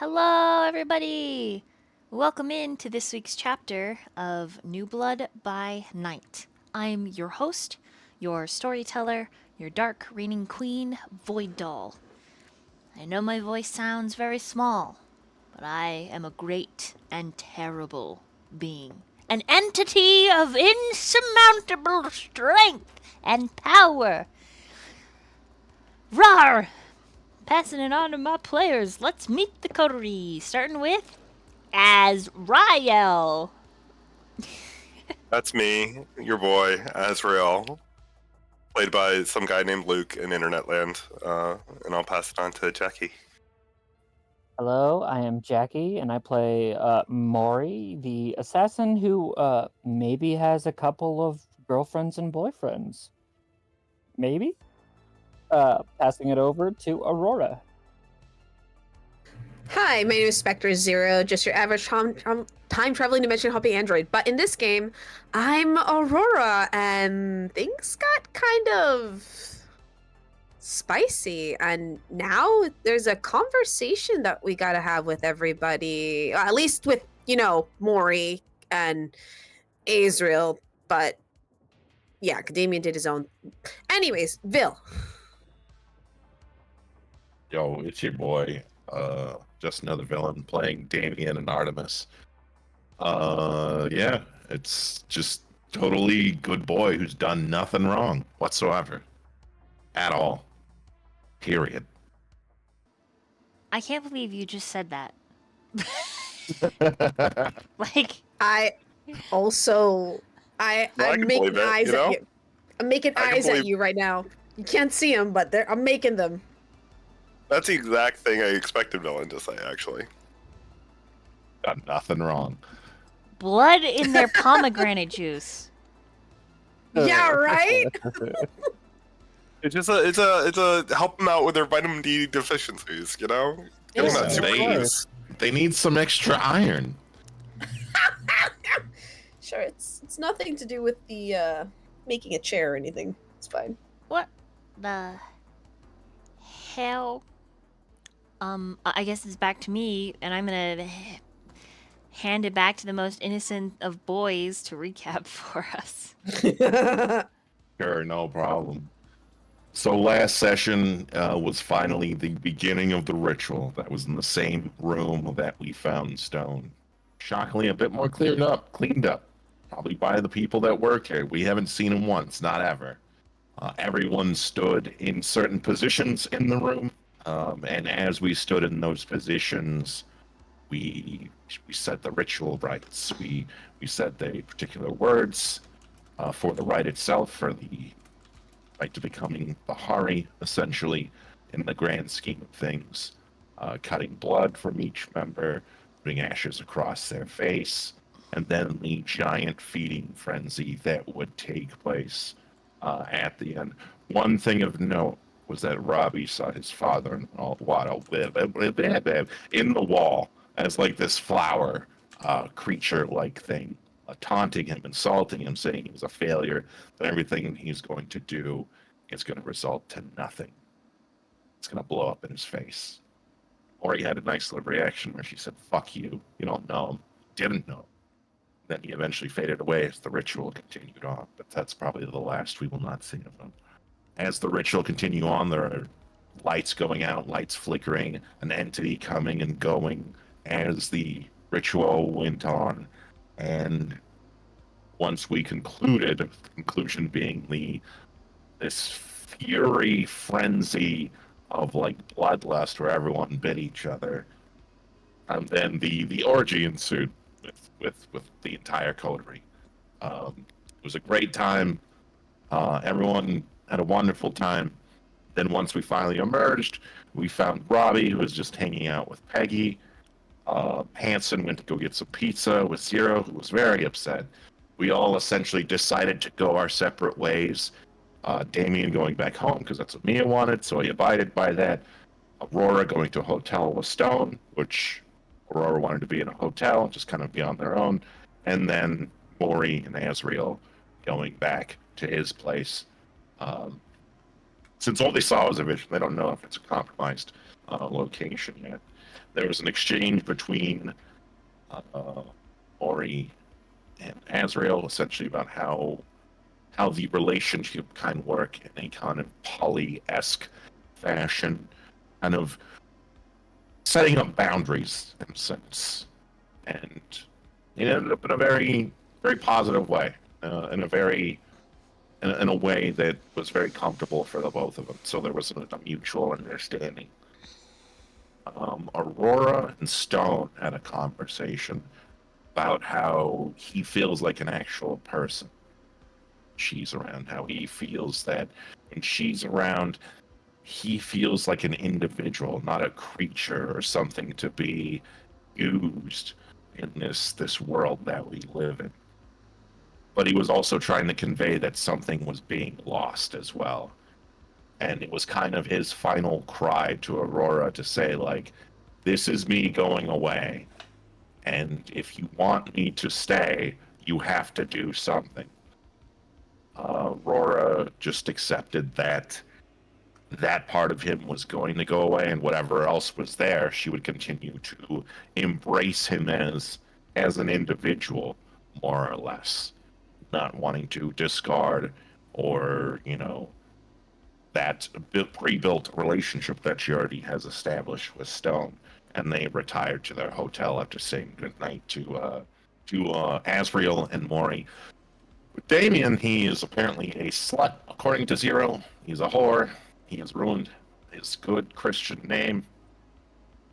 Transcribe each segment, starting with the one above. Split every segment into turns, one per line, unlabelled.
Hello, everybody! Welcome in to this week's chapter of New Blood by Night. I'm your host, your storyteller, your dark reigning queen, Void Doll. I know my voice sounds very small, but I am a great and terrible being. An entity of insurmountable strength and power. Rawr! Passing it on to my players. Let's meet the coterie. Starting with Azriel.
That's me, your boy, Azriel, played by some guy named Luke in Internet Land, and I'll pass it on to Jaqi.
Hello, I am Jaqi, and I play Mori, the assassin who maybe has a couple of girlfriends and boyfriends. Maybe? Passing it over to Aurora.
Hi, my name is Spectre Zero, just your average time-traveling dimension hopping android. But in this game, I'm Aurora, and things got kind of spicy. And now there's a conversation that we gotta have with everybody, at least with, Mori and Azriel. But yeah, Damien did his own. Anyways, Vil.
Yo, it's your boy. Just another villain playing Damien and Artemis. Yeah, it's just totally good boy who's done nothing wrong whatsoever. At all. Period.
I can't believe you just said that.
I also I'm making eyes at you. I'm making eyes at you right now. You can't see them, but I'm making them.
That's the exact thing I expected Villain to say, actually.
Done nothing wrong.
Blood in their pomegranate juice.
Yeah, right?
It's just a help them out with their vitamin D deficiencies, you know? Get them that super juice.
They need some extra iron.
Sure, it's nothing to do with the making a chair or anything. It's fine.
What the hell? I guess it's back to me, and I'm gonna hand it back to the most innocent of boys to recap for us.
Sure, no problem. So last session was finally the beginning of the ritual that was in the same room that we found stone. Shockingly, a bit more cleaned up. Probably by the people that work here. We haven't seen them once, not ever. Everyone stood in certain positions in the room. And as we stood in those positions, we said the ritual rites. We said the particular words for the rite itself, for the right to becoming the Hari, essentially, in the grand scheme of things. Cutting blood from each member, putting ashes across their face, and then the giant feeding frenzy that would take place at the end. One thing of note was that Robbie saw his father-in-law in the wall as like this flower creature-like thing, taunting him, insulting him, saying he was a failure, that everything he's going to do is going to result to nothing. It's going to blow up in his face. Or he had a nice little reaction where she said, "Fuck you, you don't know him." Didn't know him. Then he eventually faded away as the ritual continued on, but that's probably the last we will not see of him. As the ritual continued on, there are lights going out, lights flickering, an entity coming and going as the ritual went on. And once we concluded, the conclusion being this fury frenzy of like bloodlust where everyone bit each other, and then the orgy ensued with the entire coterie. It was a great time. Everyone had a wonderful time. Then once we finally emerged, we found Robbie, who was just hanging out with Peggy. Hanson went to go get some pizza with Zero, who was very upset. We all essentially decided to go our separate ways. Damien going back home because that's what Mia wanted, so he abided by that. Aurora going to a hotel with Stone, which Aurora wanted to be in a hotel, just kind of be on their own. And then Mori and Azriel going back to his place. Since all they saw was a vision, they don't know if it's a compromised location yet. there was an exchange between Mori and Azriel, essentially about how the relationship kind of work in a kind of poly-esque fashion, kind of setting up boundaries in a sense, and it ended up in a very, very positive way, in a way that was very comfortable for the both of them. So there was a mutual understanding. Aurora and Stone had a conversation about how he feels like an actual person. She's around, how he feels that when she's around, he feels like an individual, not a creature or something to be used in this world that we live in. But he was also trying to convey that something was being lost as well. And it was kind of his final cry to Aurora to say, like, this is me going away. And if you want me to stay, you have to do something. Aurora just accepted that part of him was going to go away, and whatever else was there, she would continue to embrace him as an individual, more or less, not wanting to discard or, that pre-built relationship that she already has established with Stone. And they retired to their hotel after saying goodnight to Azriel and Mori. With Damien, he is apparently a slut, according to Zero. He's a whore. He has ruined his good Christian name.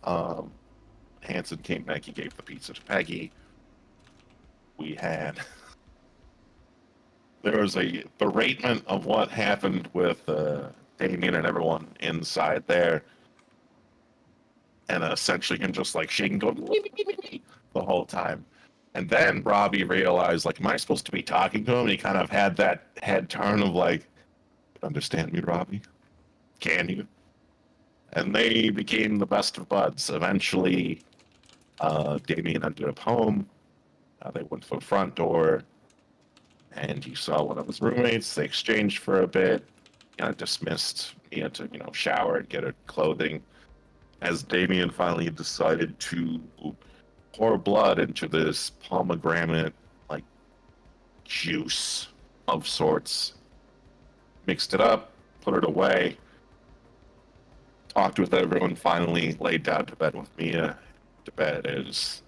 Hanson came back. He gave the pizza to Peggy. There was a beratement of what happened with Damien and everyone inside there. And essentially him just like shaking, going the whole time. And then Robbie realized, like, am I supposed to be talking to him? And he kind of had that head turn of like, understand me, Robbie? Can you? And they became the best of buds. Eventually, Damien ended up home. They went to the front door, and he saw one of his roommates. They exchanged for a bit. Kind of dismissed. He had to, shower and get her clothing. As Damien finally decided to pour blood into this pomegranate, like, juice of sorts, mixed it up, put it away, talked with everyone, finally laid down to bed with Mia. To bed as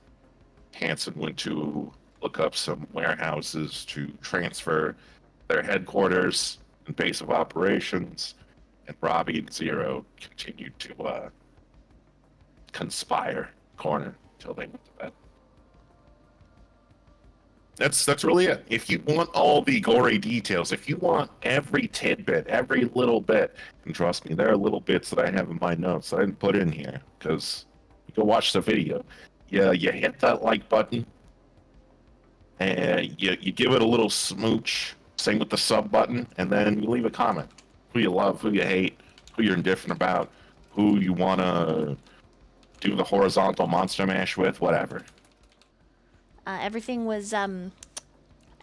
Hanson went to look up some warehouses to transfer their headquarters and base of operations, and Robbie and Zero continued to conspire corner until they went to bed. That's really it. If you want all the gory details, if you want every tidbit, every little bit, and trust me, there are little bits that I have in my notes that I didn't put in here, because you go watch the video. Yeah, you hit that like button, and you give it a little smooch, same with the sub button, and then you leave a comment. Who you love, who you hate, who you're indifferent about, who you want to do the horizontal monster mash with, whatever.
Everything was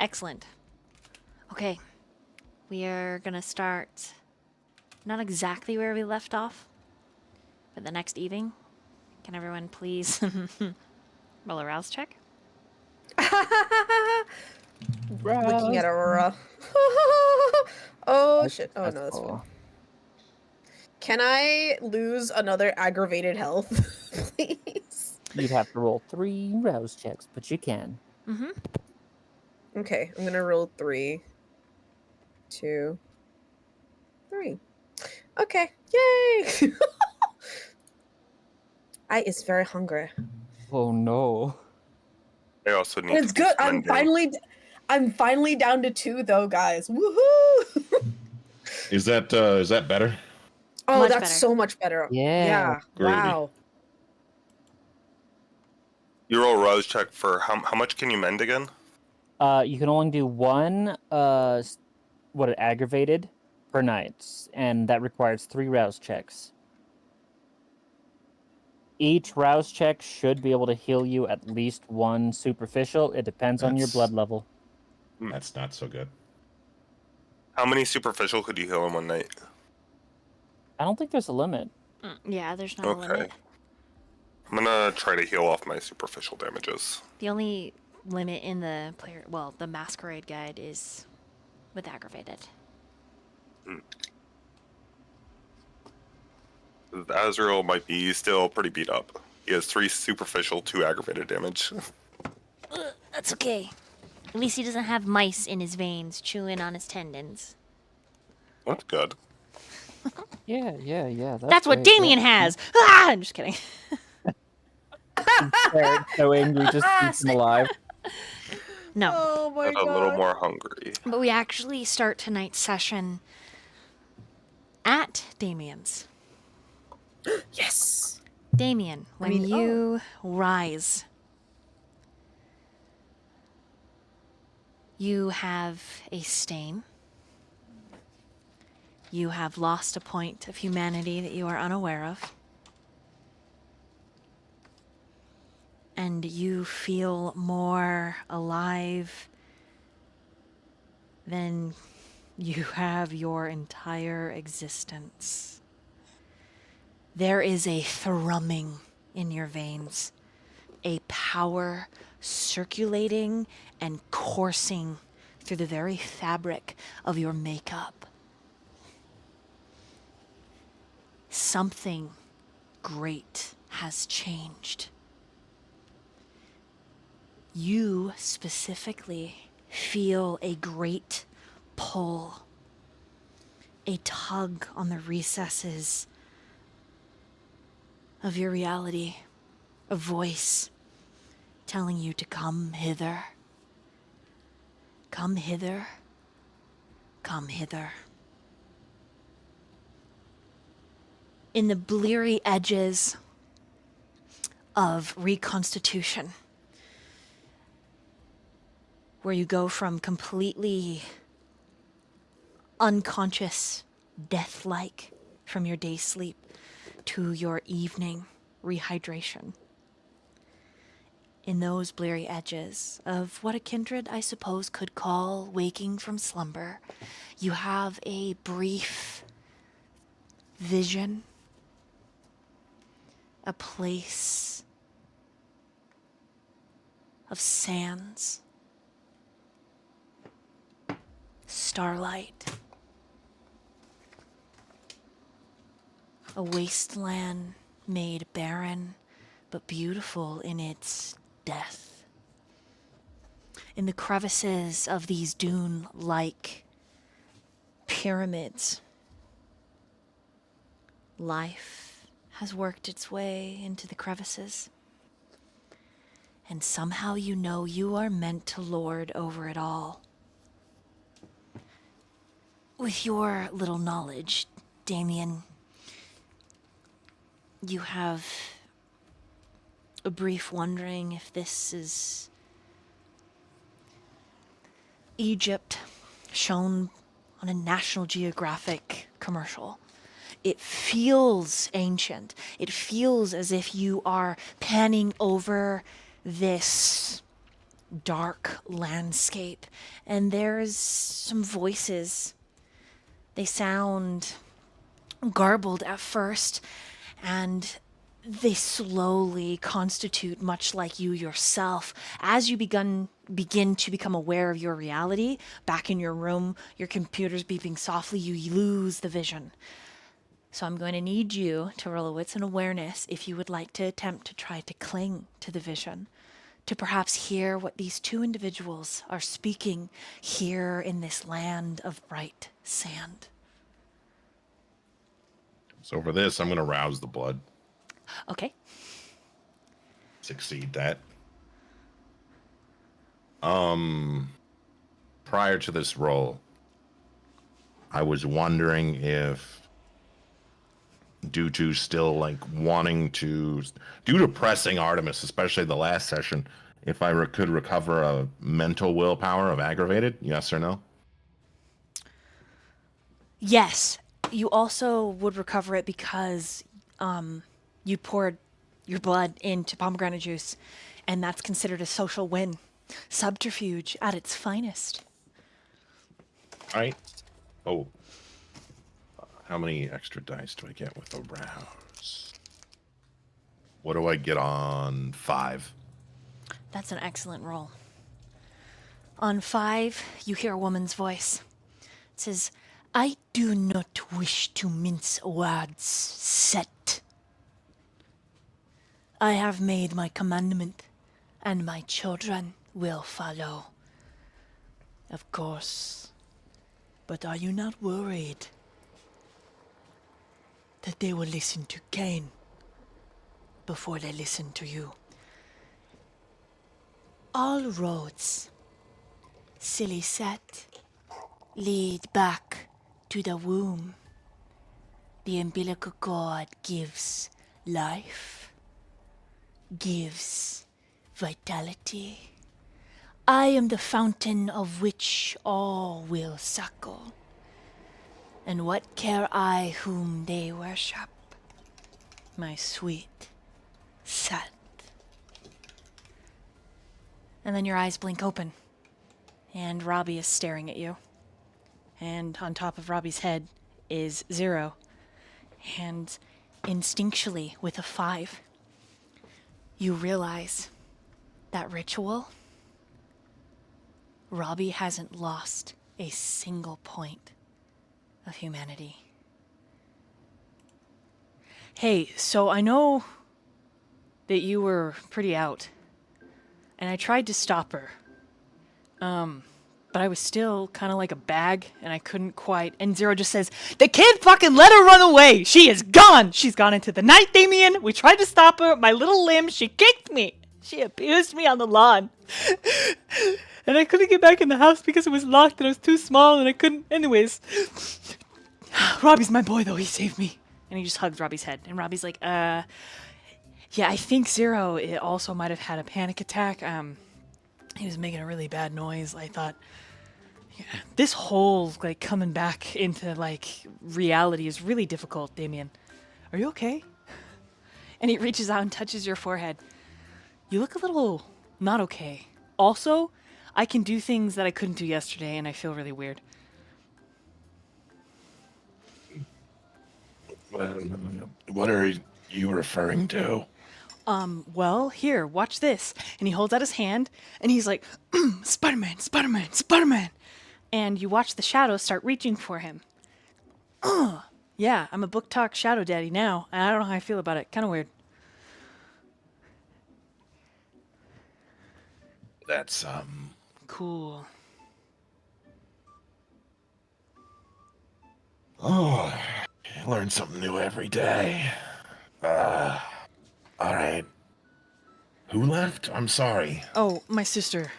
excellent. Okay, we are gonna start not exactly where we left off, but the next evening. Can everyone please roll a rouse check?
Looking at Aurora. Oh shit! Oh no, that's fine. Can I lose another aggravated health, please?
You'd have to roll 3 rouse checks, but you can.
Mm-hmm.
Okay, I'm gonna roll 3, 2, 3. Okay, yay! I is very hungry.
Oh no.
I also need.
It's good. I'm finally down to 2 though, guys. Woohoo!
Is that better?
Oh,
Much
that's
better.
so much better.
Yeah.
Groovy.
Wow.
You roll rose check for how much can you mend again?
You can only do 1 aggravated per night, and that requires 3 rouse checks. Each rouse check should be able to heal you at least 1 superficial. It depends on your blood level.
That's not so good.
How many superficial could you heal in one night?
I don't think there's a limit.
Yeah, there's not a limit.
I'm gonna try to heal off my superficial damages.
The only limit in the the masquerade guide is with aggravated.
Azriel might be still pretty beat up. He has 3 superficial, 2 aggravated damage.
That's okay. At least he doesn't have mice in his veins chewing on his tendons.
That's good.
Yeah.
That's what
great,
Damien
yeah.
has! Ah! I'm just kidding.
Scared, so angry, just eats him alive.
No.
Oh my
But a little more hungry.
But we actually start tonight's session at Damien's.
Yes.
Damien, when you rise, you have a stain. You have lost a point of humanity that you are unaware of. And you feel more alive than you have your entire existence. There is a thrumming in your veins, a power circulating and coursing through the very fabric of your makeup. Something great has changed. You specifically feel a great pull, a tug on the recesses of your reality, a voice telling you to come hither. Come hither. Come hither. In the bleary edges of reconstitution, where you go from completely unconscious, death-like from your day's sleep to your evening rehydration. In those bleary edges of what a kindred, I suppose, could call waking from slumber, you have a brief vision, a place of sands, starlight, a wasteland made barren but beautiful in its death. In the crevices of these dune-like pyramids, life has worked its way into the crevices. And somehow you know you are meant to lord over it all. With your little knowledge, Damien, you have a brief wondering if this is Egypt shown on a National Geographic commercial. It feels ancient. It feels as if you are panning over this dark landscape, and there's some voices. They sound garbled at first, and they slowly constitute much like you yourself. As you begin to become aware of your reality, back in your room, your computer's beeping softly, you lose the vision. So I'm going to need you to roll a wits and awareness if you would like to attempt to try to cling to the vision, to perhaps hear what these two individuals are speaking here in this land of bright sand.
So for this, I'm going to rouse the blood.
Okay.
Succeed that. Prior to this roll, I was wondering if, due to still like wanting to, due to pressing Artemis, especially the last session, if I could recover a mental willpower of aggravated, yes or no?
Yes, you also would recover it because you poured your blood into pomegranate juice, and that's considered a social win. Subterfuge at its finest.
All right. Oh. How many extra dice do I get with a rouse? What do I get on 5?
That's an excellent roll. On 5, you hear a woman's voice. It says, I do not wish to mince words, Set. I have made my commandment, and my children will follow. Of course. But are you not worried that they will listen to Cain before they listen to you? All roads, silly Set, lead back to the womb. The umbilical cord gives life, gives vitality. I am the fountain of which all will suckle. And what care I whom they worship? My sweet Set. And then your eyes blink open, and Robbie is staring at you. And on top of Robbie's head is 0. And instinctually, with a 5, you realize that ritual, Robbie hasn't lost a single point of humanity. Hey, so I know that you were pretty out, and I tried to stop her. But I was still kind of like a bag, and I couldn't quite. And 0 just says, the kid fucking let her run away. She is gone. She's gone into the night, Damien. We tried to stop her. My little limb, she kicked me. She abused me on the lawn. And I couldn't get back in the house because it was locked and I was too small and I couldn't. Anyways. Robbie's my boy, though. He saved me. And he just hugs Robbie's head. And Robbie's like, yeah, I think 0 it also might have had a panic attack. He was making a really bad noise. I thought, yeah, this whole, like, coming back into, like, reality is really difficult, Damien. Are you okay? And he reaches out and touches your forehead. You look a little not okay. Also, I can do things that I couldn't do yesterday, and I feel really weird.
What are you referring to?
Well, here, watch this. And he holds out his hand, and he's like, Spider-Man, Spider-Man, Spider-Man. And you watch the shadows start reaching for him. Yeah, I'm a book talk shadow daddy now, and I don't know how I feel about it. Kind of weird.
That's,
Cool.
Oh, I learn something new every day. All right. Who left? I'm sorry.
Oh, my sister.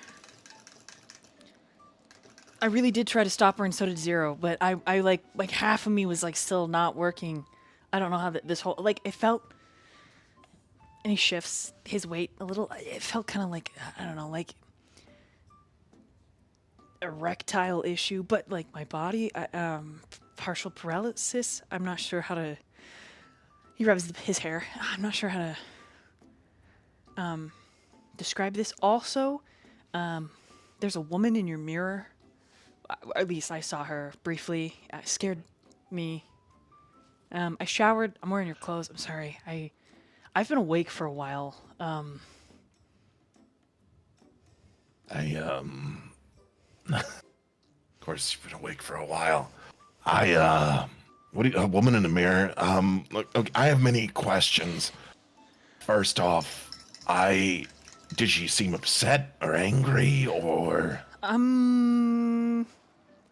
I really did try to stop her, and so did 0, but I like half of me was like still not working. I don't know how this whole, like, it felt, and he shifts his weight a little. It felt kind of like, I don't know, like erectile issue, but like my body, partial paralysis. I'm not sure how to. He rubs his hair. I'm not sure how to describe this. Also, there's a woman in your mirror. At least I saw her briefly. It scared me. I showered. I'm wearing your clothes. I'm sorry. I've been awake for a while.
Of course, you've been awake for a while. A woman in the mirror. Look, I have many questions. First off, did she seem upset or angry or?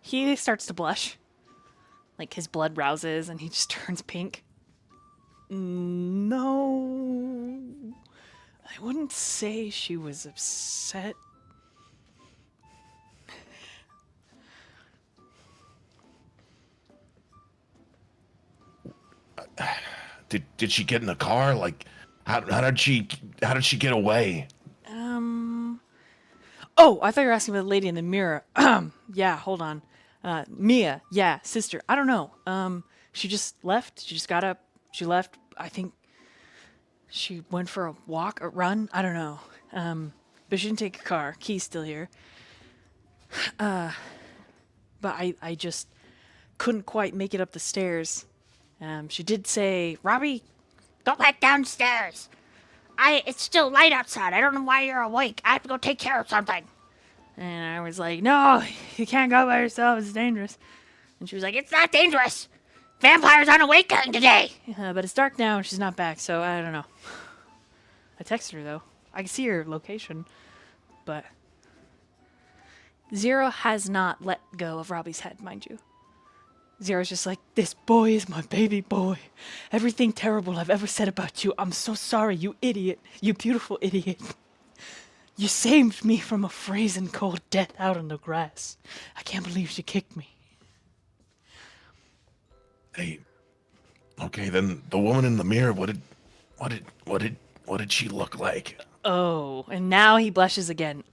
He starts to blush. Like his blood rouses and he just turns pink. No, I wouldn't say she was upset.
Did she get in the car? Like, how did she get away?
Oh, I thought you were asking about the lady in the mirror. Yeah, hold on. Mia, yeah, sister. I don't know. She just left. She just got up. She left. I think she went for a walk, a run. I don't know. But she didn't take a car. Key's still here. But I just couldn't quite make it up the stairs. She did say, Robbie, go back downstairs. It's still light outside. I don't know why you're awake. I have to go take care of something. And I was like, no, you can't go by yourself. It's dangerous. And she was like, it's not dangerous. Vampires aren't awakening today. But it's dark now and she's not back, so I don't know. I texted her, though. I can see her location. But Zero has not let go of Robbie's head, mind you. Zero's just like, this boy is my baby boy. Everything terrible I've ever said about you, I'm so sorry, you idiot. You beautiful idiot. You saved me from a freezing cold death out on the grass. I can't believe she kicked me.
Hey, okay, then the woman in the mirror, what did she look like?
Oh, and now he blushes again.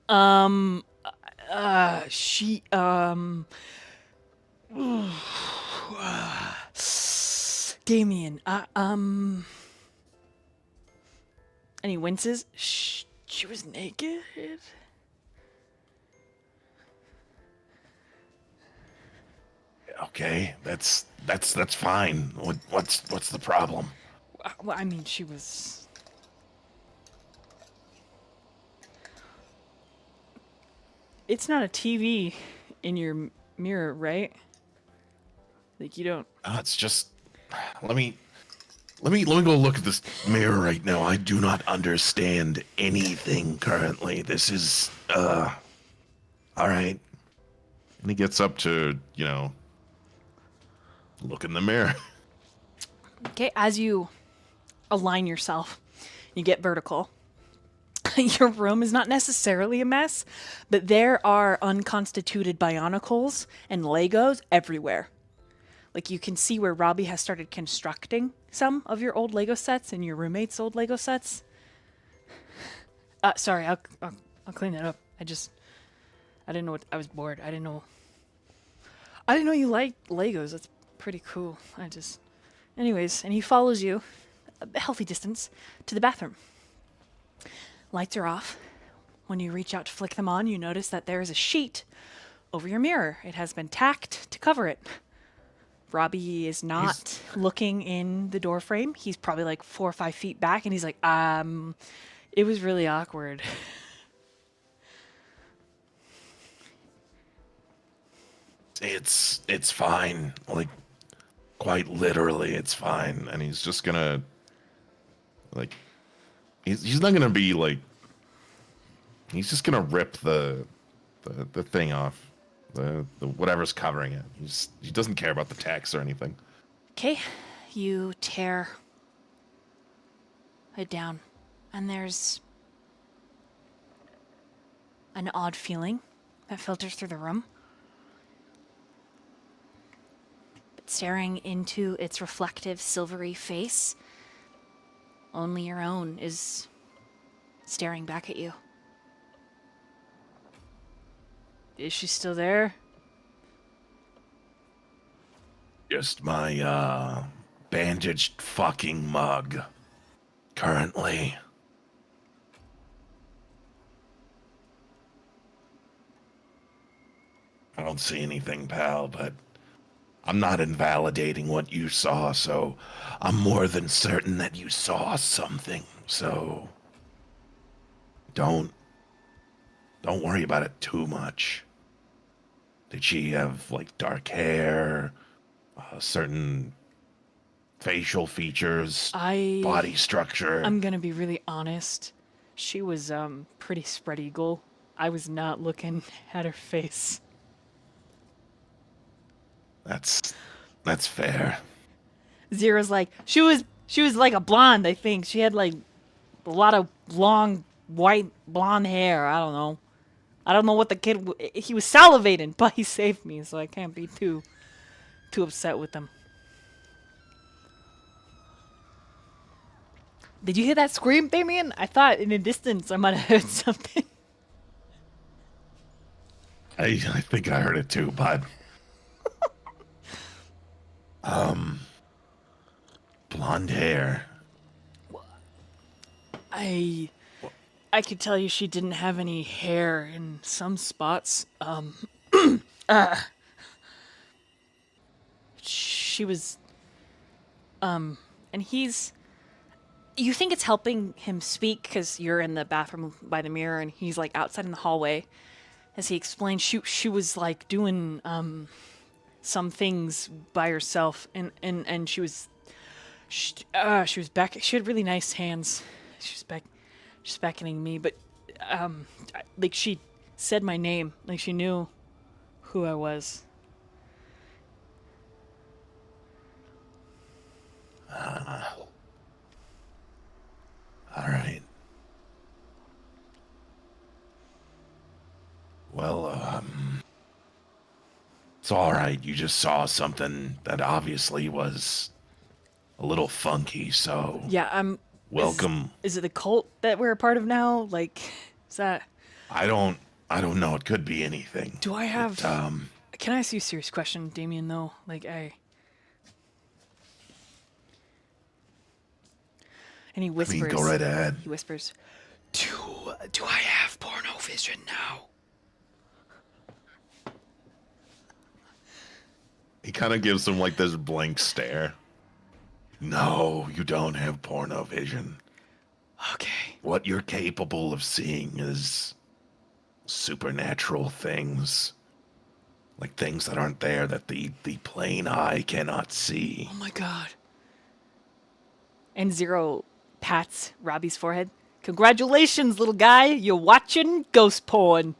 Damien, and he winces. She was naked?
Okay, that's fine. What's the problem?
Well, I mean, she was... It's not a TV in your mirror, right? Like, you don't...
It's just, let me go look at this mirror right now. I do not understand anything currently. This is, all right. And he gets up to, look in the mirror.
Okay, as you align yourself, you get vertical. Your room is not necessarily a mess, but there are unconstituted bionicles and Legos everywhere. Like, you can see where Robbie has started constructing some of your old Lego sets and your roommate's old Lego sets. Sorry, I'll clean that up. I didn't know I was bored. I didn't know you liked Legos. That's pretty cool. Anyways, and he follows you a healthy distance to the bathroom. Lights are off. When you reach out to flick them on, you notice that there is a sheet over your mirror. It has been tacked to cover it. Robbie is not looking in the door frame. He's probably like 4 or 5 feet back, and he's like, it was really awkward.
It's fine. Like, quite literally, it's fine. And he's just gonna, like, he's not gonna be like, he's just gonna rip the thing off, the whatever's covering it. He doesn't care about the text or anything.
Okay, you tear it down, and there's an odd feeling that filters through the room. But staring into its reflective, silvery face, only your own is staring back at you. Is she still there?
Just my bandaged fucking mug. Currently. I don't see anything, pal, but I'm not invalidating what you saw, so I'm more than certain that you saw something. So don't worry about it too much. Did she have like dark hair, certain facial features, body structure?
I'm gonna be really honest. She was pretty spread eagle. I was not looking at her face.
That's fair.
Zero's like, she was like a blonde, I think. She had like a lot of long white blonde hair. I don't know what the kid he was salivating, but he saved me, so I can't be too upset with him. Did you hear that scream, Damien? I thought in the distance I might have heard something.
I think I heard it too, bud. Blonde hair.
I could tell you she didn't have any hair in some spots. She was and he's You think it's helping him speak because you're in the bathroom by the mirror and he's like outside in the hallway. As he explained, she was like doing some things by herself, and she was back. She had really nice hands. She's beckoning me, but like she said my name, like she knew who I was.
All right. Well, it's all right. You just saw something that obviously was a little funky, so
Yeah,
welcome.
Is it the cult that we're a part of now? Like, is that?
I don't know. It could be anything.
Do I have?
It,
Can I ask you a serious question, Damien? Though, like, And he whispers.
go right ahead.
He whispers, "Do I have porno vision now?"
He kind of gives him like this blank stare. No, you don't have porno vision.
Okay.
What you're capable of seeing is supernatural things. Like things that aren't there that the plain eye cannot see.
Oh my god. And Zero pats Robbie's forehead. Congratulations, little guy. You're watching ghost porn.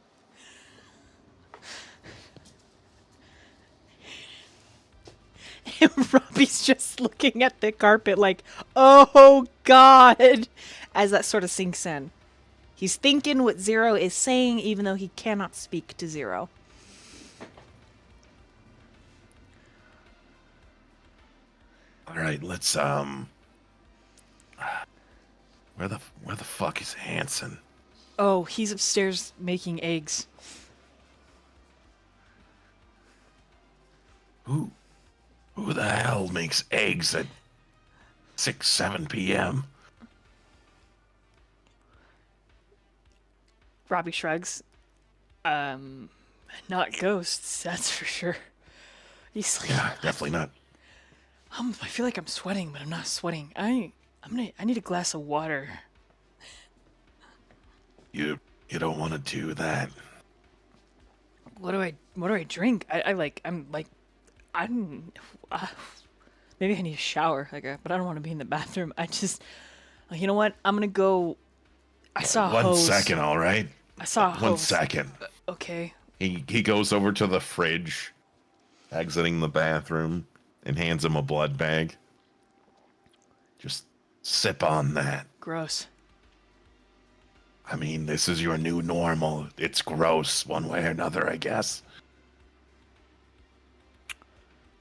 And Robbie's just looking at the carpet like, oh god, as that sort of sinks in. He's thinking what Zero is saying, even though he cannot speak to Zero.
All right, let's where the fuck is Hanson?
Oh, he's upstairs making eggs.
Who the hell makes eggs at 7 p.m.?
Robbie shrugs. Not ghosts, that's for sure. He's like,
Yeah, definitely not.
I feel like I'm sweating, but I'm not sweating. I need a glass of water.
You don't want to do that.
What do I drink? Maybe I need a shower, but I don't want to be in the bathroom. You know what? I'm gonna go. I saw a
One
hose.
second, all right?
I saw a hose.
1 second.
Okay.
He goes over to the fridge, exiting the bathroom, and hands him a blood bag. Just sip on that.
Gross.
I mean, this is your new normal. It's gross one way or another, I guess.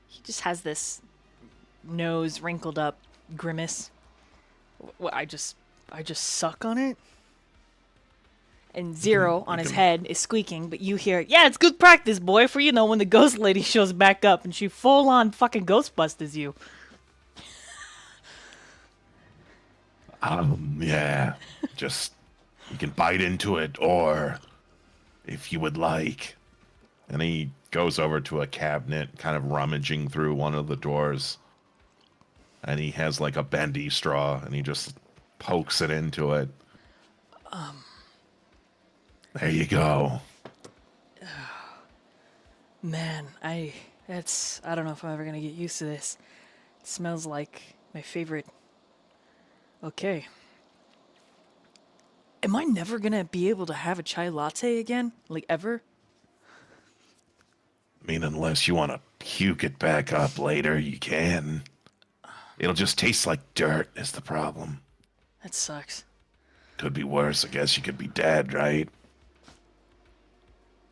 He just has this nose wrinkled up grimace. I just suck on it. And Zero on his head is squeaking, but you hear, yeah, it's good practice, boy, for when the ghost lady shows back up and she full on fucking ghostbusters you.
Yeah. Just, you can bite into it, or if you would like. And he goes over to a cabinet, kind of rummaging through one of the drawers. And he has like a bendy straw, and he just pokes it into it. There you go.
Man, I don't know if I'm ever gonna get used to this. It smells like my favorite. Okay. Am I never gonna be able to have a chai latte again? Like, ever?
I mean, unless you want to puke it back up later, you can. It'll just taste like dirt is the problem.
That sucks.
Could be worse. I guess you could be dead, right?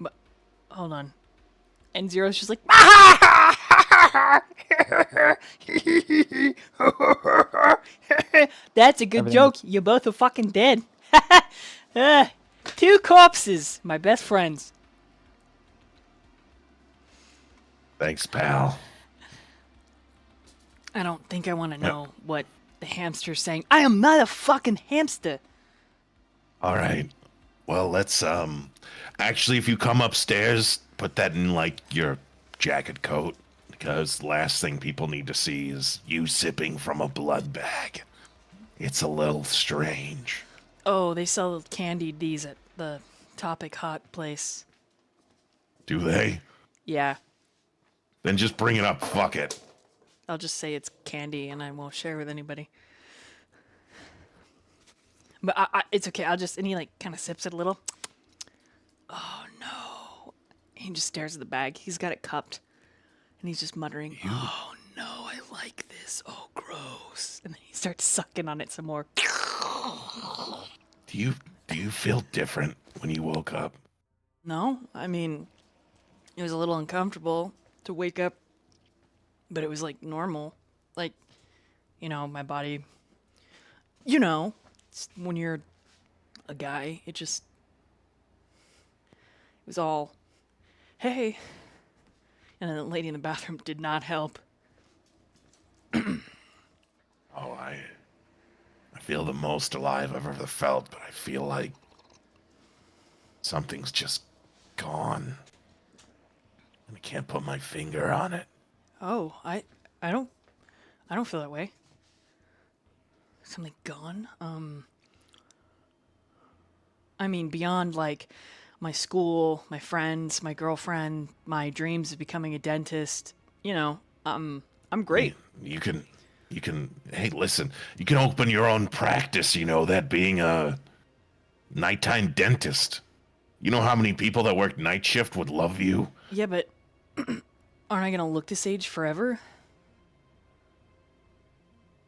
But, hold on. And Zero's just like, that's a good
Everything-
joke. You both are fucking dead. Two corpses, my best friends.
Thanks, pal.
I don't think I want to know what the hamster's saying. I am not a fucking hamster.
All right. Well, let's actually, if you come upstairs, put that in like your jacket coat, because the last thing people need to see is you sipping from a blood bag. It's a little strange.
Oh, they sell candied these at the Topic Hot place.
Do they?
Yeah.
Then just bring it up. Fuck it.
I'll just say it's candy and I won't share with anybody. But it's okay. And he like kind of sips it a little. Oh no. He just stares at the bag. He's got it cupped. And he's just muttering, oh no, I like this. Oh, gross. And then he starts sucking on it some more.
Do you feel different when you woke up?
No, I mean, it was a little uncomfortable to wake up, but it was like normal. Like, my body, when you're a guy, it was all, hey. And then the lady in the bathroom did not help.
Oh, I feel the most alive I've ever felt, but I feel like something's just gone. And I can't put my finger on it.
Oh, I don't feel that way. Something gone? I mean, beyond like my school, my friends, my girlfriend, my dreams of becoming a dentist, I'm great.
You can, hey, listen, you can open your own practice, that being a nighttime dentist. You know how many people that work night shift would love you?
Yeah, but aren't I gonna look this age forever?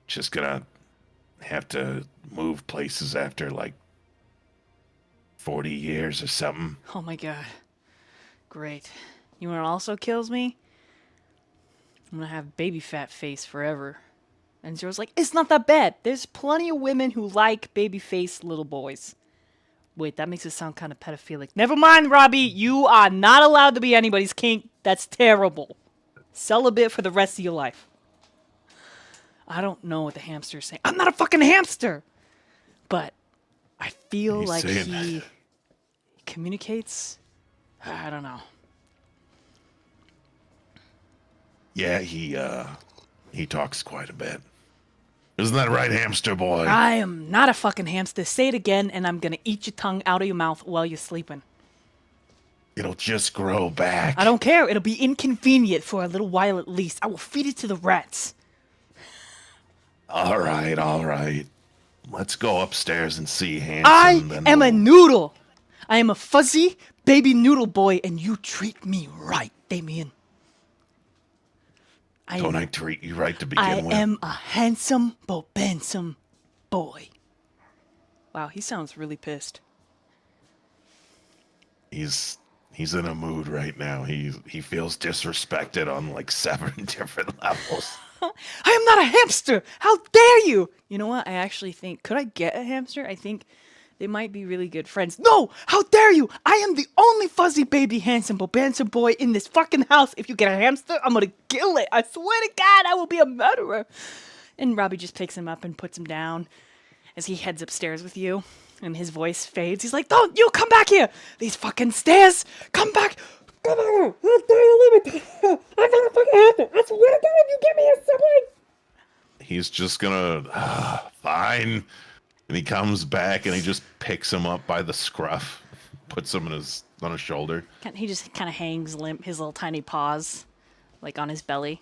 Just gonna have to move places after like 40 years or something.
Oh my god. Great. You know what also kills me? I'm gonna have baby fat face forever. And Zero's like, it's not that bad. There's plenty of women who like baby face little boys. Wait, that makes it sound kind of pedophilic. Never mind, Robbie. You are not allowed to be anybody's kink. That's terrible. Celibate for the rest of your life. I don't know what the hamster's saying. I'm not a fucking hamster! But I feel
He's
like
saying
he
that.
communicates. I don't know.
Yeah, he talks quite a bit. Isn't that right, hamster boy?
I am not a fucking hamster. Say it again, and I'm gonna eat your tongue out of your mouth while you're sleeping.
It'll just grow back.
I don't care. It'll be inconvenient for a little while at least. I will feed it to the rats.
All right. Let's go upstairs and see Hanson.
I
then
am a
we'll-
noodle. I am a fuzzy baby noodle boy, and you treat me right, Damien.
Don't I treat you right to begin
I
with?
am a handsome, bobensome boy. Wow, he sounds really pissed.
He's in a mood right now. He feels disrespected on like 7 different levels.
I am not a hamster! How dare you! You know what? I actually think, could I get a hamster? I think they might be really good friends. No! How dare you! I am the only fuzzy baby handsome bobensome boy in this fucking house. If you get a hamster, I'm gonna kill it. I swear to God, I will be a murderer. And Robbie just picks him up and puts him down as he heads upstairs with you. And his voice fades. He's like, don't you come back here! These fucking stairs! Come back! Come back here! How dare you leave me? I'm not a fucking hamster! I swear to God, you get me a subway!
He's just gonna fine. And he comes back and he just picks him up by the scruff, puts him on his shoulder.
He just kind of hangs limp, his little tiny paws, like on his belly,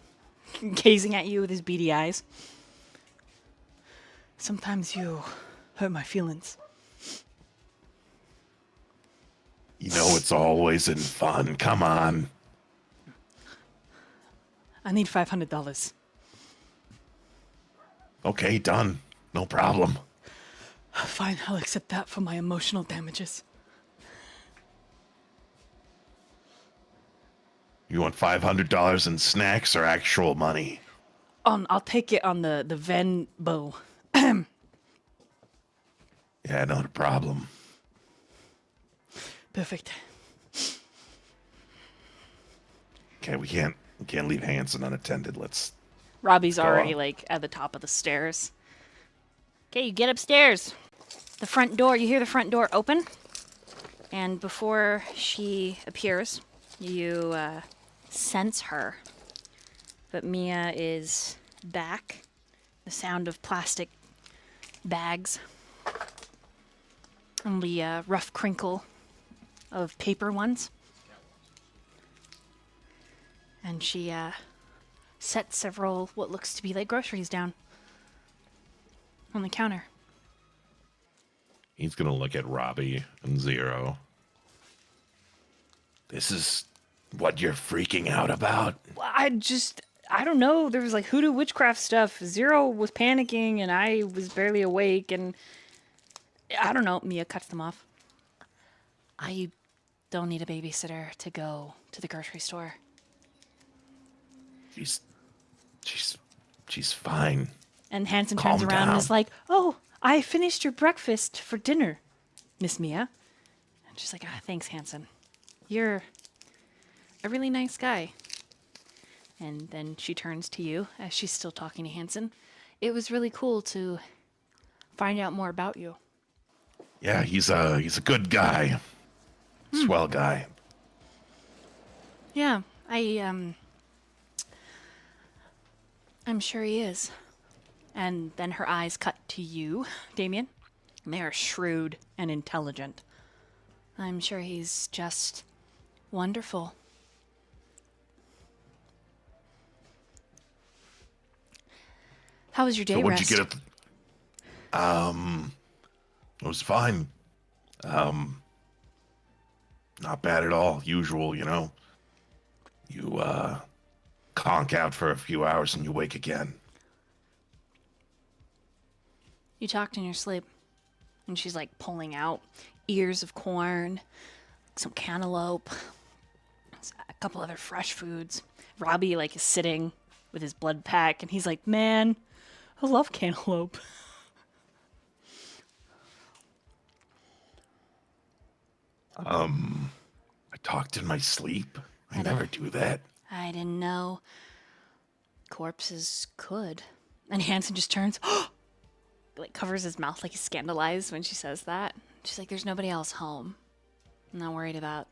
gazing at you with his beady eyes. Sometimes you hurt my feelings.
You know it's always in fun. Come on.
I need $500.
Okay, done. No problem.
Fine, I'll accept that for my emotional damages.
You want $500 in snacks or actual money?
I'll take it on the Venmo.
Yeah, not a problem.
Perfect.
Okay, we can't leave Hanson unattended. Let's.
Robbie's
Go
already
on.
like at the top of the stairs. Okay, you get upstairs. The front door, you hear the front door open. And before she appears, you sense her. But Mia is back. The sound of plastic bags. And the rough crinkle of paper ones. And she sets several what looks to be like groceries down on the counter.
He's gonna look at Robbie and Zero. This is what you're freaking out about?
I don't know. There was like hoodoo witchcraft stuff. Zero was panicking and I was barely awake and I don't know. Mia cuts them off. I don't need a babysitter to go to the grocery store.
She's fine.
And Hanson
Calm
turns around and
down.
is like, "Oh, I finished your breakfast for dinner, Miss Mia." And she's like, "Thanks, Hanson. You're a really nice guy." And then she turns to you as she's still talking to Hanson. "It was really cool to find out more about you."
Yeah, he's a good guy. Swell guy.
Yeah, I'm sure he is. And then her eyes cut to you, Damien. And they are shrewd and intelligent. I'm sure he's just wonderful. How was your day,
So what'd
Rest?
you get at it was fine. Not bad at all. Usual, you know. You conk out for a few hours and you wake again.
You talked in your sleep. And she's like pulling out ears of corn, some cantaloupe, a couple other fresh foods. Robbie like is sitting with his blood pack and he's like, "Man, I love cantaloupe."
I talked in my sleep. I never do that.
I didn't know corpses could. And Hanson just turns, like covers his mouth like he's scandalized when she says that. She's like, "There's nobody else home. I'm not worried about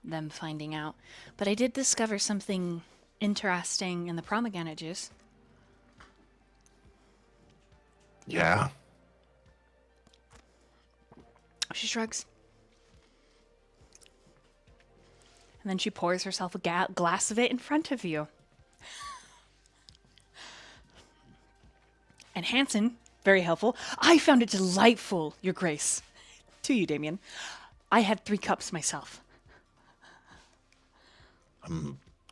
them finding out. But I did discover something interesting in the pomegranate juice."
Yeah.
She shrugs. And then she pours herself a glass of it in front of you. And Hanson, very helpful, "I found it delightful, Your Grace." To you, Damien. "I had 3 cups myself."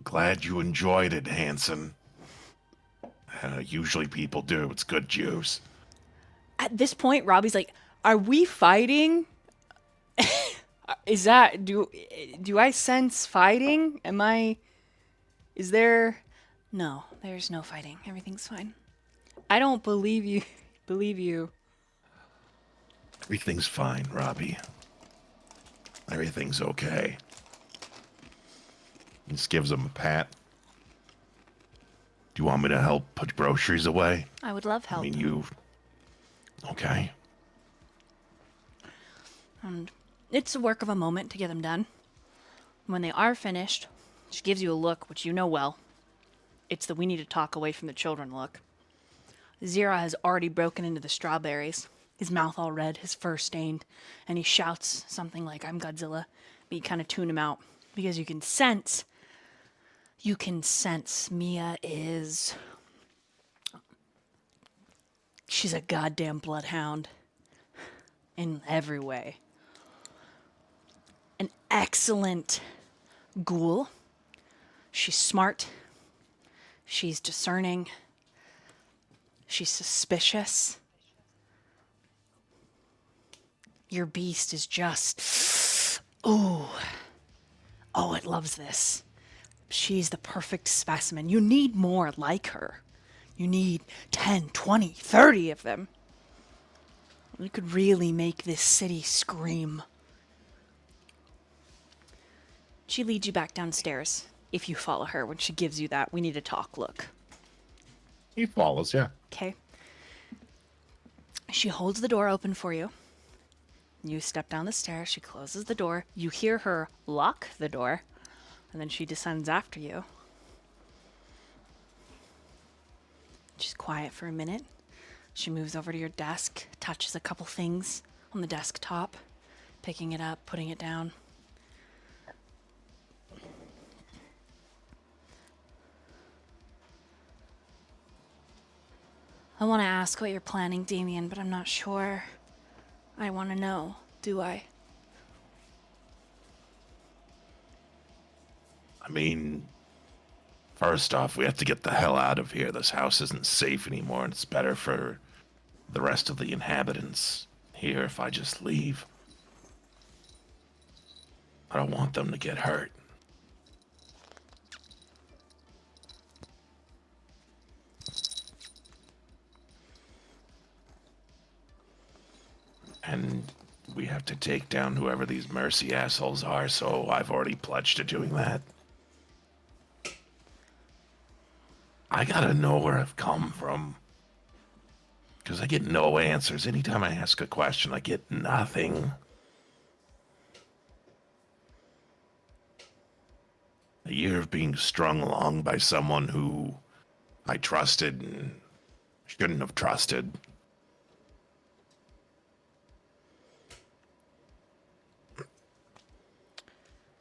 Glad you enjoyed it, Hanson. Usually people do. It's good juice.
At this point, Robbie's like, "Are we fighting? Is that, do I sense fighting? Is there?" "No, there's no fighting. Everything's fine." "I don't believe you."
Everything's fine, Robbie. Everything's okay. He just gives him a pat. Do you want me to help put groceries away?
I would love help.
I mean, you... Okay.
And it's a work of a moment to get them done. When they are finished, she gives you a look, which you know well. It's the "we need to talk away from the children" look. Zira has already broken into the strawberries, his mouth all red, his fur stained, and he shouts something like, "I'm Godzilla," but you kind of tune him out because you can sense Mia is... she's a goddamn bloodhound in every way. An excellent ghoul. She's smart. She's discerning. She's suspicious. Your beast is just, oh, it loves this. She's the perfect specimen. You need more like her. You need 10, 20, 30 of them. We could really make this city scream. She leads you back downstairs, if you follow her when she gives you that "we need to talk" look.
He follows, yeah.
Okay. She holds the door open for you. You step down the stairs. She closes the door. You hear her lock the door, and then she descends after you. She's quiet for a minute. She moves over to your desk, touches a couple things on the desktop, picking it up, putting it down. I want to ask what you're planning, Damien, but I'm not sure. I want to know, do I?
I mean, first off, we have to get the hell out of here. This house isn't safe anymore, and it's better for the rest of the inhabitants here if I just leave. I don't want them to get hurt. And we have to take down whoever these mercy assholes are, so I've already pledged to doing that. I gotta know where I've come from. Because I get no answers. Anytime I ask a question, I get nothing. A year of being strung along by someone who I trusted and shouldn't have trusted.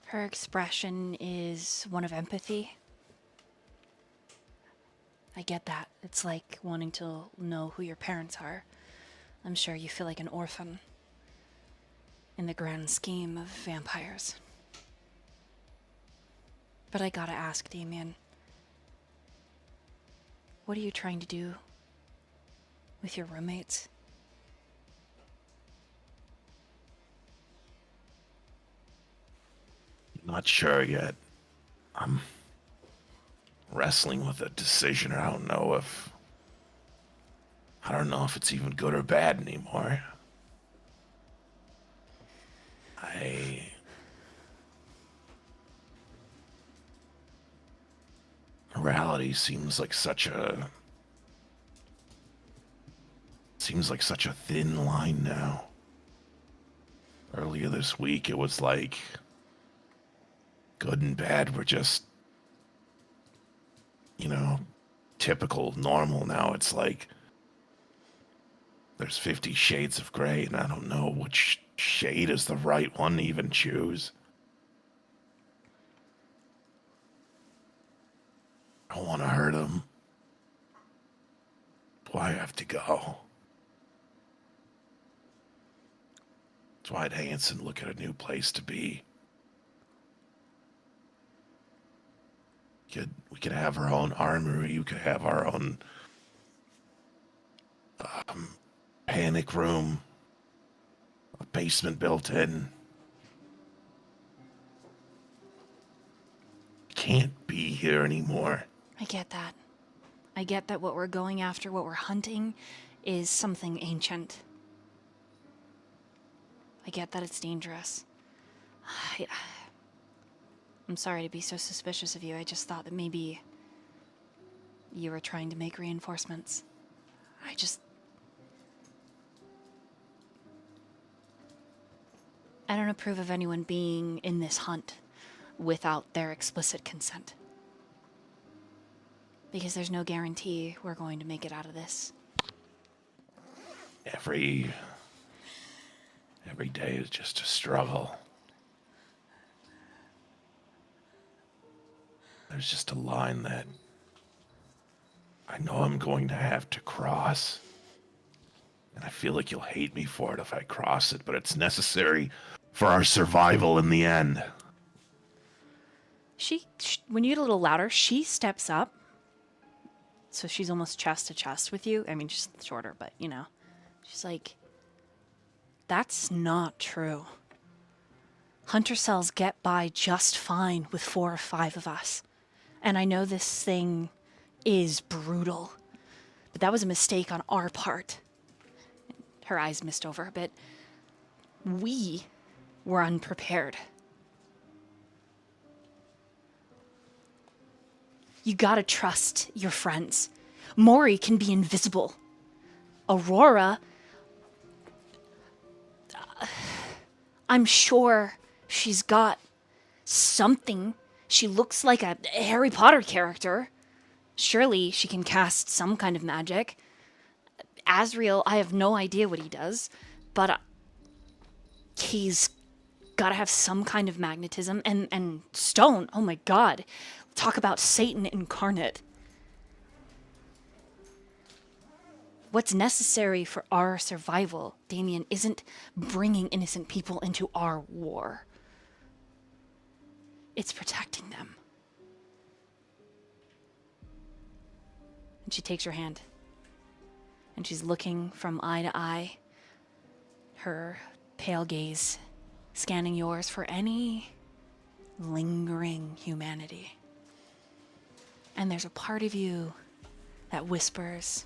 Her expression is one of empathy. I get that. It's like wanting to know who your parents are. I'm sure you feel like an orphan in the grand scheme of vampires. But I gotta ask, Damien, what are you trying to do with your roommates?
Not sure yet. I'm wrestling with a decision. I don't know if it's even good or bad anymore. Morality seems like such a thin line now. Earlier this week it was like good and bad were just, typical, normal. Now it's like there's 50 shades of gray, and I don't know which shade is the right one to even choose. I don't want to hurt him. Do I have to go? That's why I'd Hanson look at a new place to be. We could have our own armory. You could have our own panic room, a basement built in. Can't be here anymore.
I get that. I get that what we're going after, what we're hunting, is something ancient. I get that it's dangerous. I'm sorry to be so suspicious of you. I just thought that maybe you were trying to make reinforcements. I don't approve of anyone being in this hunt without their explicit consent. Because there's no guarantee we're going to make it out of this.
Every day is just a struggle. There's just a line that I know I'm going to have to cross. And I feel like you'll hate me for it if I cross it, but it's necessary for our survival in the end.
When you get a little louder, she steps up. So she's almost chest to chest with you. I mean, she's shorter, but She's like, that's not true. Hunter cells get by just fine with 4 or 5 of us. And I know this thing is brutal, but that was a mistake on our part. Her eyes mist over a bit. We were unprepared. You gotta trust your friends. Mori can be invisible. Aurora, I'm sure she's got something. She looks like a Harry Potter character. Surely she can cast some kind of magic. Azriel, I have no idea what he does, but he's got to have some kind of magnetism. And stone, oh my god. Talk about Satan incarnate. What's necessary for our survival, Damien, isn't bringing innocent people into our war. It's protecting them. And she takes your hand. And she's looking from eye to eye, her pale gaze scanning yours for any lingering humanity. And there's a part of you that whispers,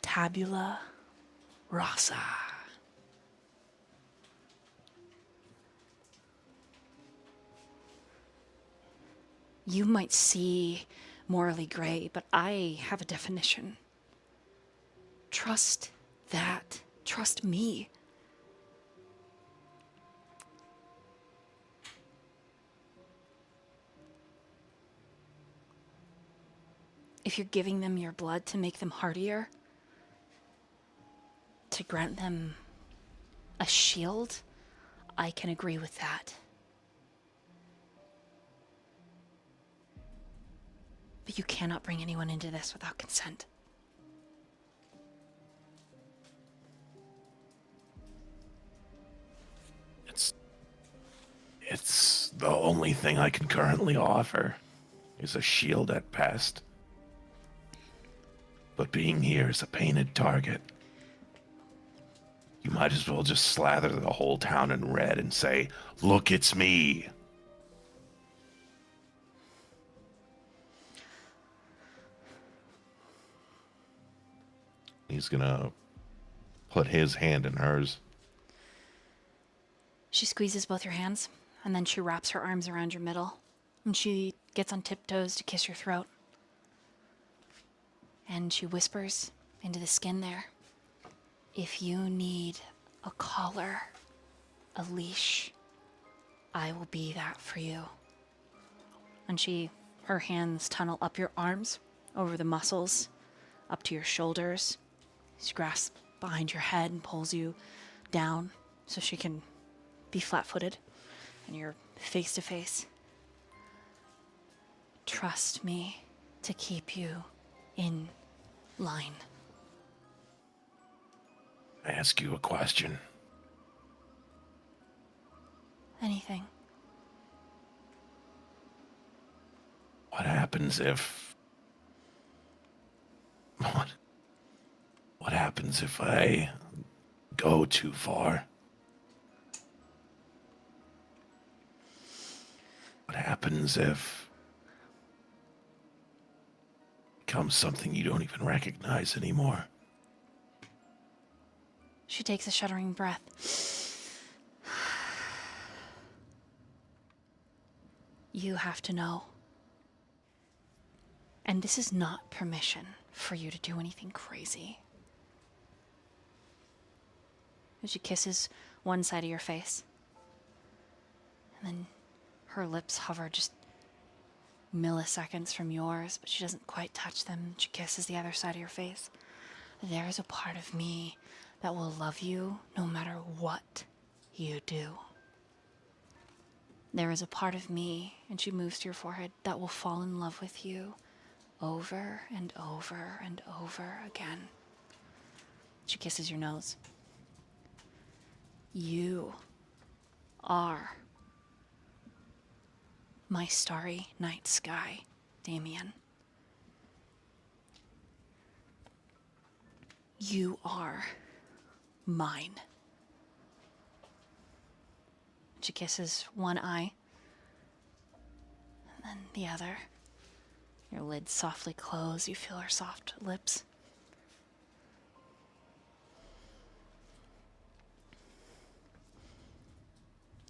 tabula rasa. You might see morally gray, but I have a definition. Trust that. Trust me. If you're giving them your blood to make them hardier, to grant them a shield, I can agree with that. But you cannot bring anyone into this without consent.
It's the only thing I can currently offer is a shield at best. But being here is a painted target. You might as well just slather the whole town in red and say, "Look, it's me." He's gonna put his hand in hers.
She squeezes both your hands, and then she wraps her arms around your middle, and she gets on tiptoes to kiss your throat. And she whispers into the skin there, if you need a collar, a leash, I will be that for you. And her hands tunnel up your arms, over the muscles, up to your shoulders. She grasps behind your head and pulls you down so she can be flat-footed and you're face to face. Trust me to keep you in line.
I ask you a question.
Anything.
What happens if... What happens if I go too far? What happens if it becomes something you don't even recognize anymore?
She takes a shuddering breath. You have to know. And this is not permission for you to do anything crazy. And she kisses one side of your face. And then her lips hover just milliseconds from yours, but she doesn't quite touch them. She kisses the other side of your face. There is a part of me that will love you no matter what you do. There is a part of me, and she moves to your forehead, that will fall in love with you over and over and over again. She kisses your nose. You are my starry night sky, Damien. You are mine. She kisses one eye, and then the other. Your lids softly close. You feel her soft lips.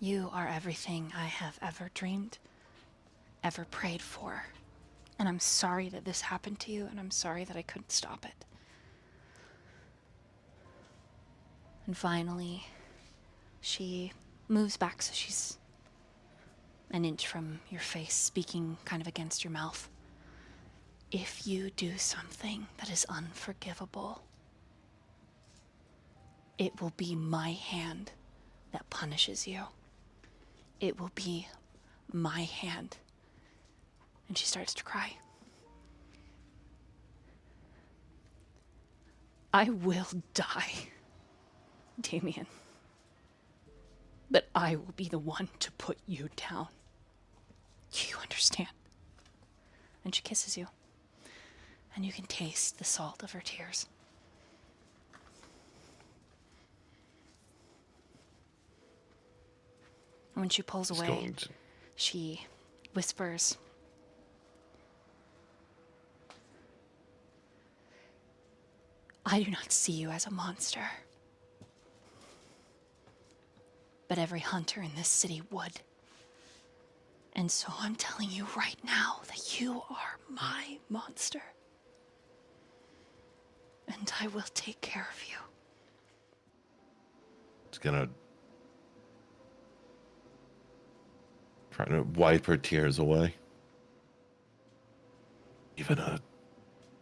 You are everything I have ever dreamed, ever prayed for. And I'm sorry that this happened to you, and I'm sorry that I couldn't stop it. And finally, she moves back so she's an inch from your face, speaking kind of against your mouth. If you do something that is unforgivable, it will be my hand that punishes you. It will be my hand. And she starts to cry. I will die, Damien. But I will be the one to put you down. Do you understand? And she kisses you. And you can taste the salt of her tears. When she pulls away, she whispers, I do not see you as a monster. But every hunter in this city would. And so I'm telling you right now that you are my monster. And I will take care of you.
It's gonna trying to wipe her tears away. Even a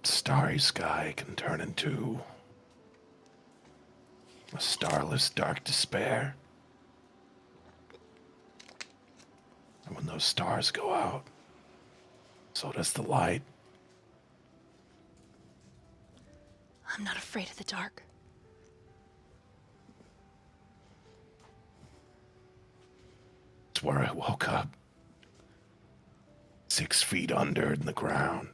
starry sky can turn into a starless, dark despair. And when those stars go out, so does the light.
I'm not afraid of the dark.
It's where I woke up. 6 feet under in the ground,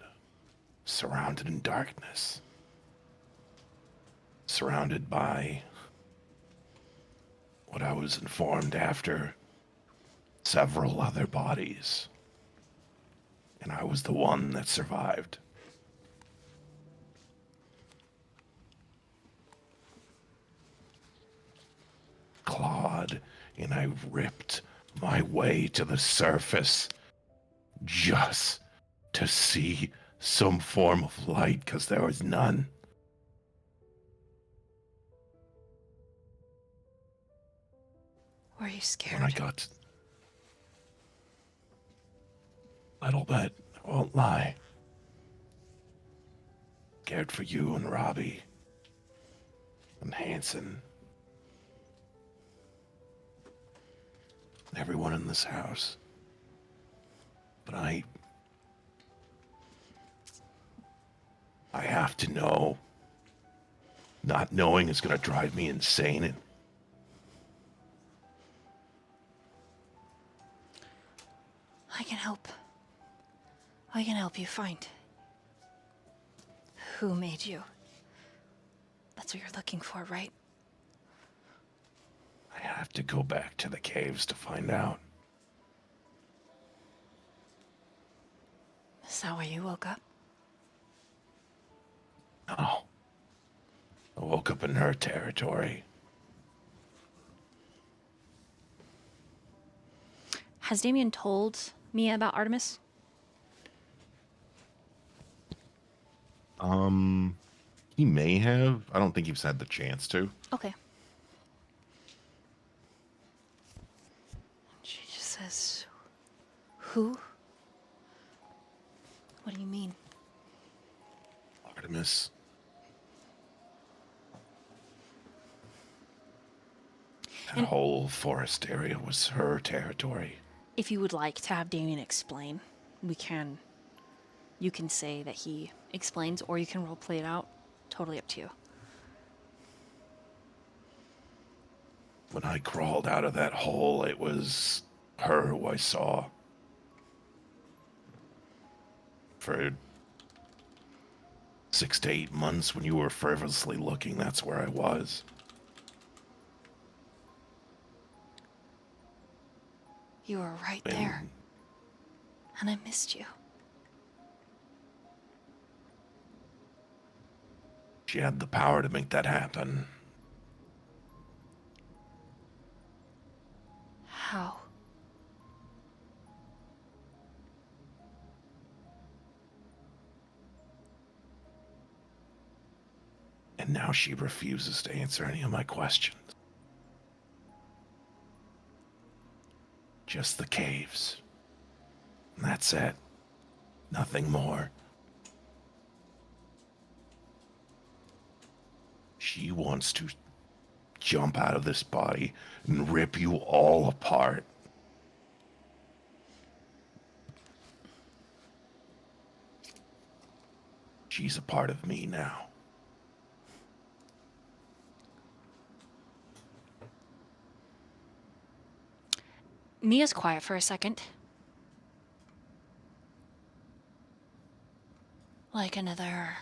surrounded in darkness. Surrounded by what I was informed after several other bodies. And I was the one that survived. Clawed, and I ripped my way to the surface just to see some form of light, because there was none.
Were you scared?
When I got a little bit, I won't lie. Scared for you and Robbie and Hanson. Everyone in this house. But I have to know. Not knowing is going to drive me insane. And
I can help. I can help you find who made you. That's what you're looking for, right?
I have to go back to the caves to find out.
Is that why you woke up?
No. I woke up in her territory.
Has Damien told Mia about Artemis?
He may have. I don't think he's had the chance to.
Okay. She just says, who? What do you mean?
Artemis. That whole forest area was her territory.
If you would like to have Damien explain, we can. You can say that he explains, or you can roleplay it out. Totally up to you.
When I crawled out of that hole, it was her who I saw. For 6 to 8 months when you were frivolously looking, that's where I was.
You were right there. And I missed you.
She had the power to make that happen.
How?
And now she refuses to answer any of my questions. Just the caves. And that's it. Nothing more. She wants to jump out of this body and rip you all apart. She's a part of me now.
Mia's quiet for a second. Like another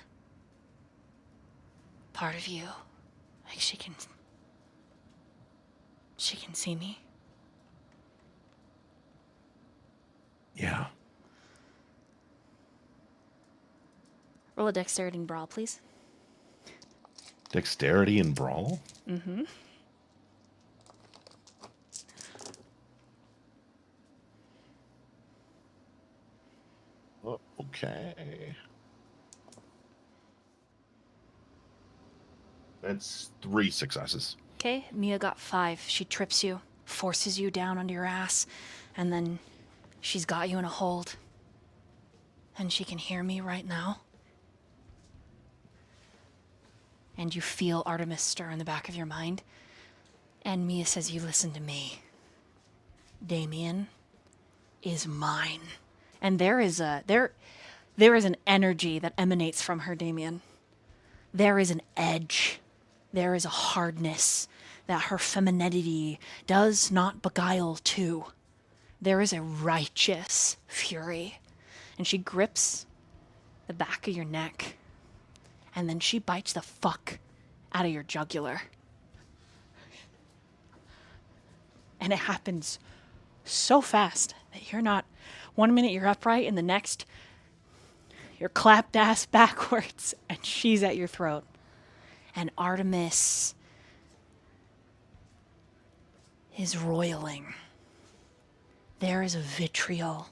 part of you. Like she can see me.
Yeah.
Roll a dexterity and brawl, please.
Dexterity and brawl?
Mm-hmm.
Oh, okay. That's 3 successes.
Okay, Mia got 5. She trips you, forces you down onto your ass, and then she's got you in a hold. And she can hear me right now. And you feel Artemis stir in the back of your mind. And Mia says, you listen to me. Damien is mine. And there is an energy that emanates from her, Damien. There is an edge. There is a hardness that her femininity does not beguile to. There is a righteous fury. And she grips the back of your neck. And then she bites the fuck out of your jugular. And it happens so fast that you're not, 1 minute you're upright and the next you're clapped ass backwards and she's at your throat. And Artemis is roiling. There is a vitriol.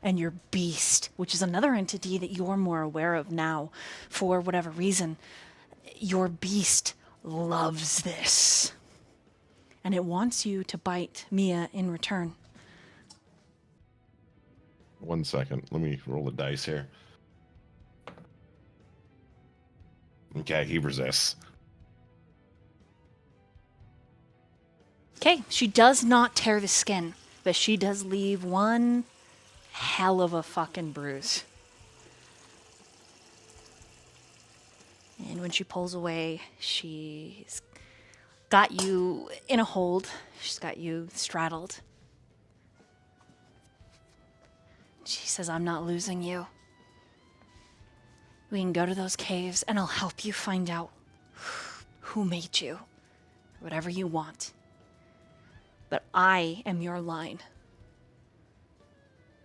And your beast, which is another entity that you're more aware of now, for whatever reason, your beast loves this. And it wants you to bite Mia in return.
1 second. Let me roll the dice here. Okay, he resists.
Okay, she does not tear the skin, but she does leave one hell of a fucking bruise. And when she pulls away, she's got you in a hold. She's got you straddled. She says, I'm not losing you. We can go to those caves and I'll help you find out who made you. Whatever you want. But I am your line.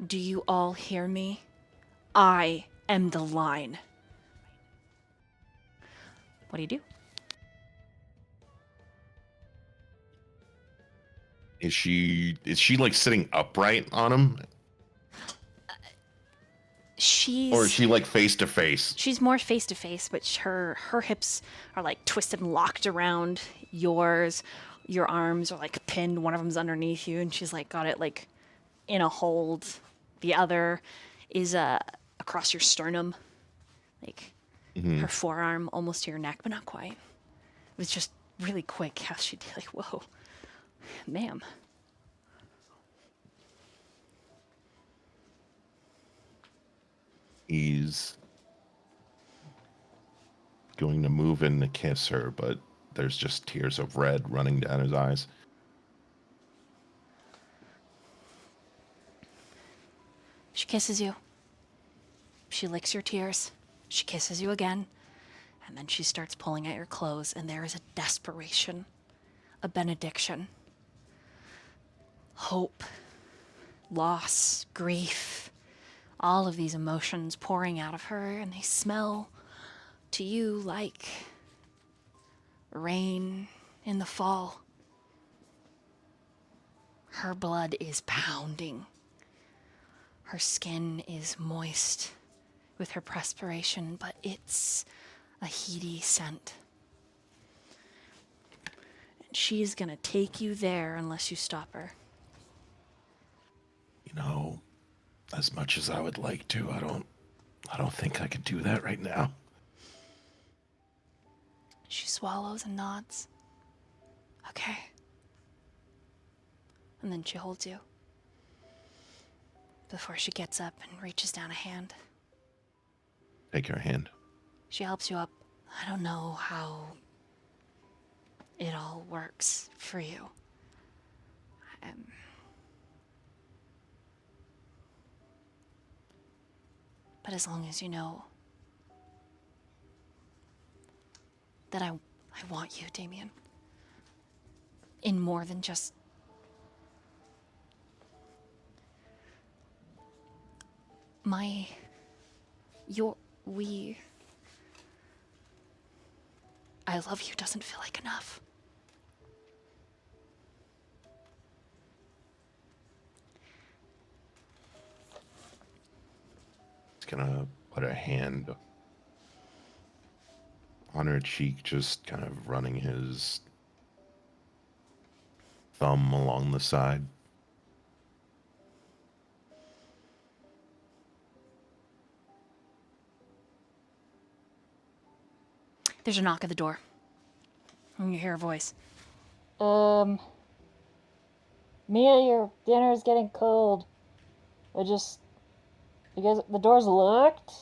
Do you all hear me? I am the line. What do you do?
Is she like sitting upright on him? Or is she like face to face?
She's more face to face, but her hips are like twisted and locked around yours. Your arms are like pinned. One of them's underneath you, and she's like got it like in a hold. The other is across your sternum, like her forearm almost to your neck, but not quite. It was just really quick how she did like, whoa, ma'am.
He's going to move in to kiss her, but there's just tears of red running down his eyes.
She kisses you. She licks your tears. She kisses you again. And then she starts pulling at your clothes, and there is a desperation, a benediction, hope, loss, grief, all of these emotions pouring out of her, and they smell to you like rain in the fall. Her blood is pounding. Her skin is moist with her perspiration, but it's a heady scent. And she's gonna take you there unless you stop her.
You know, as much as I would like to, I don't think I could do that right now.
She swallows and nods. Okay. And then she holds you. Before she gets up and reaches down a hand.
Take your hand.
She helps you up. I don't know how it all works for you. But as long as you know that I want you, Damien. In more than just I love you doesn't feel like enough.
He's gonna put a hand on her cheek, just kind of running his thumb along the side.
There's a knock at the door. And you hear a voice.
Mia, your dinner is getting cold. The door's locked?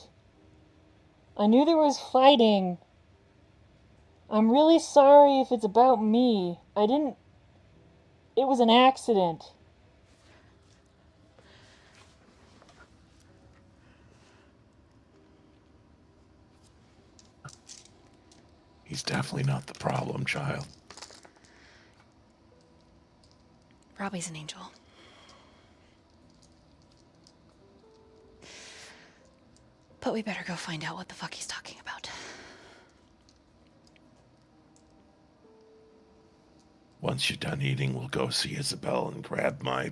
I knew there was fighting. I'm really sorry if it's about me. It was an accident.
He's definitely not the problem, child.
Robbie's an angel. But we better go find out what the fuck he's talking about.
Once you're done eating, we'll go see Isabel and grab my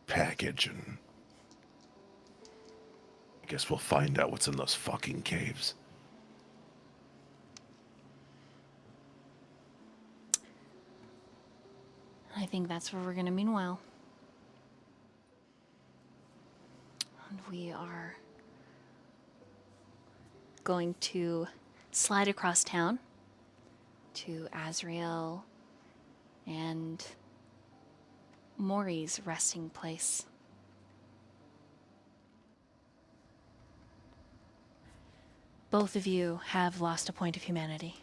package, and I guess we'll find out what's in those fucking caves.
I think that's where we're gonna meanwhile. And we are going to slide across town to Azriel and Mori's resting place. Both of you have lost a point of humanity.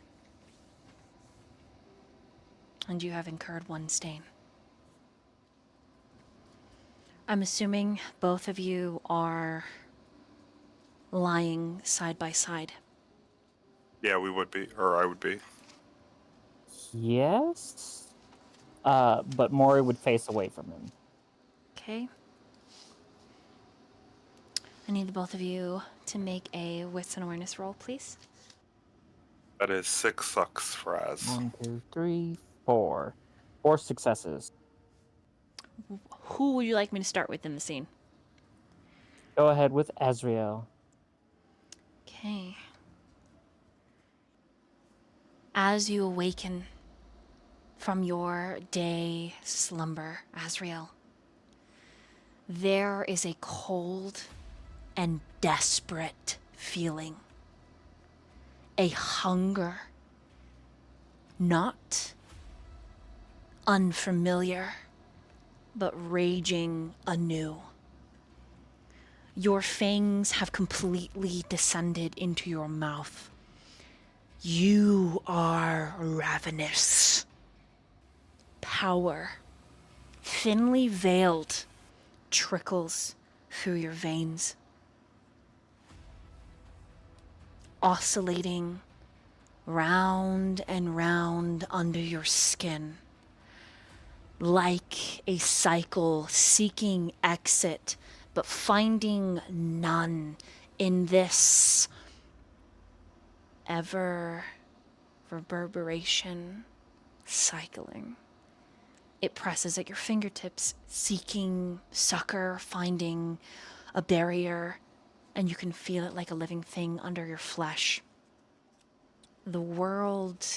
And you have incurred one stain. I'm assuming both of you are lying side by side.
Yeah, we would be, or I would be.
Yes? But Mori would face away from him.
Okay. I need the both of you to make a wits and awareness roll, please.
That is 6 sucks for Az.
1, 2, 3, 4. 4 successes.
Who would you like me to start with in the scene?
Go ahead with Azriel.
Okay. As you awaken from your day slumber, Azriel, there is a cold and desperate feeling. A hunger, not unfamiliar, but raging anew. Your fangs have completely descended into your mouth. You are ravenous. Power, thinly veiled, trickles through your veins, oscillating round and round under your skin, like a cycle seeking exit, but finding none in this ever reverberation cycling. It presses at your fingertips, seeking succor, finding a barrier, and you can feel it like a living thing under your flesh. The world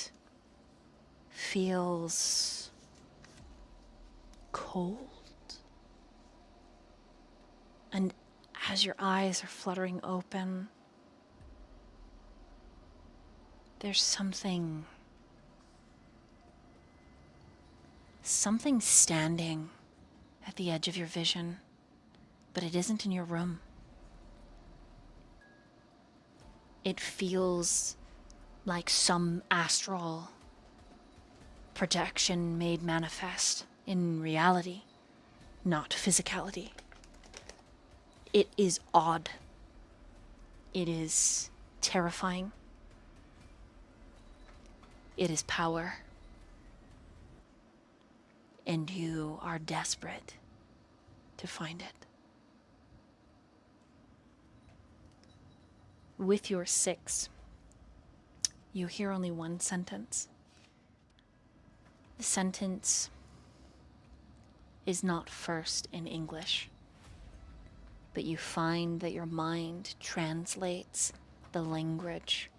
feels cold. And as your eyes are fluttering open, there's something something standing at the edge of your vision, but it isn't in your room. It feels like some astral projection made manifest in reality, not physicality. It is odd. It is terrifying. It is power. And you are desperate to find it. With your 6, you hear only one sentence. The sentence is not first in English, but you find that your mind translates the language,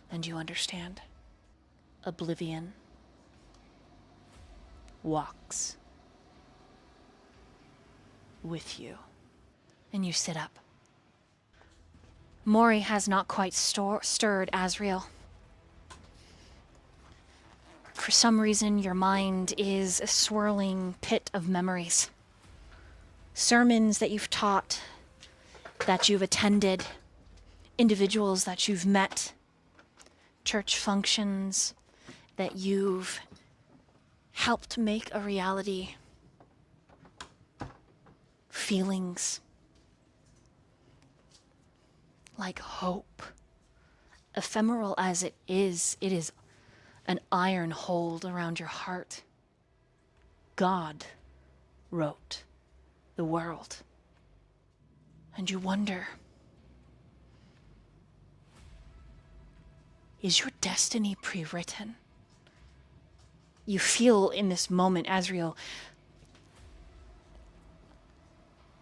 and you understand. Oblivion walks with you. And you sit up. Mori has not quite stirred, Azriel. For some reason, your mind is a swirling pit of memories. Sermons that you've taught, that you've attended, individuals that you've met, church functions that you've helped make a reality, feelings like hope. Ephemeral as it is an iron hold around your heart. God wrote the world. And you wonder, is your destiny pre-written? You feel in this moment, Azriel,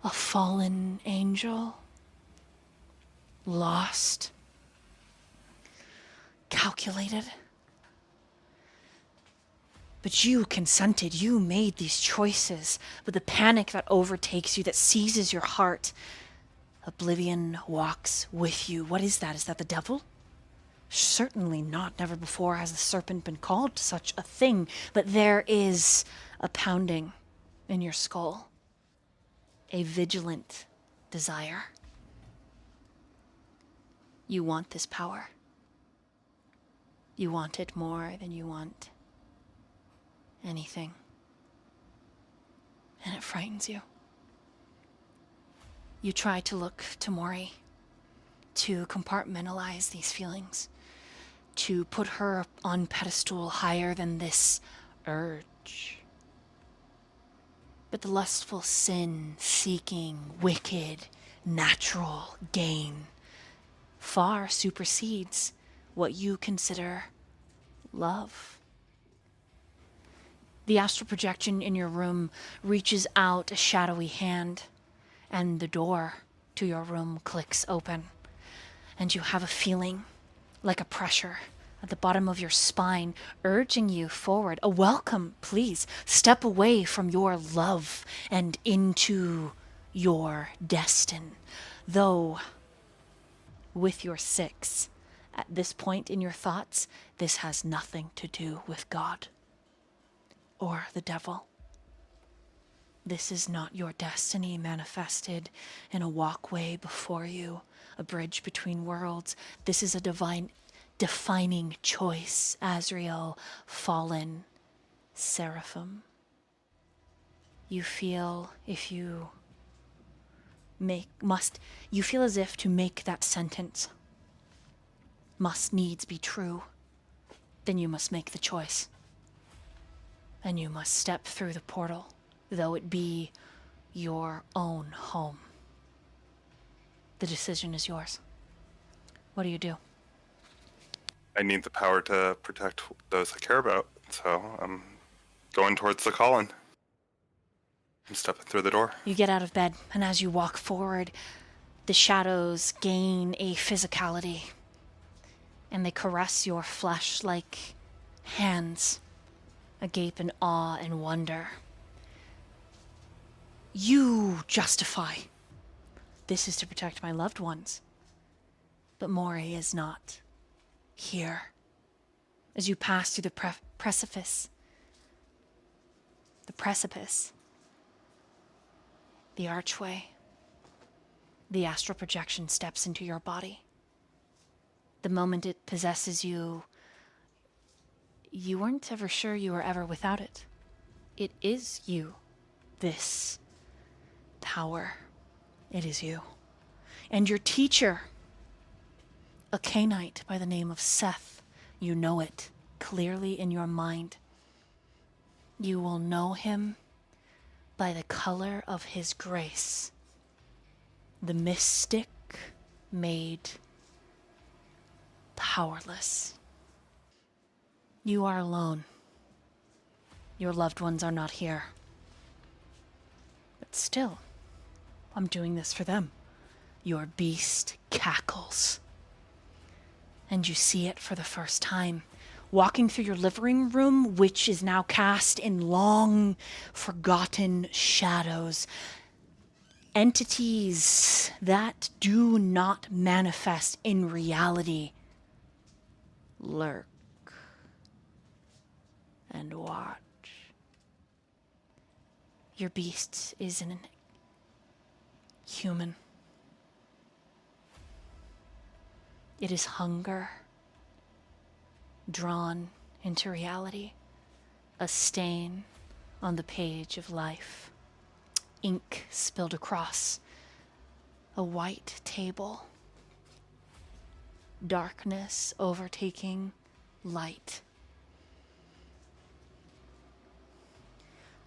a fallen angel, lost, calculated. But you consented, you made these choices, but the panic that overtakes you, that seizes your heart, oblivion walks with you. What is that? Is that the devil? Certainly not. Never before has the serpent been called such a thing, but there is a pounding in your skull, a vigilant desire. You want this power. You want it more than you want anything. And it frightens you. You try to look to Mori, to compartmentalize these feelings, to put her on pedestal higher than this urge. But the lustful sin, seeking, wicked, natural gain far supersedes what you consider love. The astral projection in your room reaches out a shadowy hand, and the door to your room clicks open, and you have a feeling like a pressure at the bottom of your spine, urging you forward. A welcome, please. Step away from your love and into your destiny. Though, with your 6, at this point in your thoughts, this has nothing to do with God or the devil. This is not your destiny manifested in a walkway before you, a bridge between worlds. This is a divine defining choice, Azriel, fallen seraphim. You feel you feel as if to make that sentence must needs be true, then you must make the choice. And you must step through the portal, though it be your own home. The decision is yours. What do you do?
I need the power to protect those I care about, so I'm going towards the calling. I'm stepping through the door.
You get out of bed, and as you walk forward, the shadows gain a physicality, and they caress your flesh like hands, agape in awe and wonder. You justify. This is to protect my loved ones. But Mori is not here. As you pass through the precipice, the precipice, the archway, the astral projection steps into your body. The moment it possesses you, you weren't ever sure you were ever without it. It is you, this power. It is you. And your teacher, a Canaanite by the name of Seth, you know it clearly in your mind. You will know him by the color of his grace. The mystic made powerless. You are alone. Your loved ones are not here. But still, I'm doing this for them. Your beast cackles. And you see it for the first time, walking through your living room, which is now cast in long, forgotten shadows. Entities that do not manifest in reality lurk and watch. Your beast is an human. It is hunger drawn into reality, a stain on the page of life, ink spilled across a white table, darkness overtaking light.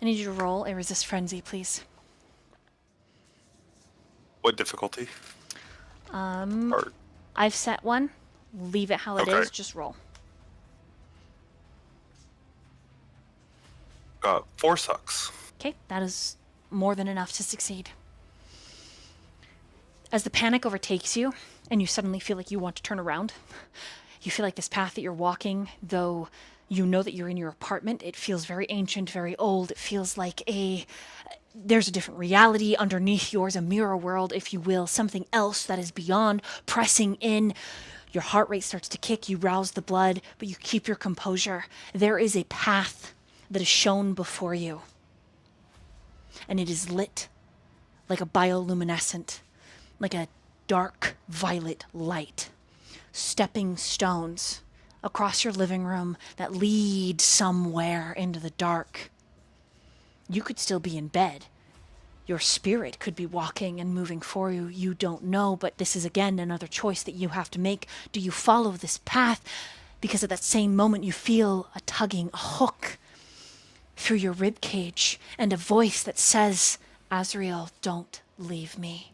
I need you to roll a resist frenzy, please.
What difficulty? Or,
I've set one. Leave it how it
Okay.
is. Just roll.
4 sucks.
Okay, that is more than enough to succeed. As the panic overtakes you, and you suddenly feel like you want to turn around, you feel like this path that you're walking, though you know that you're in your apartment, it feels very ancient, very old. It feels like there's a different reality underneath yours, a mirror world, if you will, something else that is beyond, pressing in. Your heart rate starts to kick, you rouse the blood, but you keep your composure. There is a path that is shown before you, and it is lit like a bioluminescent, like a dark violet light. Stepping stones across your living room that lead somewhere into the dark. You could still be in bed. Your spirit could be walking and moving for you. You don't know, but this is again another choice that you have to make. Do you follow this path? Because at that same moment you feel a tugging, a hook through your rib cage, and a voice that says, Azriel, don't leave me.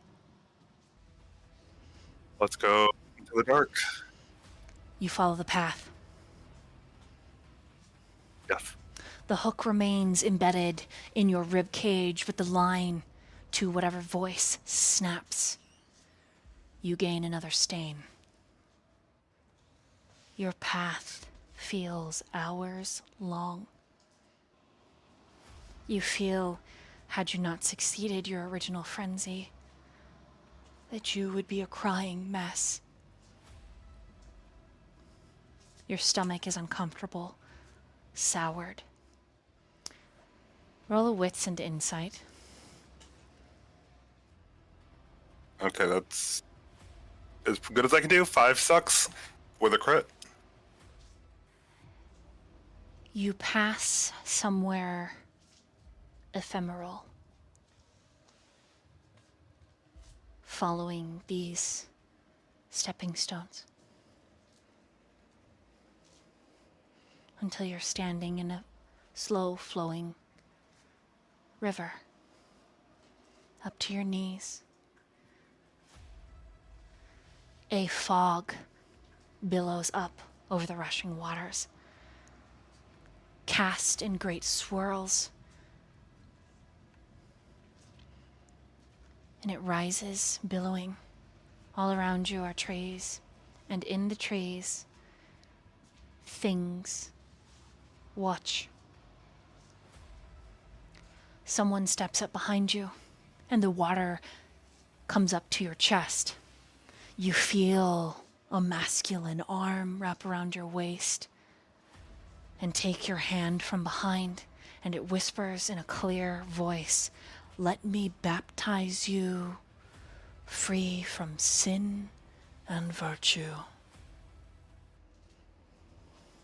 Let's go into the dark.
You follow the path.
Yes.
The hook remains embedded in your rib cage, but the line to whatever voice snaps. You gain another stain. Your path feels hours long. You feel, had you not succeeded your original frenzy, that you would be a crying mess. Your stomach is uncomfortable, soured. Roll a wits and insight.
Okay, that's as good as I can do. 5 sucks with a crit.
You pass somewhere ephemeral, following these stepping stones, until you're standing in a slow-flowing river, up to your knees. A fog billows up over the rushing waters, cast in great swirls, and it rises, billowing. All around you are trees, and in the trees, things watch. Someone steps up behind you, and the water comes up to your chest. You feel a masculine arm wrap around your waist and take your hand from behind and it whispers in a clear voice, "Let me baptize you free from sin and virtue."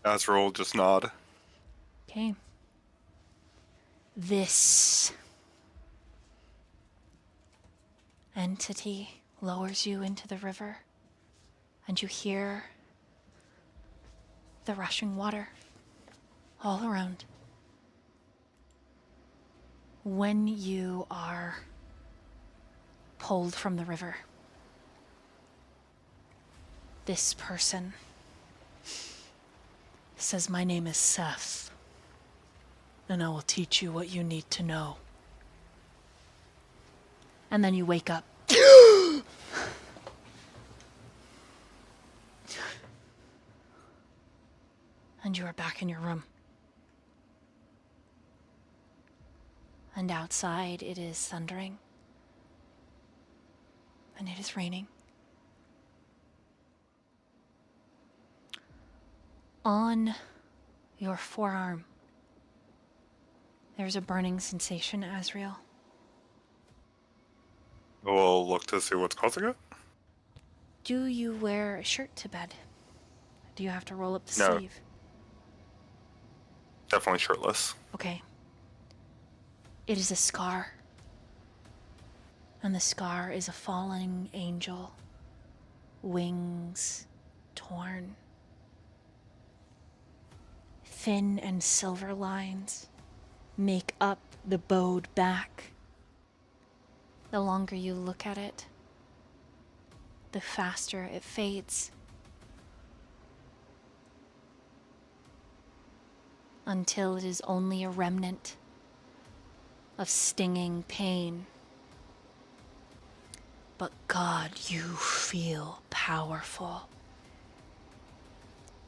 Azriel will just nod.
Okay. This entity lowers you into the river, and you hear the rushing water all around. When you are pulled from the river, this person says, "My name is Seth, and I will teach you what you need to know." And then you wake up. And you are back in your room. And outside it is thundering. And it is raining. On your forearm, there's a burning sensation, Azriel.
We'll look to see what's causing it.
Do you wear a shirt to bed? Do you have to roll up the
No.
sleeve?
Definitely shirtless.
Okay. It is a scar. And the scar is a falling angel. Wings torn. Thin and silver lines make up the bowed back. The longer you look at it, the faster it fades. Until it is only a remnant of stinging pain. But God, you feel powerful,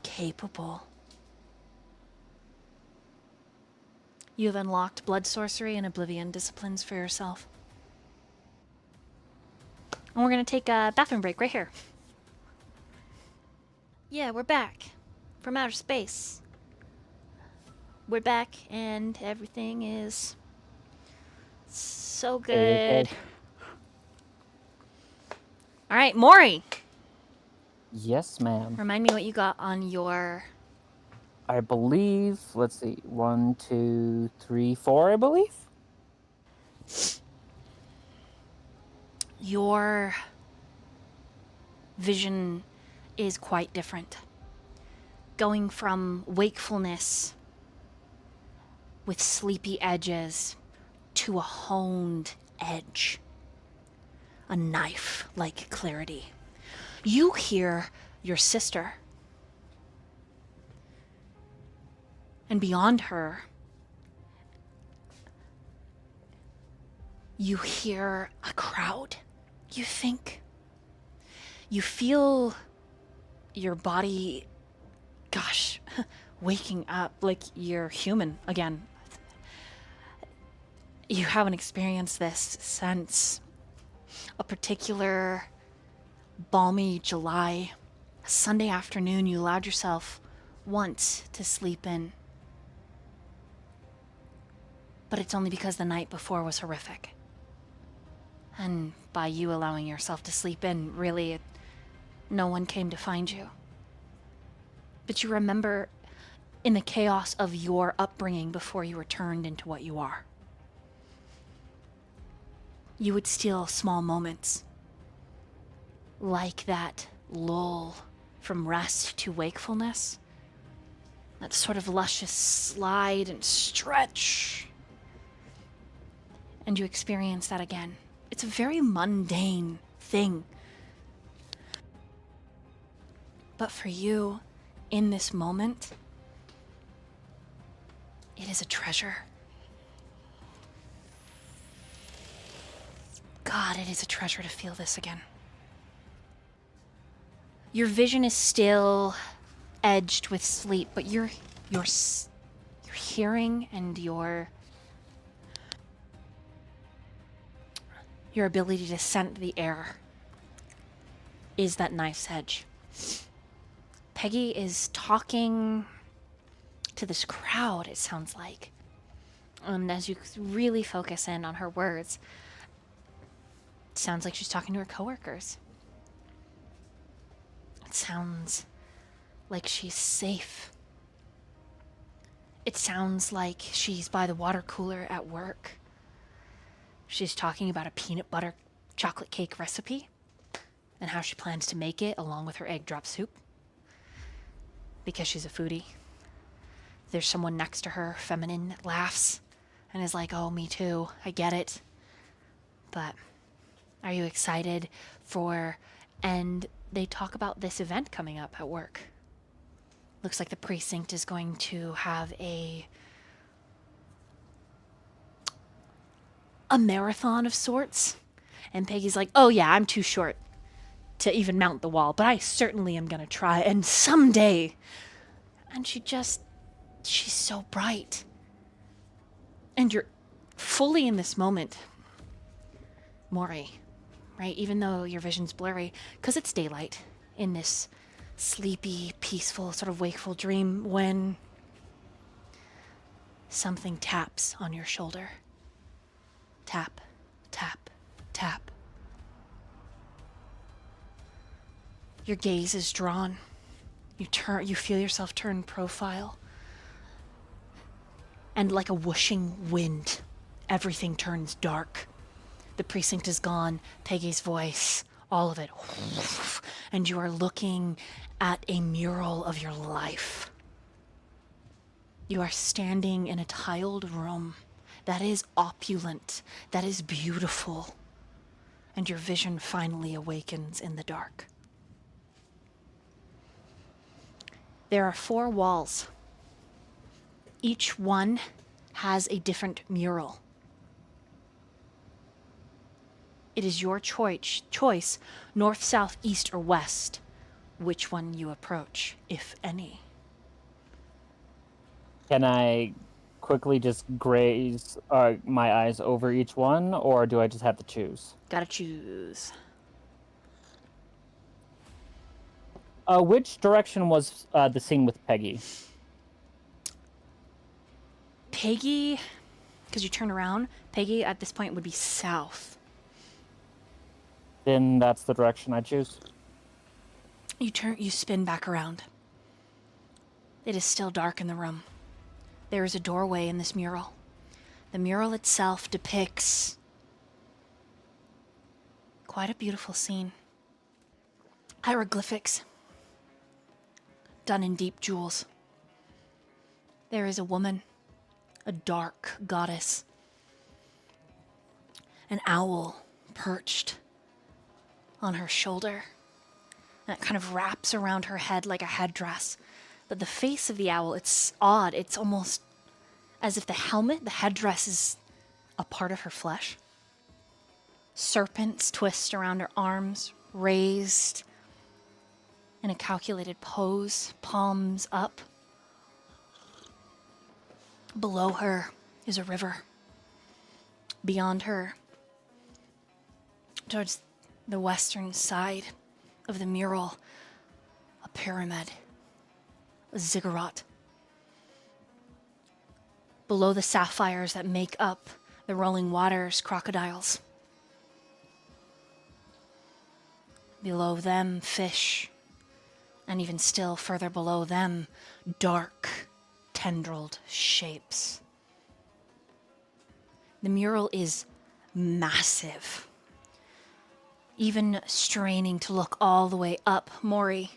capable. You have unlocked blood sorcery and oblivion disciplines for yourself. And we're going to take a bathroom break right here. Yeah, we're back from outer space. We're back and everything is so good. All right, Mori.
Yes, ma'am.
Remind me what you got on your...
I believe, let's see, 1, 2, 3, 4, I believe?
Your vision is quite different. Going from wakefulness with sleepy edges to a honed edge. A knife-like clarity. You hear your sister. And beyond her, you hear a crowd, you think. You feel your body, gosh, waking up like you're human again. You haven't experienced this since a particular balmy July, a Sunday afternoon you allowed yourself once to sleep in. But it's only because the night before was horrific. And by you allowing yourself to sleep in, really, no one came to find you. But you remember in the chaos of your upbringing before you were turned into what you are. You would steal small moments, like that lull from rest to wakefulness, that sort of luscious slide and stretch, and you experience that again. It's a very mundane thing. But for you, in this moment, it is a treasure. God, it is a treasure to feel this again. Your vision is still edged with sleep, but your hearing and your ability to scent the air is that knife's edge. Peggy is talking to this crowd, it sounds like. And as you really focus in on her words, it sounds like she's talking to her coworkers. It sounds like she's safe. It sounds like she's by the water cooler at work. She's talking about a peanut butter chocolate cake recipe and how she plans to make it along with her egg drop soup. Because she's a foodie. There's someone next to her, feminine, laughs and is like, oh, me too, I get it. But are you excited for... And they talk about this event coming up at work. Looks like the precinct is going to have a marathon of sorts. And Peggy's like, oh yeah, I'm too short to even mount the wall, but I certainly am going to try, and someday. And she's so bright. And you're fully in this moment, Mori, right? Even though your vision's blurry, because it's daylight in this sleepy, peaceful, sort of wakeful dream, when something taps on your shoulder. Tap, tap, tap. Your gaze is drawn. You feel yourself turn profile. And like a whooshing wind, everything turns dark. The precinct is gone, Peggy's voice, all of it. And you are looking at a mural of your life. You are standing in a tiled room that is opulent, that is beautiful. And your vision finally awakens in the dark. There are 4 walls. Each one has a different mural. It is your choice, north, south, east, or west, which one you approach, if any.
Can I quickly just graze my eyes over each one, or do I just have to choose?
Gotta choose.
Which direction was the scene with Peggy?
Peggy, because you turn around, Peggy at this point would be south.
Then that's the direction I choose.
You spin back around. It is still dark in the room. There is a doorway in this mural. The mural itself depicts quite a beautiful scene. Hieroglyphics done in deep jewels. There is a woman, a dark goddess, an owl perched on her shoulder, and it kind of wraps around her head like a headdress. But the face of the owl, it's odd. It's almost as if the headdress is a part of her flesh. Serpents twist around her arms, raised in a calculated pose, palms up. Below her is a river. Beyond her, towards the western side of the mural, a pyramid, a ziggurat. Below the sapphires that make up the rolling waters, crocodiles. Below them, fish. And even still further below them, dark, tendrilled shapes. The mural is massive. Even straining to look all the way up, Mori,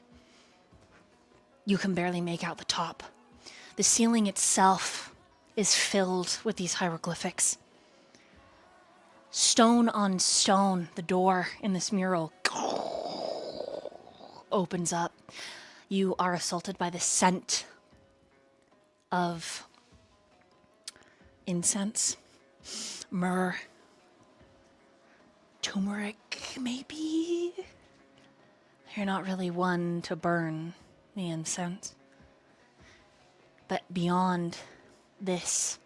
you can barely make out the top. The ceiling itself is filled with these hieroglyphics. Stone on stone, the door in this mural opens up. You are assaulted by the scent of incense, myrrh, turmeric, maybe? You're not really one to burn the incense. But beyond this,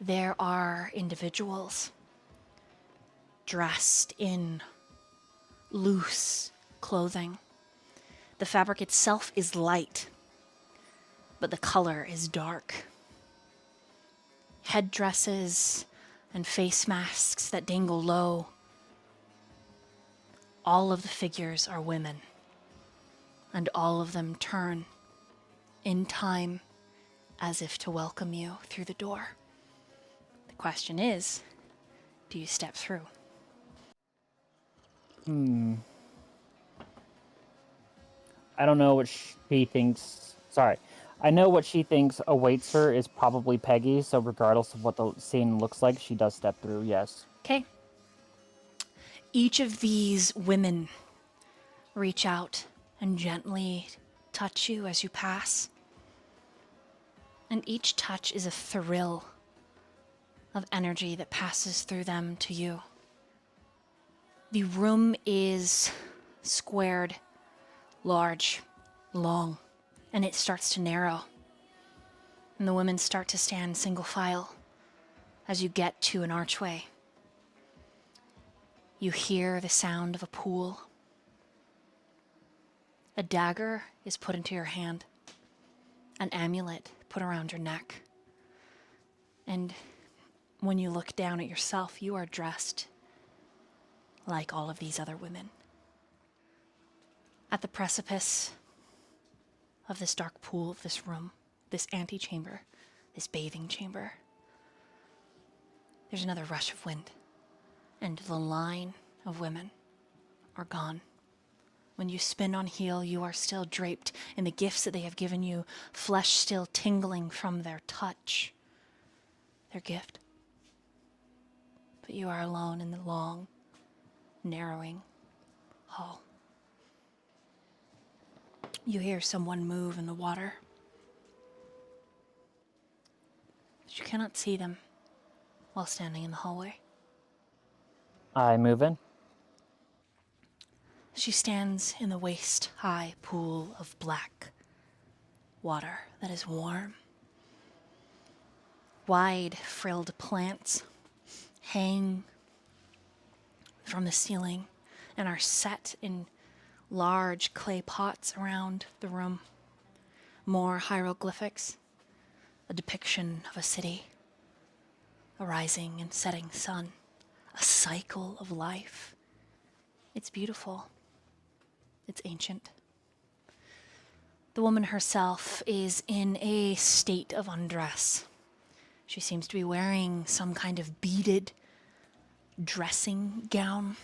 there are individuals dressed in loose clothing. The fabric itself is light, but the color is dark. headdresses and face masks that dangle low. All of the figures are women, and all of them turn in time as if to welcome you through the door. The question is, do you step through?
I don't know what she thinks. Sorry. I know what she thinks awaits her is probably Peggy, so regardless of what the scene looks like, she does step through, yes.
Okay. Each of these women reach out and gently touch you as you pass. And each touch is a thrill of energy that passes through them to you. The room is squared, large, long, and it starts to narrow. And the women start to stand single file as you get to an archway. You hear the sound of a pool. A dagger is put into your hand, an amulet put around your neck. And when you look down at yourself, you are dressed like all of these other women. At the precipice of this dark pool of this room, this antechamber, this bathing chamber, there's another rush of wind, and the line of women are gone. When you spin on heel, you are still draped in the gifts that they have given you, flesh still tingling from their touch, their gift. But you are alone in the long, narrowing hall. You hear someone move in the water, but you cannot see them while standing in the hallway.
I move in.
She stands in the waist-high pool of black water that is warm. Wide, frilled plants hang from the ceiling and are set in large clay pots around the room. More hieroglyphics, a depiction of a city, a rising and setting sun, a cycle of life. It's beautiful. It's ancient. The woman herself is in a state of undress. She seems to be wearing some kind of beaded dressing gown.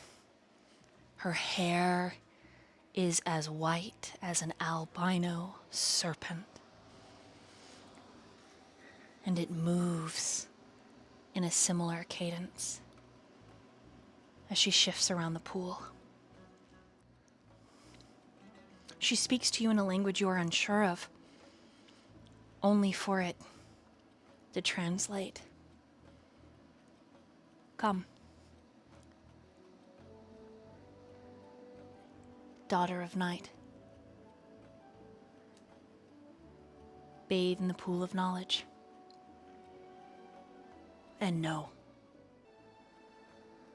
Her hair is as white as an albino serpent. And it moves in a similar cadence as she shifts around the pool. She speaks to you in a language you are unsure of, only for it to translate. Come. Daughter of night. Bathe in the pool of knowledge. And know.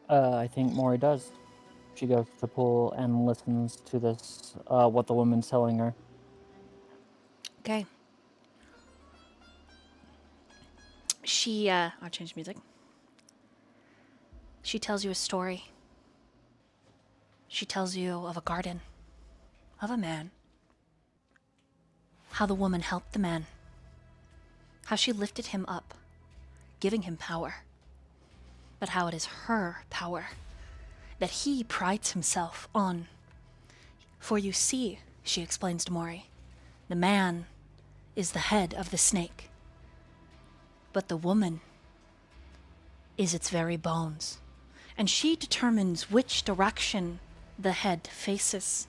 I think Mori does. She goes to the pool and listens to this, what the woman's telling her.
Okay. I'll change music. She tells you a story. She tells you of a garden, of a man. How the woman helped the man. How she lifted him up, giving him power. But how it is her power that he prides himself on. For you see, she explains to Mori, the man is the head of the snake, but the woman is its very bones, and she determines which direction the head faces.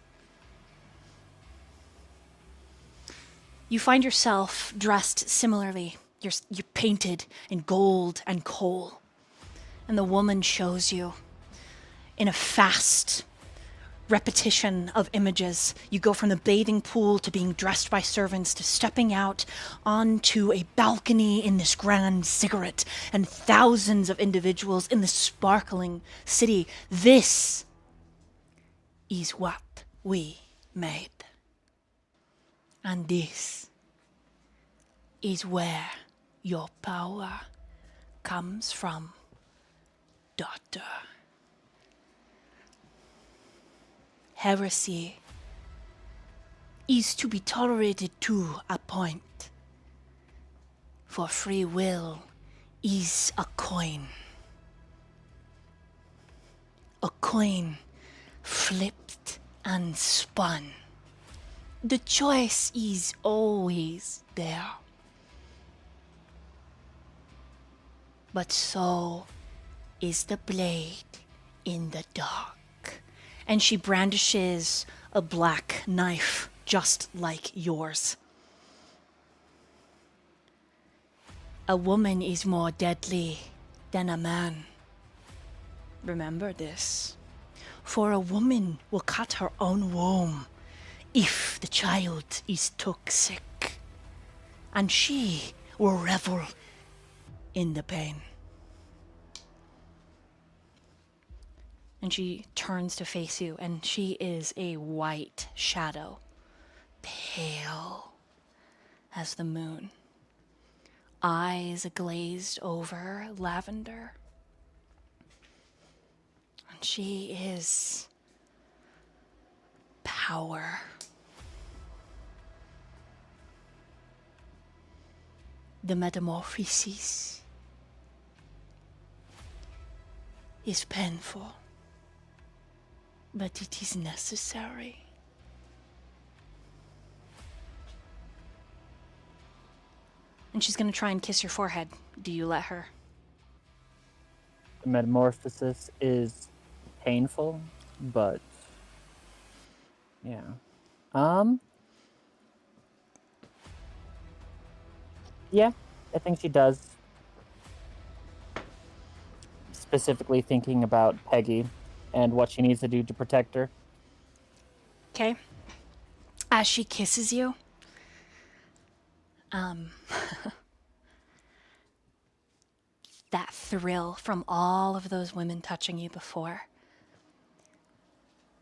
You find yourself dressed similarly. You're painted in gold and coal, and the woman shows you in a fast repetition of images. You go from the bathing pool to being dressed by servants to stepping out onto a balcony in this grand ziggurat and thousands of individuals in the sparkling city. This is what we made. And this is where your power comes from daughter. Heresy is to be tolerated to a point, for free will is a coin. A coin flipped and spun. The choice is always there. But so is the blade in the dark. And she brandishes a black knife just like yours. A woman is more deadly than a man. Remember this. For a woman will cut her own womb if the child is took sick. And she will revel in the pain. And she turns to face you, and she is a white shadow, pale as the moon. Eyes glazed over lavender. And she is power. The metamorphosis is painful, but it is necessary. And she's gonna try and kiss your forehead. Do you let her?
The metamorphosis is painful, but yeah. Yeah, I think she does. Specifically thinking about Peggy and what she needs to do to protect her.
Okay. As she kisses you, that thrill from all of those women touching you before,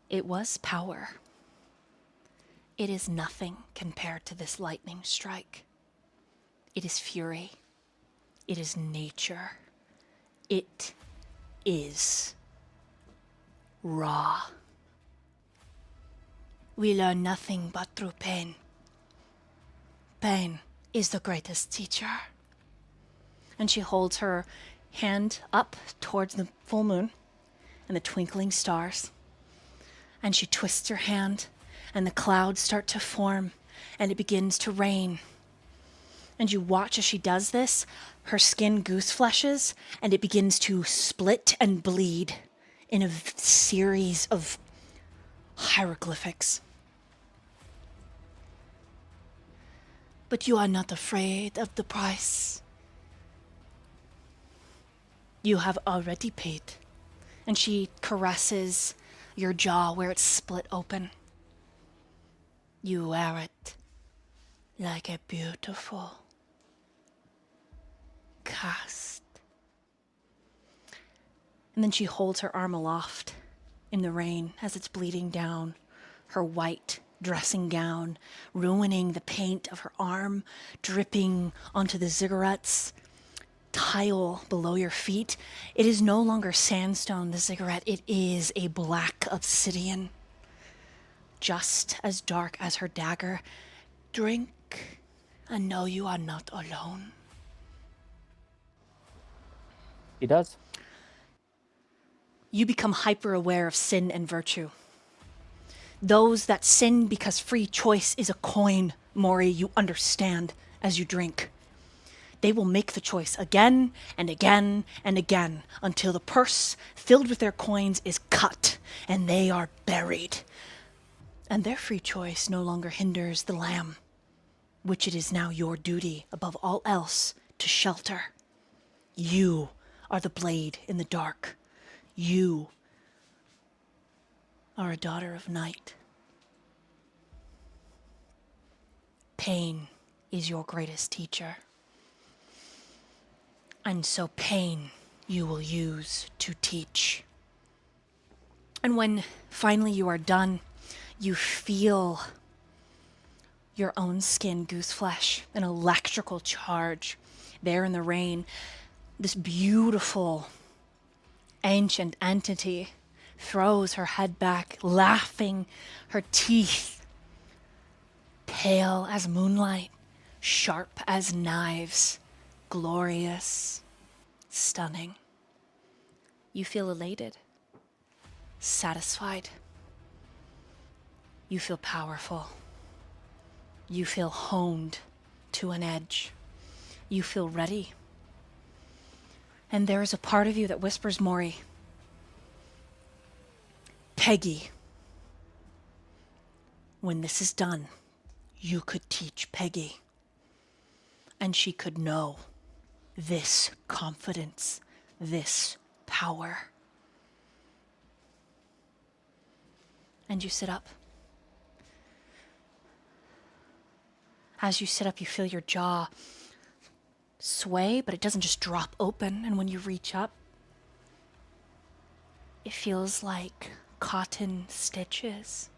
it was power. It is nothing compared to this lightning strike. It is fury. It is nature. It is raw. We learn nothing but through pain. Pain is the greatest teacher. And she holds her hand up towards the full moon and the twinkling stars. And she twists her hand, and the clouds start to form, and it begins to rain. And you watch as she does this, her skin goose fleshes, and it begins to split and bleed in a series of hieroglyphics. But you are not afraid of the price. You have already paid. And she caresses your jaw where it's split open. You wear it like a beautiful cast. And then she holds her arm aloft in the rain as it's bleeding down her white dressing gown, ruining the paint of her arm, dripping onto the ziggurats, tile below your feet. It is no longer sandstone, the ziggurat. It is a black obsidian, just as dark as her dagger. Drink and know you are not alone.
He does.
You become hyper aware of sin and virtue. Those that sin because free choice is a coin, Mori, you understand as you drink. They will make the choice again and again and again until the purse filled with their coins is cut and they are buried. And their free choice no longer hinders the lamb, which it is now your duty above all else to shelter. You are the blade in the dark. You are a daughter of night. Pain is your greatest teacher. And so pain you will use to teach. And when finally you are done, you feel your own skin goose flesh, an electrical charge there in the rain. This beautiful, ancient entity throws her head back, laughing, her teeth pale as moonlight, sharp as knives, glorious, stunning. You feel elated, satisfied. You feel powerful. You feel honed to an edge. You feel ready. And there is a part of you that whispers, Mori, Peggy, when this is done, you could teach Peggy. And she could know this confidence, this power. And you sit up. As you sit up, you feel your jaw sway, but it doesn't just drop open. And when you reach up, it feels like cotton stitches.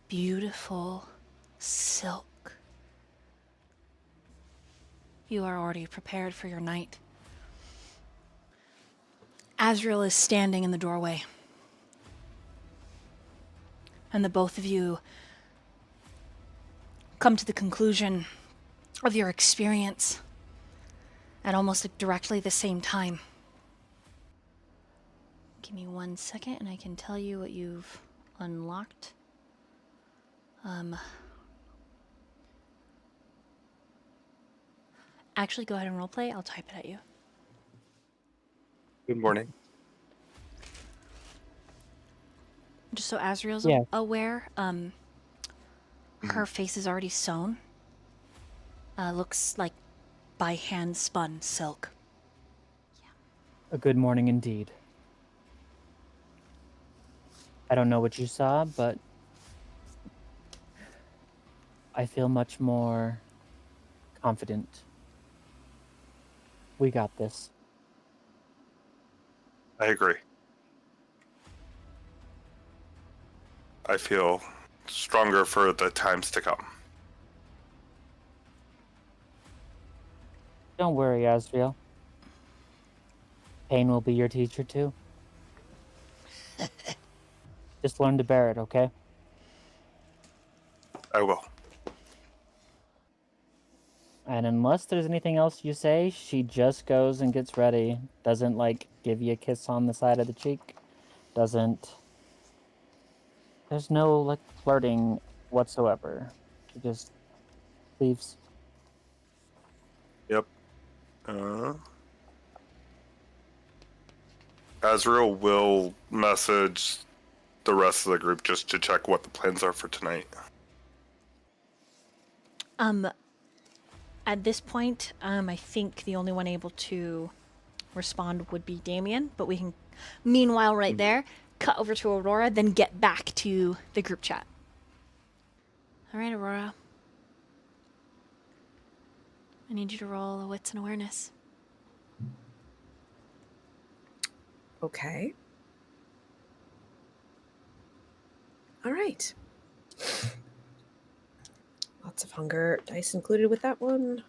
Beautiful silk. You are already prepared for your night. Azriel is standing in the doorway. And the both of you come to the conclusion of your experience at almost directly the same time. Give me 1 second and I can tell you what you've unlocked. Actually, go ahead and roleplay. I'll type it at you.
Good morning.
Just so Azriel's
Yeah.
aware, her face is already sewn. Looks like by hand spun silk.
A good morning indeed. I don't know what you saw, but I feel much more confident. We got this.
I agree. I feel stronger for the times to come.
Don't worry, Azriel. Pain will be your teacher too. Just learn to bear it, okay?
I will.
And unless there's anything else you say, she just goes and gets ready. Doesn't, like, give you a kiss on the side of the cheek. Doesn't... There's no, like, flirting whatsoever. She just leaves.
Yep. Azriel will message the rest of the group just to check what the plans are for tonight.
At this point, I think the only one able to respond would be Damien, but we can, meanwhile, right there, cut over to Aurora, then get back to the group chat. All right, Aurora. I need you to roll a wits and awareness.
Okay. All right. Lots of hunger dice included with that one.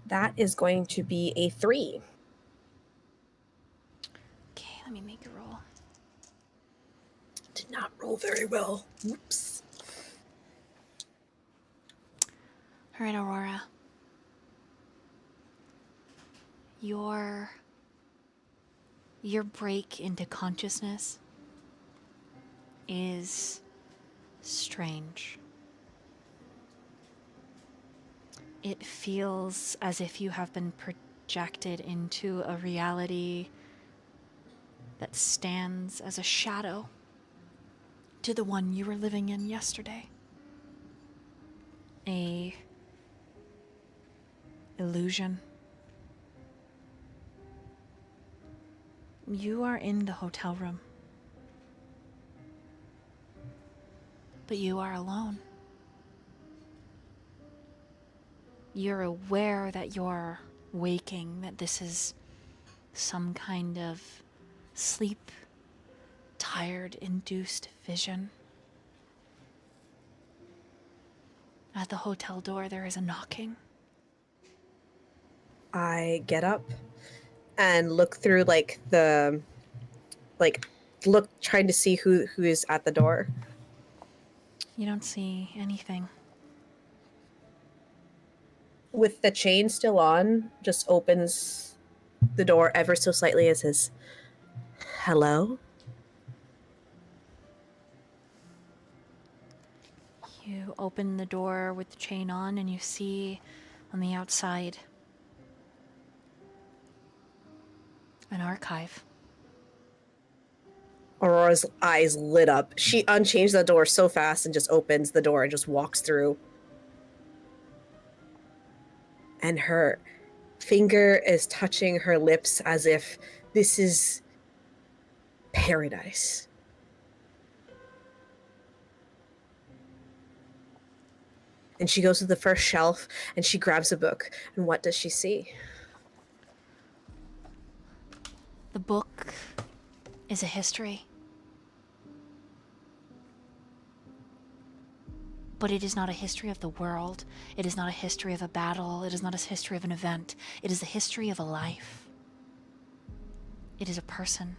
That is going to be a 3.
Okay, let me make a roll.
Did not roll very well. Whoops.
All right, Aurora. Your break into consciousness is strange. It feels as if you have been projected into a reality that stands as a shadow to the one you were living in yesterday. A illusion. You are in the hotel room, but you are alone. You're aware that you're waking, that this is some kind of sleep tired-induced vision. At the hotel door, there is a knocking.
I get up and look through trying to see who is at the door.
You don't see anything.
With the chain still on, just opens the door ever so slightly and says, "Hello?"
You open the door with the chain on and you see on the outside an archive.
Aurora's eyes lit up. She unchains the door so fast and just opens the door and just walks through. And her finger is touching her lips as if this is paradise. And she goes to the first shelf and she grabs a book. And what does she see?
The book is a history. But it is not a history of the world. It is not a history of a battle. It is not a history of an event. It is the history of a life. It is a person.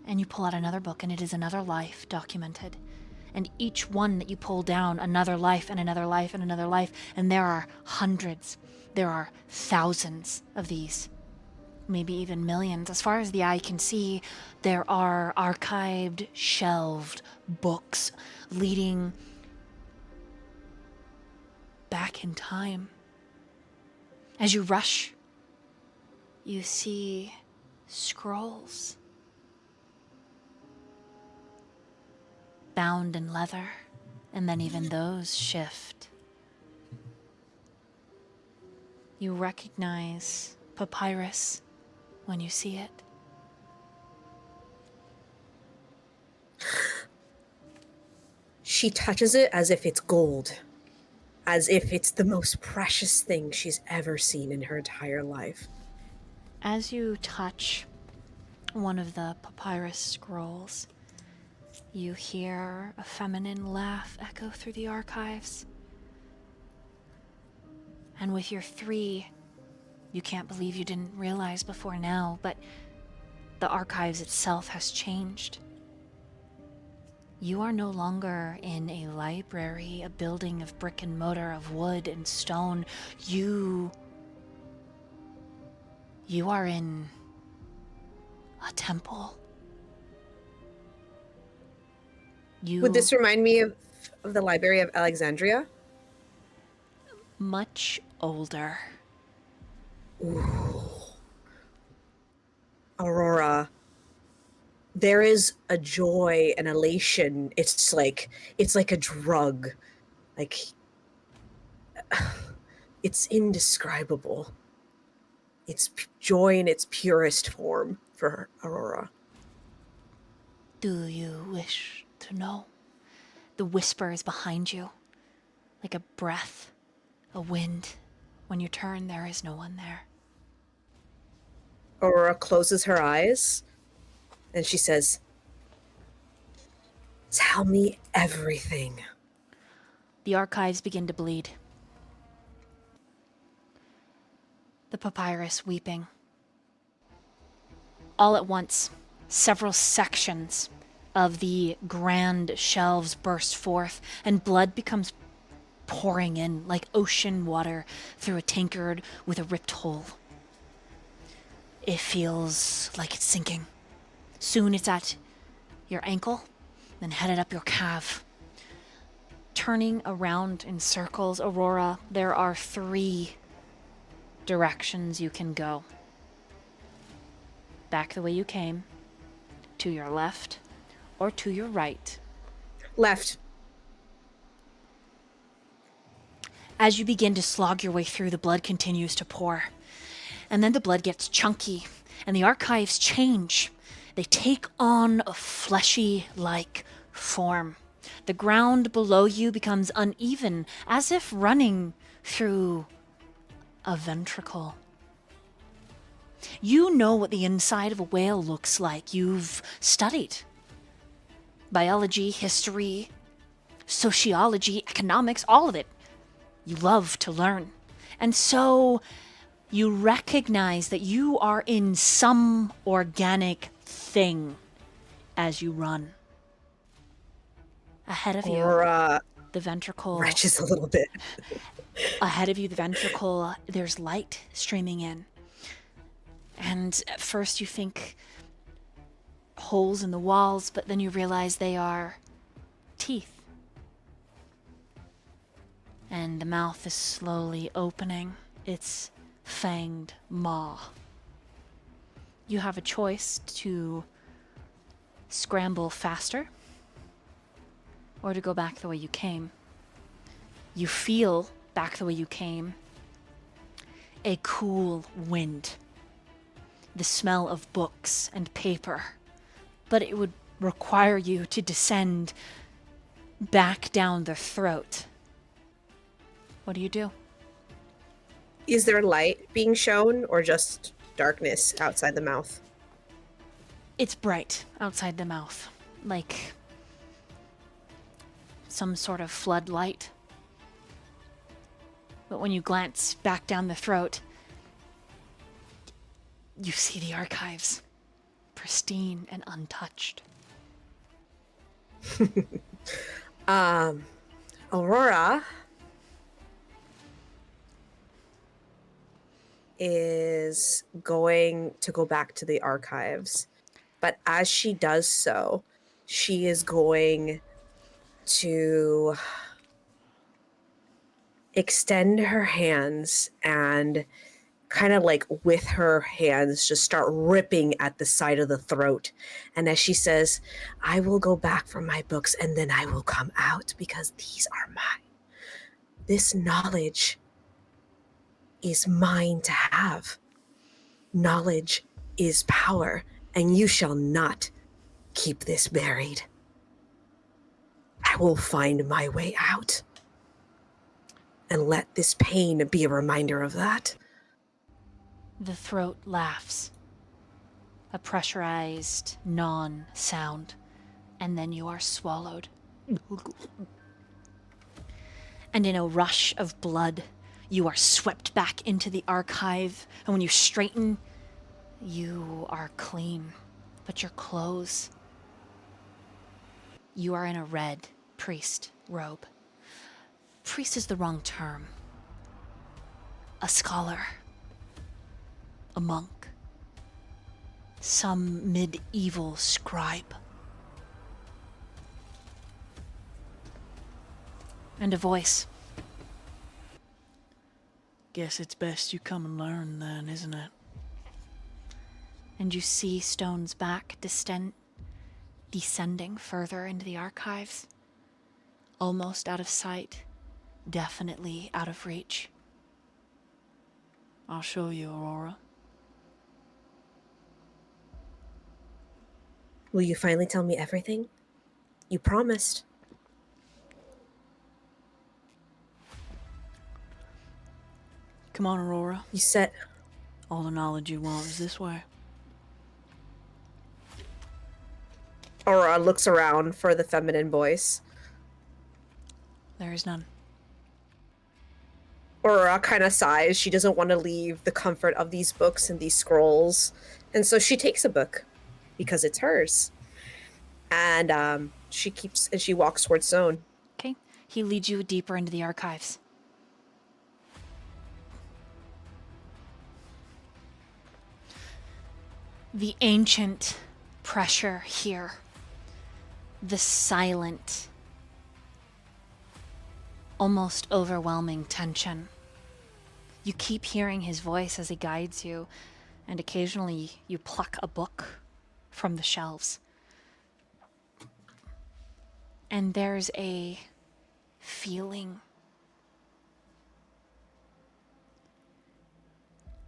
And you pull out another book, and it is another life documented. And each one that you pull down, another life and another life and another life. And there are hundreds, there are thousands of these. Maybe even millions. As far as the eye can see, there are archived, shelved books leading back in time. As you rush, you see scrolls bound in leather, and then even those shift. You recognize papyrus when you see it.
She touches it as if it's gold, as if it's the most precious thing she's ever seen in her entire life.
As you touch one of the papyrus scrolls, you hear a feminine laugh echo through the archives. And with your 3, you can't believe you didn't realize before now, but the archives itself has changed. You are no longer in a library, a building of brick and mortar, of wood and stone. You are in a temple.
Would this remind me of the Library of Alexandria?
Much older.
Ooh. Aurora, there is a joy and elation. It's like a drug. Like, it's indescribable. It's joy in its purest form for Aurora.
Do you wish to know? The whisper is behind you, like a breath, a wind. When you turn, there is no one there.
Aurora closes her eyes and she says, "Tell me everything."
The archives begin to bleed. The papyrus weeping. All at once, several sections of the grand shelves burst forth, and blood becomes pouring in like ocean water through a tankard with a ripped hole. It feels like it's sinking. Soon it's at your ankle, then headed up your calf. Turning around in circles, Aurora, there are 3 directions you can go. Back the way you came, to your left, or to your right.
Left.
As you begin to slog your way through, the blood continues to pour. And then the blood gets chunky, and the archives change. They take on a fleshy-like form. The ground below you becomes uneven, as if running through a ventricle. You know what the inside of a whale looks like. You've studied biology, history, sociology, economics, all of it. You love to learn. And so you recognize that you are in some organic thing as you run. Ahead of you,
Aurora
the ventricle.
retches a little bit.
Ahead of you, the ventricle, there's light streaming in. And at first you think holes in the walls, but then you realize they are teeth. And the mouth is slowly opening its fanged maw. You have a choice to scramble faster or to go back the way you came. You feel back the way you came a cool wind, the smell of books and paper, but it would require you to descend back down the throat. What do you do?
Is there light being shown or just darkness outside the mouth?
It's bright outside the mouth, like some sort of floodlight. But when you glance back down the throat, you see the archives, pristine and untouched.
Aurora is going to go back to the archives. But as she does so, she is going to extend her hands and kind of like with her hands just start ripping at the side of the throat. And as she says, I will go back for my books and then I will come out because these are mine. This knowledge is mine to have. Knowledge is power, and you shall not keep this buried. I will find my way out. And let this pain be a reminder of that.
The throat laughs. A pressurized non-sound. And then you are swallowed. And in a rush of blood, you are swept back into the archive. And when you straighten, you are clean. But your clothes, you are in a red priest robe. Priest is the wrong term. A scholar. A monk. Some medieval scribe. And a voice. Guess it's best you come and learn then, isn't it? And you see Stone's back descending further into the archives. Almost out of sight. Definitely out of reach. I'll show you, Aurora.
Will you finally tell me everything? You promised.
Come on, Aurora.
You said...
All the knowledge you want is this way.
Aurora looks around for the feminine voice.
There is none.
Aurora kind of sighs. She doesn't want to leave the comfort of these books and these scrolls. And so she takes a book because it's hers. And she walks towards Stone.
Okay. He leads you deeper into the archives. The ancient pressure here. The silent, almost overwhelming tension. You keep hearing his voice as he guides you, and occasionally you pluck a book from the shelves. And there's a feeling.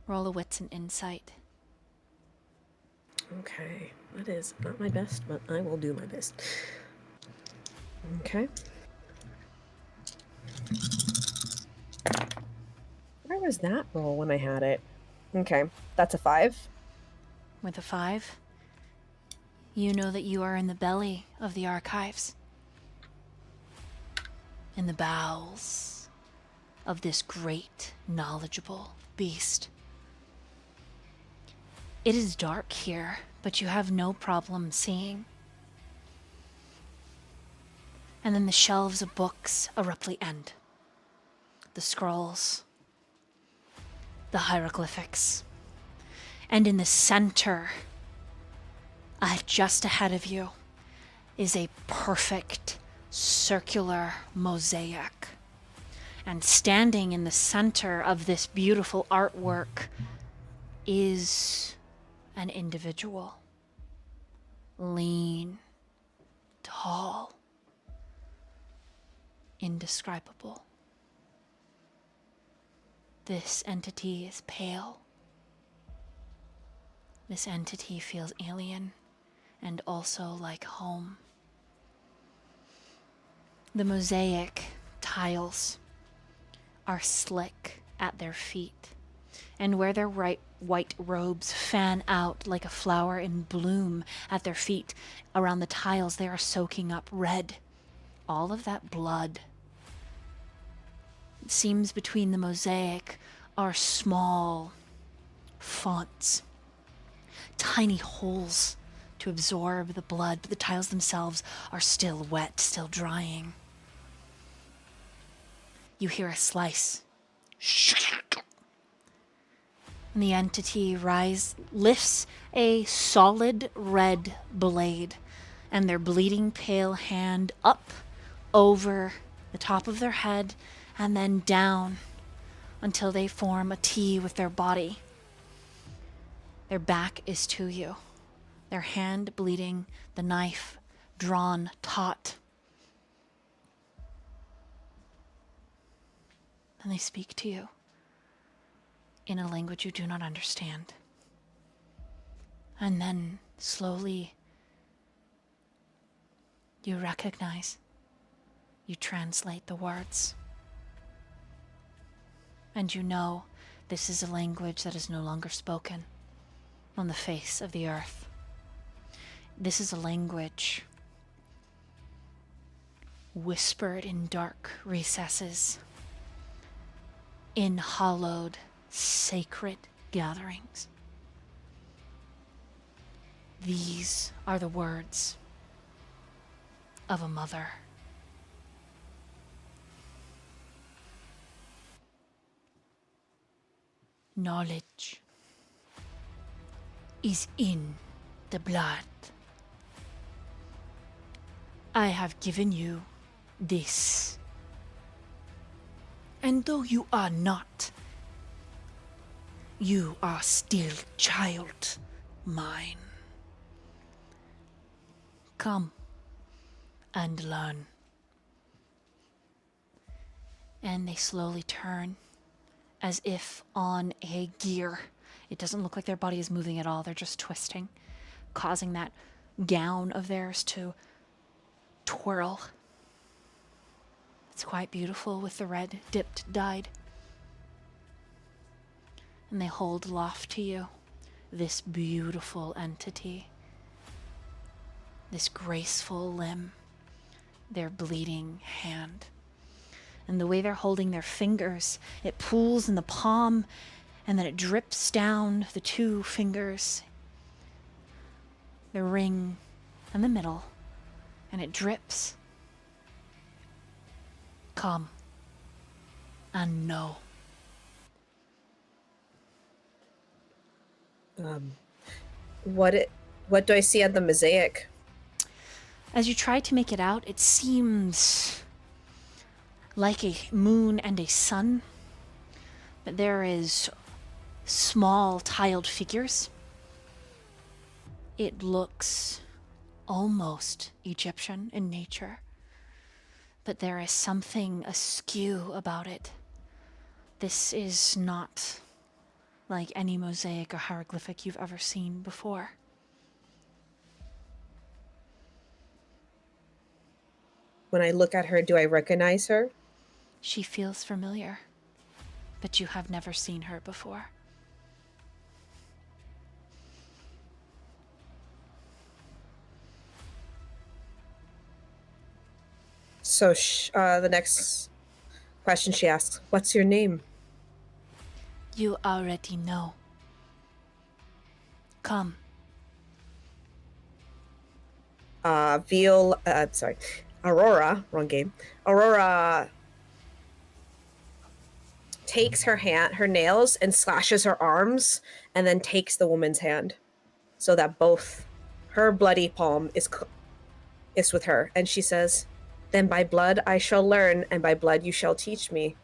Roll a wits and insight.
Okay, that is not my best, but I will do my best. Okay. Where was that roll when I had it? Okay, that's a 5.
With a 5, you know that you are in the belly of the archives. In the bowels of this great, knowledgeable beast. It is dark here, but you have no problem seeing. And then the shelves of books abruptly end. The scrolls, the hieroglyphics, and in the center, just ahead of you, is a perfect circular mosaic. And standing in the center of this beautiful artwork is an individual. Lean, tall, indescribable. This entity is pale. This entity feels alien and also like home. The mosaic tiles are slick at their feet, and where their white robes fan out like a flower in bloom at their feet, around the tiles they are soaking up red. All of that blood. Seams between the mosaic are small fonts, tiny holes to absorb the blood, but the tiles themselves are still wet, still drying. You hear a slice. And the entity lifts a solid red blade, and their bleeding pale hand up over the top of their head and then down until they form a T with their body. Their back is to you, their hand bleeding, the knife drawn taut. And they speak to you in a language you do not understand. And then, slowly, you recognize, you translate the words. And you know this is a language that is no longer spoken on the face of the earth. This is a language whispered in dark recesses, in hallowed, sacred gatherings. These are the words of a mother. Knowledge is in the blood. I have given you this. And though you are not, you are still child mine. Come and learn. And they slowly turn as if on a gear. It doesn't look like their body is moving at all. They're just twisting, causing that gown of theirs to twirl. It's quite beautiful with the red dipped dyed. And they hold aloft to you this beautiful entity, this graceful limb, their bleeding hand. And the way they're holding their fingers, it pools in the palm, and then it drips down the two fingers, the ring and the middle, and it drips. Come and know.
What do I see on the mosaic?
As you try to make it out, it seems like a moon and a sun, but there is small tiled figures. It looks almost Egyptian in nature, but there is something askew about it. This is not like any mosaic or hieroglyphic you've ever seen before.
When I look at her, do I recognize her?
She feels familiar, but you have never seen her before.
So the next question she asks, "What's your name?"
You already know. Come.
Aurora, wrong game. Aurora takes her nails and slashes her arms, and then takes the woman's hand, so that both her bloody palm is with her. And she says, "Then by blood I shall learn, and by blood you shall teach me.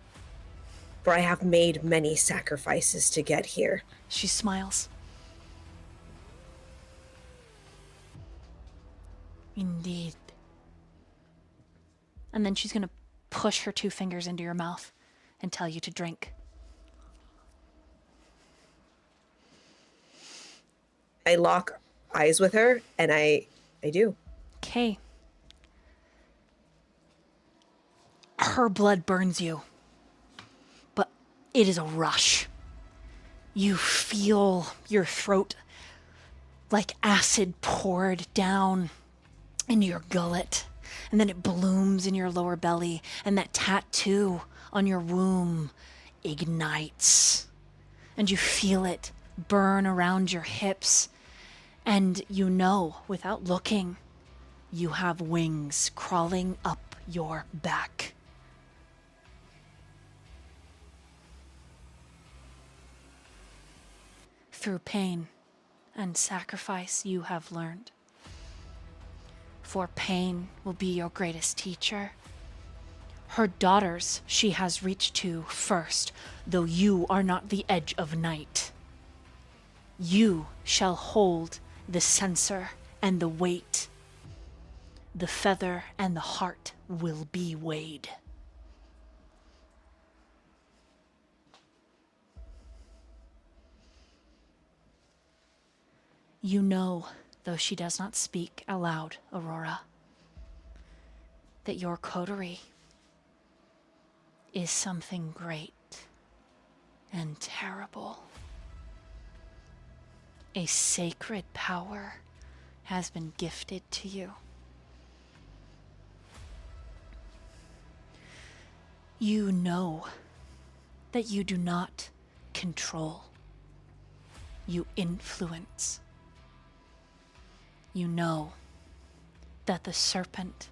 For I have made many sacrifices to get here."
She smiles. Indeed. And then she's going to push her 2 fingers into your mouth and tell you to drink.
I lock eyes with her, and I do.
Okay. Her blood burns you, but it is a rush. You feel your throat like acid poured down into your gullet, and then it blooms in your lower belly, and that tattoo on your womb ignites, and you feel it burn around your hips, and you know, without looking, you have wings crawling up your back. Through pain and sacrifice, you have learned. For pain will be your greatest teacher. Her daughters she has reached to first, though you are not the edge of night. You shall hold the censer and the weight. The feather and the heart will be weighed. You know, though she does not speak aloud, Aurora, that your coterie is something great and terrible. A sacred power has been gifted to you. You know that you do not control. You influence. You know that the serpent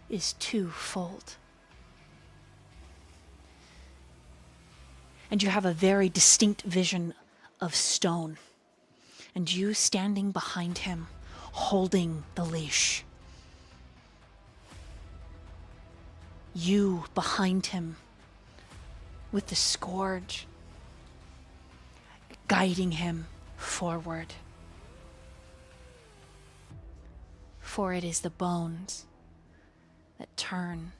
is twofold. And you have a very distinct vision of stone, and you standing behind him, holding the leash. You behind him with the scourge, guiding him forward. For it is the bones that turn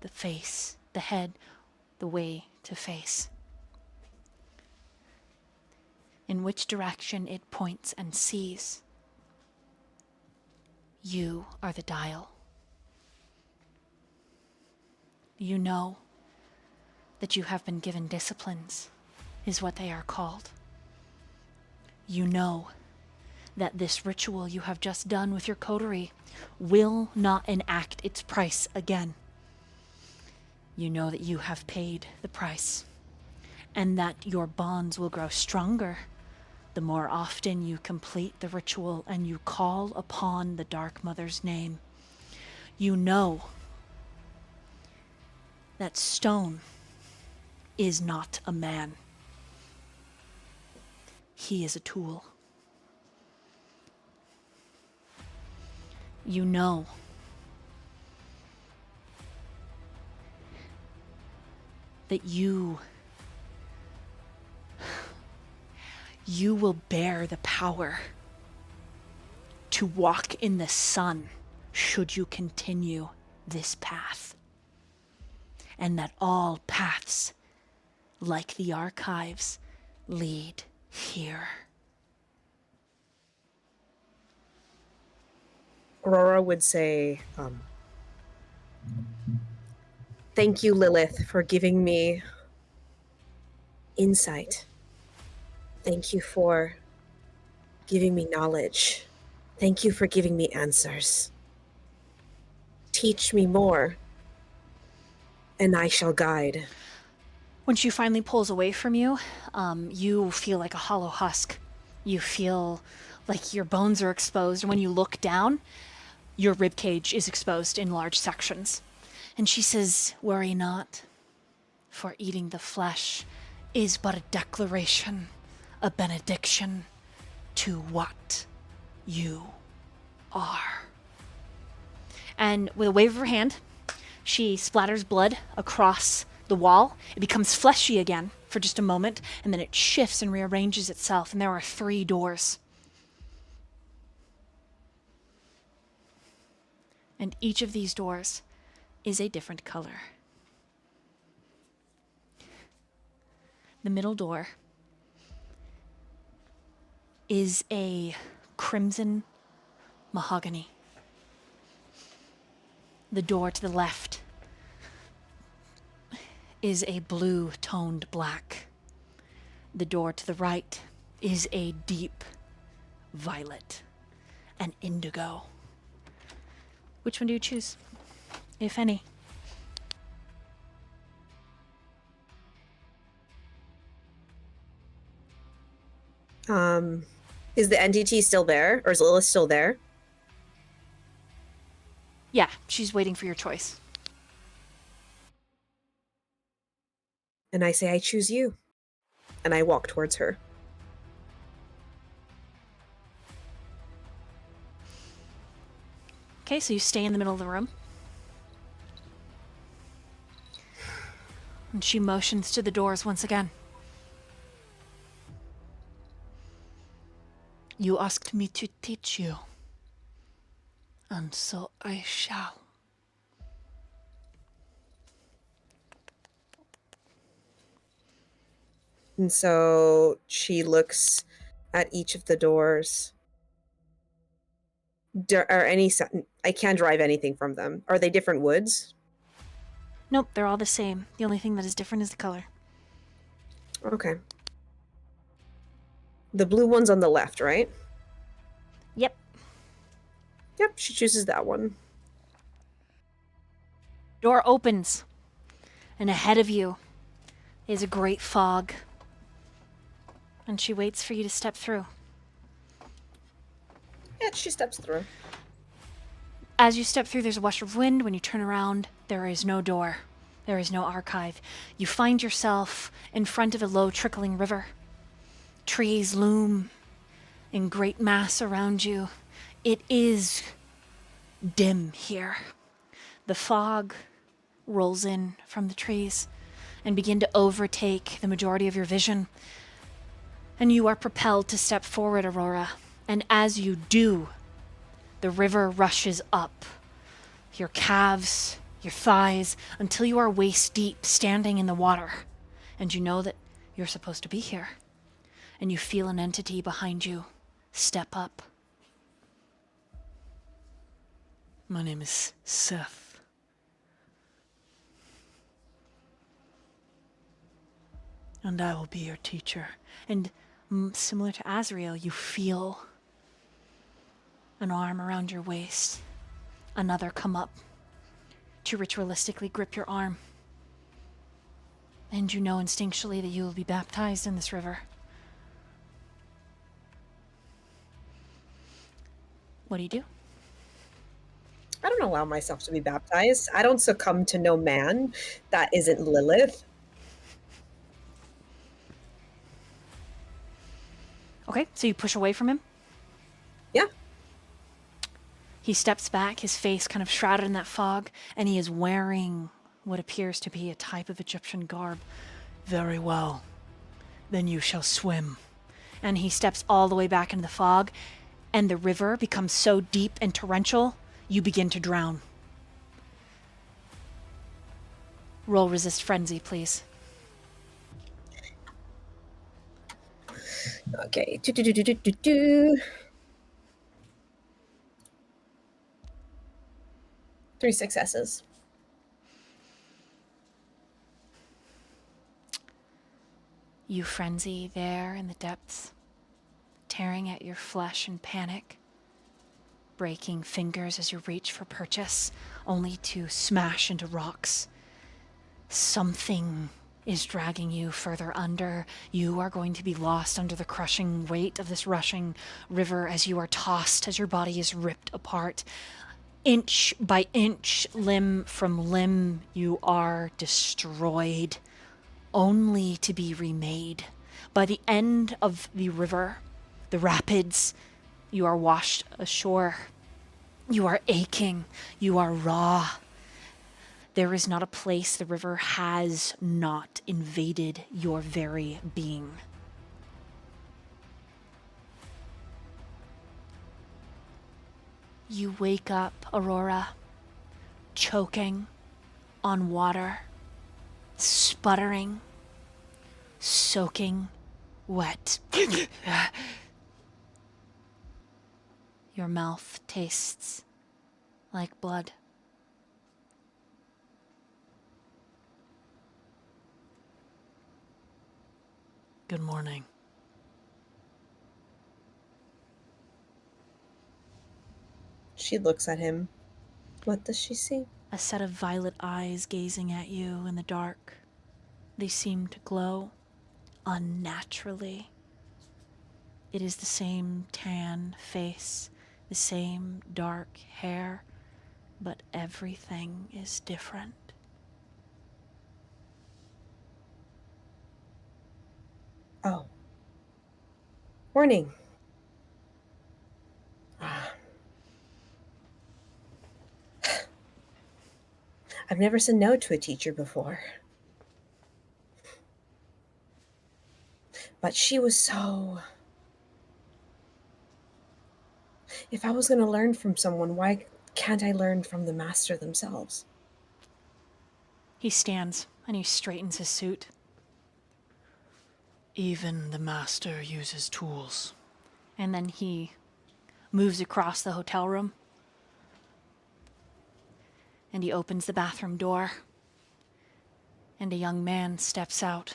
the face, the head, the way to face. In which direction it points and sees. You are the dial. You know that you have been given disciplines, is what they are called. You know that this ritual you have just done with your coterie will not enact its price again. You know that you have paid the price, and that your bonds will grow stronger the more often you complete the ritual and you call upon the Dark Mother's name. You know that stone is not a man. He is a tool. You know that you will bear the power to walk in the sun should you continue this path. And that all paths, like the archives, lead here.
Aurora would say, "Thank you, Lilith, for giving me insight. Thank you for giving me knowledge. Thank you for giving me answers. Teach me more, and I shall guide.
When she finally pulls away from you, you feel like a hollow husk. You feel like your bones are exposed, and when you look down, your ribcage is exposed in large sections. And she says, "Worry not, for eating the flesh is but a declaration, a benediction to what you are." And with a wave of her hand, she splatters blood across the wall. It becomes fleshy again for just a moment, and then it shifts and rearranges itself, and there are 3 doors. And each of these doors is a different color. The middle door is a crimson mahogany. The door to the left is a blue-toned black. The door to the right is a deep violet and indigo. Which one do you choose, if any?
Is the entity still there, or is Lilith still there?
Yeah, she's waiting for your choice.
And I say, I choose you. And I walk towards her.
Okay, so you stay in the middle of the room. And she motions to the doors once again. You asked me to teach you, and so I shall.
And so she looks at each of the doors. I can't drive anything from them. Are they different woods?
Nope, they're all the same. The only thing that is different is the color.
Okay. The blue one's on the left, right?
Yep.
Yep, she chooses that one.
Door opens, and ahead of you is a great fog. And she waits for you to step through.
Yeah, she steps through.
As you step through, there's a wash of wind. When you turn around, there is no door. There is no archive. You find yourself in front of a low trickling river. Trees loom in great mass around you. It is dim here. The fog rolls in from the trees and begin to overtake the majority of your vision. And you are propelled to step forward, Aurora. And as you do, the river rushes up your calves, your thighs, until you are waist deep, standing in the water. And you know that you're supposed to be here. And you feel an entity behind you step up. My name is Seth. And I will be your teacher. And similar to Azriel, you feel an arm around your waist, another come up to ritualistically grip your arm. And you know instinctually that you will be baptized in this river. What do you do?
I don't allow myself to be baptized. I don't succumb to no man that isn't Lilith.
Okay, so you push away from him?
Yeah.
He steps back, his face kind of shrouded in that fog, and he is wearing what appears to be a type of Egyptian garb. Very well. Then you shall swim. And he steps all the way back into the fog, and the river becomes so deep and torrential, you begin to drown. Roll resist frenzy, please.
Okay. 3 successes.
You frenzy there in the depths, tearing at your flesh in panic. breaking fingers as you reach for purchase, only to smash into rocks. Something is dragging you further under. You are going to be lost under the crushing weight of this rushing river as you are tossed, as your body is ripped apart. Inch by inch, limb from limb, you are destroyed, only to be remade. By the end of the river, the rapids, you are washed ashore. You are aching. You are raw. There is not a place the river has not invaded your very being. You wake up, Aurora, choking on water, sputtering, soaking wet. Your mouth tastes like blood. Good morning.
She looks at him. What does she see?
A set of violet eyes gazing at you in the dark. They seem to glow unnaturally. It is the same tan face, the same dark hair, but everything is different.
Oh. Morning. I've never said no to a teacher before. But she was so... If I was going to learn from someone, why can't I learn from the master themselves?
He stands and he straightens his suit. Even the master uses tools. And then he moves across the hotel room. And he opens the bathroom door. And a young man steps out.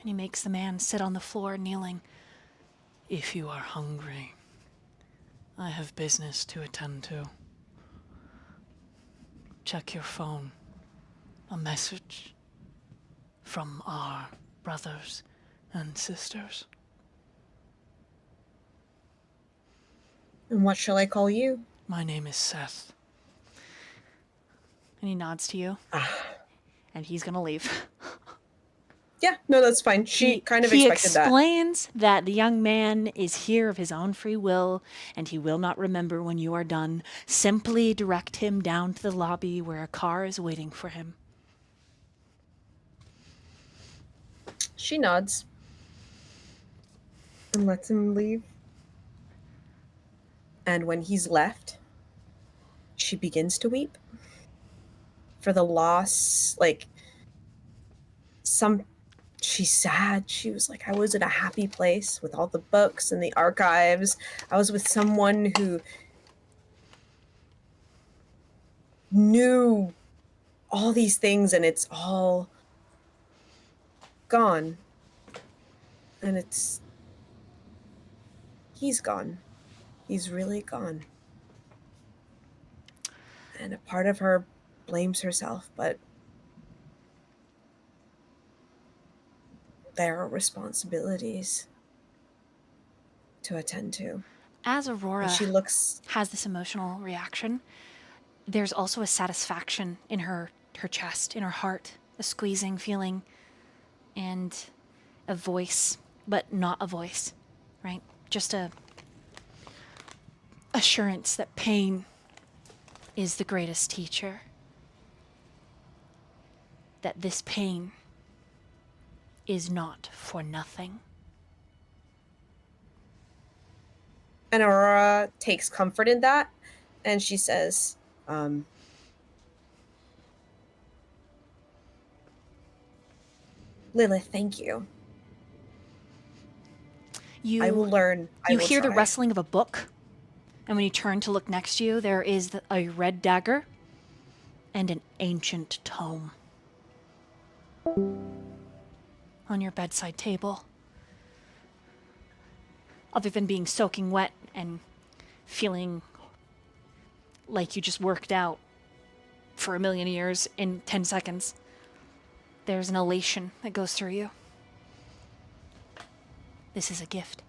And he makes the man sit on the floor, kneeling. If you are hungry, I have business to attend to. Check your phone. A message from our brothers and sisters.
And what shall I call you?
My name is Seth. And he nods to you. And he's gonna leave.
Yeah, no, that's fine. She kind of expected that.
He explains that the young man is here of his own free will, and he will not remember when you are done. Simply direct him down to the lobby where a car is waiting for him.
She nods and lets him leave. And when he's left, she begins to weep for the loss. She's sad. She was like, I was in a happy place with all the books and the archives. I was with someone who knew all these things, and it's all gone. And he's gone. He's really gone. And a part of her blames herself, but there are responsibilities to attend to.
As Aurora
And she looks...
has this emotional reaction, there's also a satisfaction in her chest, in her heart, a squeezing feeling, and a voice, but not a voice, right? Just a assurance that pain is the greatest teacher. That this pain is not for nothing.
And Aurora takes comfort in that, and she says, Lilith, thank you. I will learn.
You hear the rustling of a book, and when you turn to look next to you, there is a red dagger and an ancient tome on your bedside table. Other than being soaking wet, and feeling like you just worked out for 1,000,000 years in 10 seconds. There's an elation that goes through you. This is a gift.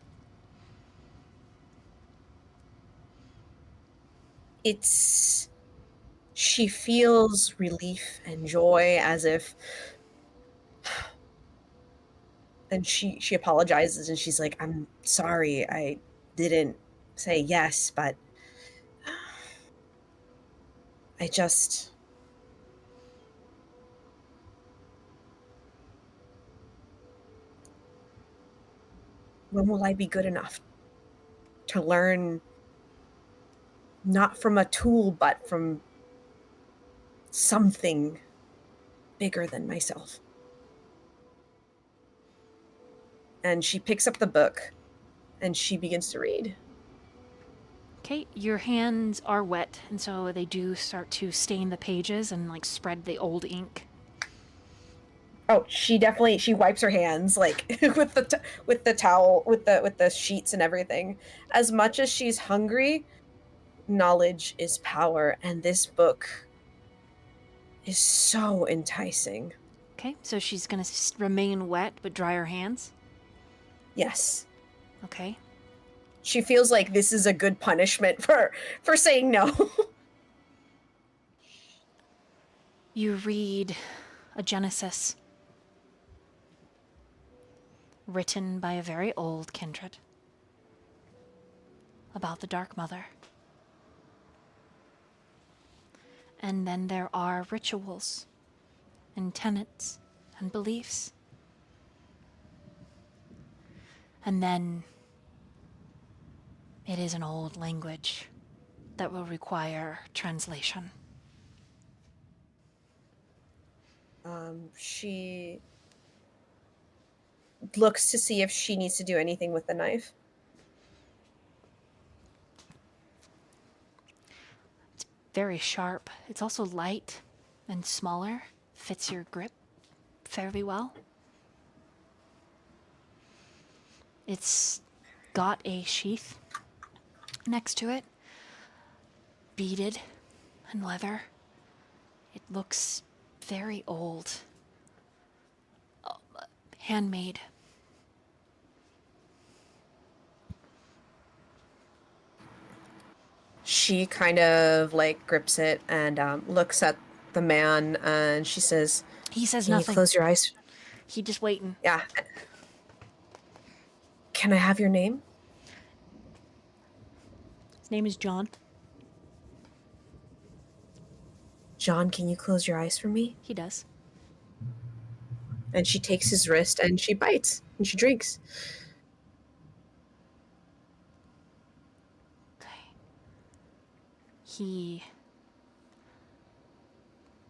She feels relief and joy as if, and she apologizes and she's like, I'm sorry, I didn't say yes, but I just, when will I be good enough to learn not from a tool, but from something bigger than myself? And she picks up the book and she begins to read.
Okay, your hands are wet, and so they do start to stain the pages and like spread the old ink.
Oh, she wipes her hands like with the towel, with the sheets and everything. As much as she's hungry, knowledge is power, and this book is so enticing.
Okay, so she's gonna remain wet but dry her hands.
Yes.
Okay.
She feels like this is a good punishment for saying no.
You read a Genesis written by a very old Kindred about the Dark Mother. And then there are rituals and tenets and beliefs. And then it is an old language that will require translation.
She looks to see if she needs to do anything with the knife.
It's very sharp. It's also light and smaller. Fits your grip fairly well. It's got a sheath next to it, beaded and leather. It looks very old. Handmade.
She kind of like grips it and looks at the man, and she says,
He says
"Can
nothing.
you close your eyes?"
He just waiting.
Yeah. Can I have your name?
His name is John.
John, can you close your eyes for me?
He does.
And she takes his wrist and she bites and she drinks.
Okay. He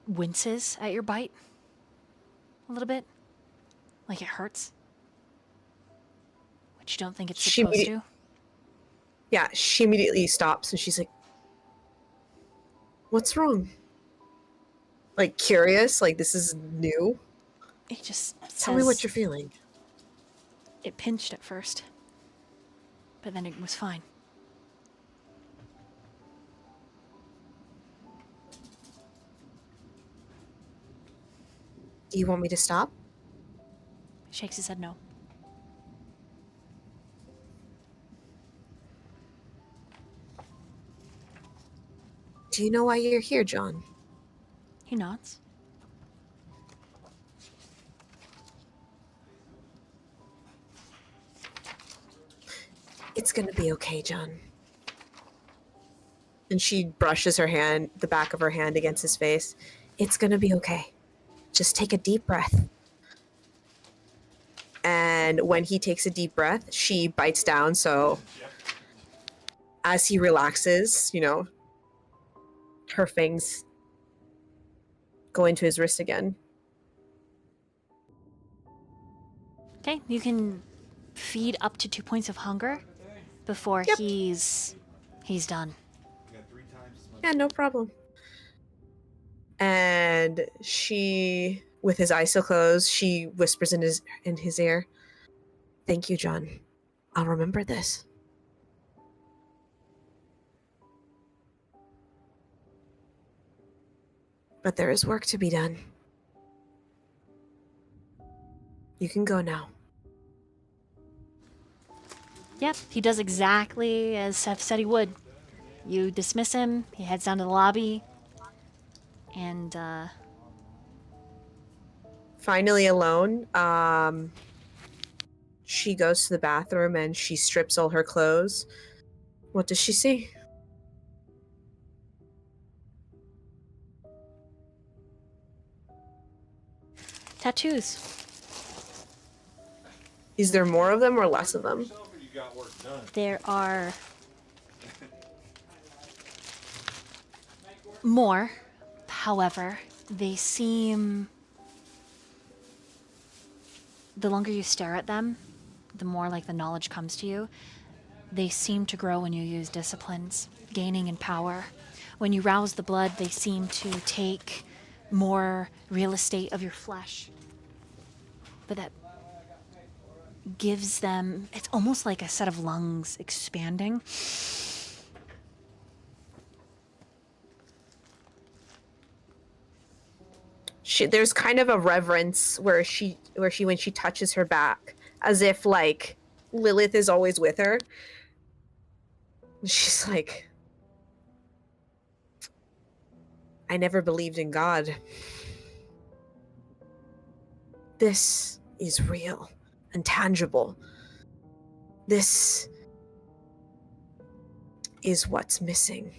winces at your bite a little bit, like it hurts, which you don't think it's supposed to.
Yeah, she immediately stops and she's like, "What's wrong?" Like curious, like this is new.
He just
Tell me what you're feeling.
It pinched at first, but then it was fine.
Do you want me to stop?
Shakes his head no.
Do you know why you're here, John?
He nods.
It's gonna be okay, John. And she brushes her hand, the back of her hand against his face. It's gonna be okay. Just take a deep breath. And when he takes a deep breath, she bites down. So as he relaxes, you know, her fangs go into his wrist again.
Okay, you can feed up to 2 points of hunger before
Yep.
he's done.
Yeah, no problem. And she, with his eyes still closed, she whispers in his ear, "Thank you, John. I'll remember this." But there is work to be done. You can go now.
Yep, he does exactly as Seth said he would. You dismiss him, he heads down to the lobby, and,
Finally alone, she goes to the bathroom and she strips all her clothes. What does she see?
tattoos.
Is there more of them or less of them?
There are more. However, they seem... The longer you stare at them, the more like the knowledge comes to you. They seem to grow when you use disciplines, gaining in power. When you rouse the blood, they seem to take more real estate of your flesh. But that gives them... It's almost like a set of lungs expanding.
There's kind of a reverence where she when she touches her back, as if like Lilith is always with her. She's like, I never believed in God. This is real and tangible. This is what's missing.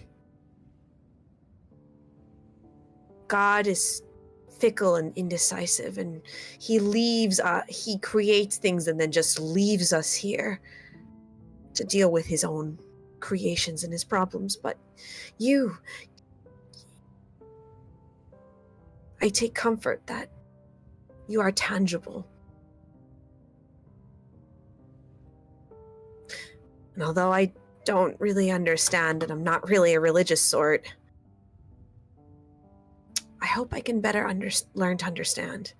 God is fickle and indecisive, and he creates things and then just leaves us here to deal with his own creations and his problems. But I take comfort that you are tangible. And although I don't really understand, and I'm not really a religious sort, I hope I can better learn to understand.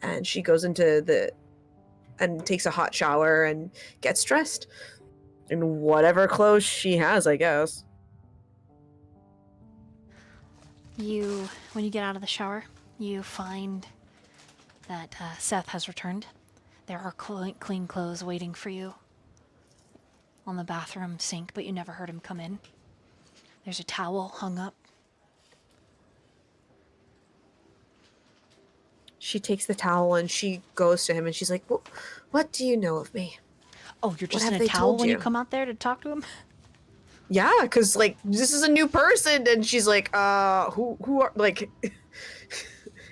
And she goes into and takes a hot shower and gets dressed in whatever clothes she has, I guess.
When you get out of the shower, you find that Seth has returned. There are clean clothes waiting for you on the bathroom sink, but you never heard him come in. There's a towel hung up.
She takes the towel and she goes to him and she's like, well, what do you know of me?
Oh, you're just
What
in
have
a
they
towel
told
when you
you?
come out there to talk to him?
Yeah, because like this is a new person, and she's like, who are like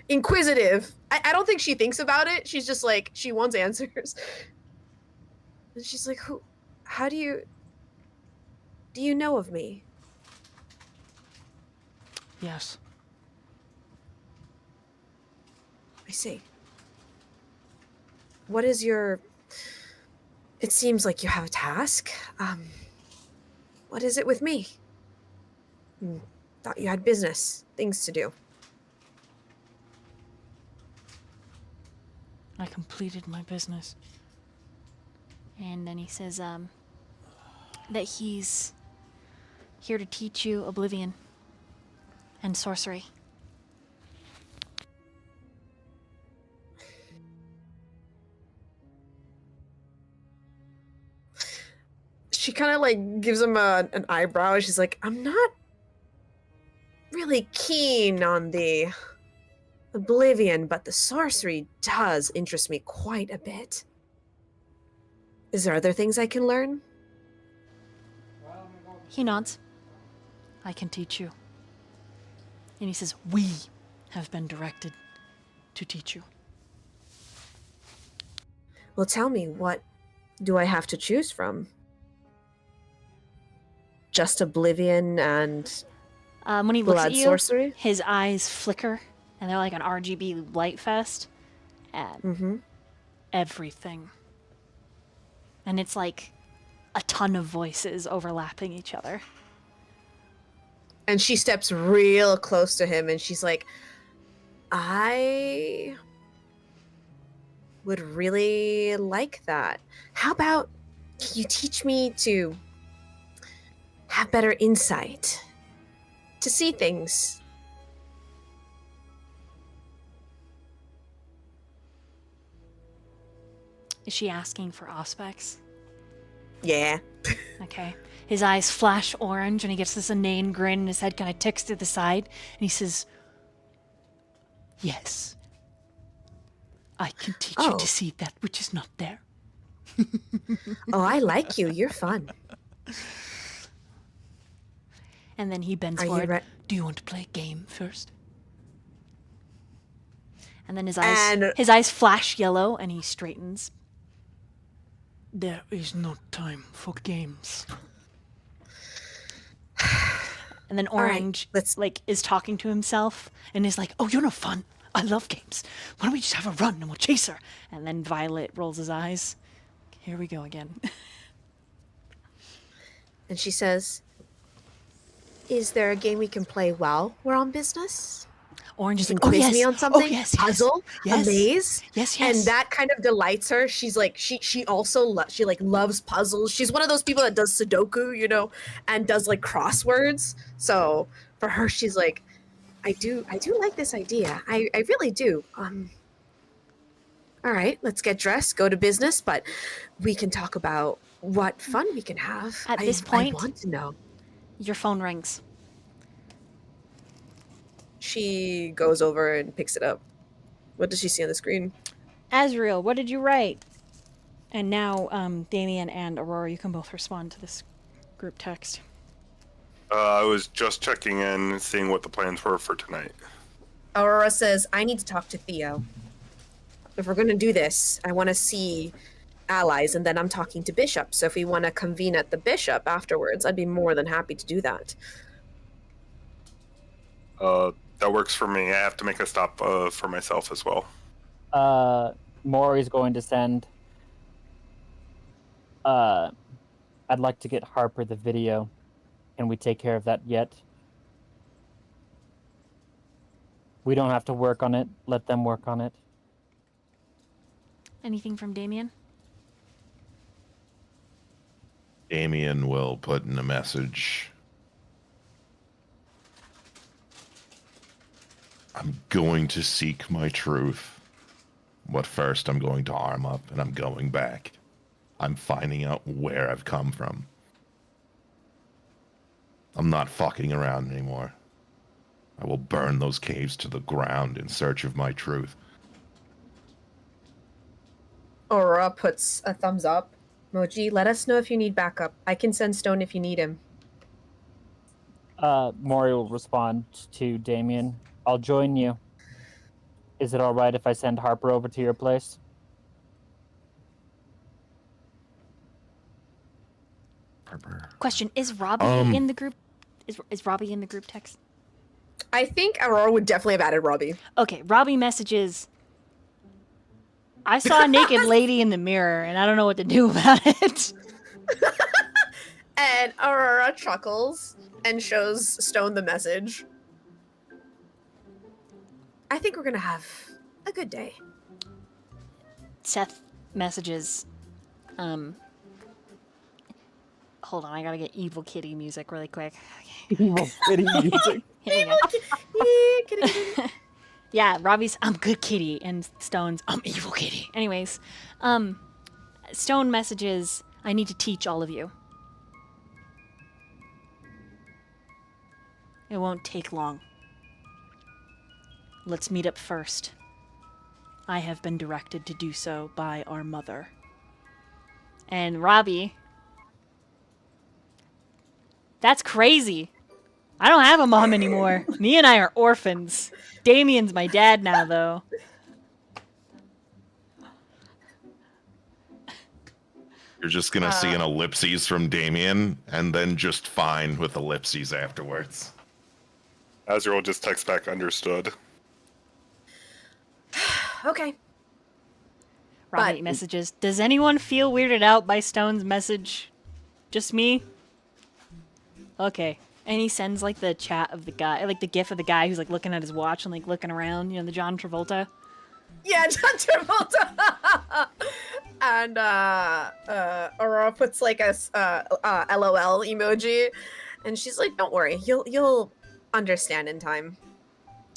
inquisitive. I don't think she thinks about it. She's just like, she wants answers. And she's like, how do you know of me?
Yes.
I see. What is your... It seems like you have a task. What is it with me? Thought you had business, things to do.
I completed my business. And then he says, that he's here to teach you oblivion and sorcery.
She kind of like gives him an eyebrow. She's like, I'm not really keen on the oblivion, but the sorcery does interest me quite a bit. Is there other things I can learn?
He nods. I can teach you. And he says, we have been directed to teach you.
Well, tell me, what do I have to choose from? Just oblivion and
When he looks
blood
at you,
sorcery?
his eyes flicker, and they're like an RGB light fest. And everything. And it's like a ton of voices overlapping each other.
And she steps real close to him and she's like, I would really like that. How about, can you teach me to have better insight to see things.
Is she asking for aspects?
Yeah.
Okay. His eyes flash orange and he gets this inane grin and his head kind of ticks to the side and he says, "Yes. I can teach you
Oh.
to see that which is not there."
Oh, I like you. You're fun.
And then he bends
Are you
forward.
re-
"Do you want to play a game first?" And then
And-
his eyes flash yellow and he straightens. "There is no time for games." And then
All right,
Orange
let's-
is talking to himself and is like, "Oh, you're no fun. I love games. Why don't we just have a run and we'll chase her?" And then Violet rolls his eyes. Here we go again.
And she says, "Is there a game we can play while we're on business?
Orange
You
is
can
like, "Oh
quiz
yes,
me on something?
Oh yes, yes.
Puzzle?
Yes.
A maze?"
Yes,
And
yes.
that kind of delights her. She's like, she also loves puzzles. She's one of those people that does Sudoku, and does like crosswords. So for her, she's like, I do like this idea. I really do. All right, let's get dressed, go to business, but we can talk about what fun we can have.
At this point-
I want to know.
Your phone rings.
She goes over and picks it up. What does she see on the screen?
Azriel, what did you write? And now, Damien and Aurora, you can both respond to this group text.
I was just checking in, seeing what the plans were for tonight.
Aurora says, I need to talk to Theo. If we're going to do this, I want to see allies, and then I'm talking to Bishop. So if we want to convene at the Bishop afterwards, I'd be more than happy to do that.
That works for me. I have to make a stop for myself as well.
Mori's going to send. I'd like to get Harper the video. Can we take care of that yet? We don't have to work on it. Let them work on it.
Anything from Damien?
Damien will put in a message. I'm going to seek my truth. But first, I'm going to arm up and I'm going back. I'm finding out where I've come from. I'm not fucking around anymore. I will burn those caves to the ground in search of my truth.
Aurora puts a thumbs up. Moji, let us know if you need backup. I can send Stone if you need him.
Mori will respond to Damien. I'll join you. Is it all right if I send Harper over to your place?
Harper.
Question, is Robbie in the group? Is Robbie in the group text?
I think Aurora would definitely have added Robbie.
Okay, Robbie messages, "I saw a naked lady in the mirror and I don't know what to do about it."
And Aurora chuckles and shows Stone the message. I think we're going to have a good day.
Seth messages, hold on, I gotta get Evil Kitty music really quick.
Evil Kitty music.
Here we go. Yeah, Robbie's "I'm good kitty" and Stone's "I'm evil kitty." Anyways, Stone messages, "I need to teach all of you. It won't take long. Let's meet up first. I have been directed to do so by our mother." And Robbie, "That's crazy. I don't have a mom anymore. Me and I are orphans. Damien's my dad now, though."
You're just gonna see an ellipses from Damien, and then just fine with ellipses afterwards.
Azriel just texts back, understood.
Okay.
Robbie
But-
messages, "Does anyone feel weirded out by Stone's message? Just me?" Okay. And he sends the chat of the guy, the gif of the guy who's looking at his watch and looking around, the John Travolta.
Yeah, John Travolta. And Aurora puts a LOL emoji, and she's like, "Don't worry, you'll understand in time.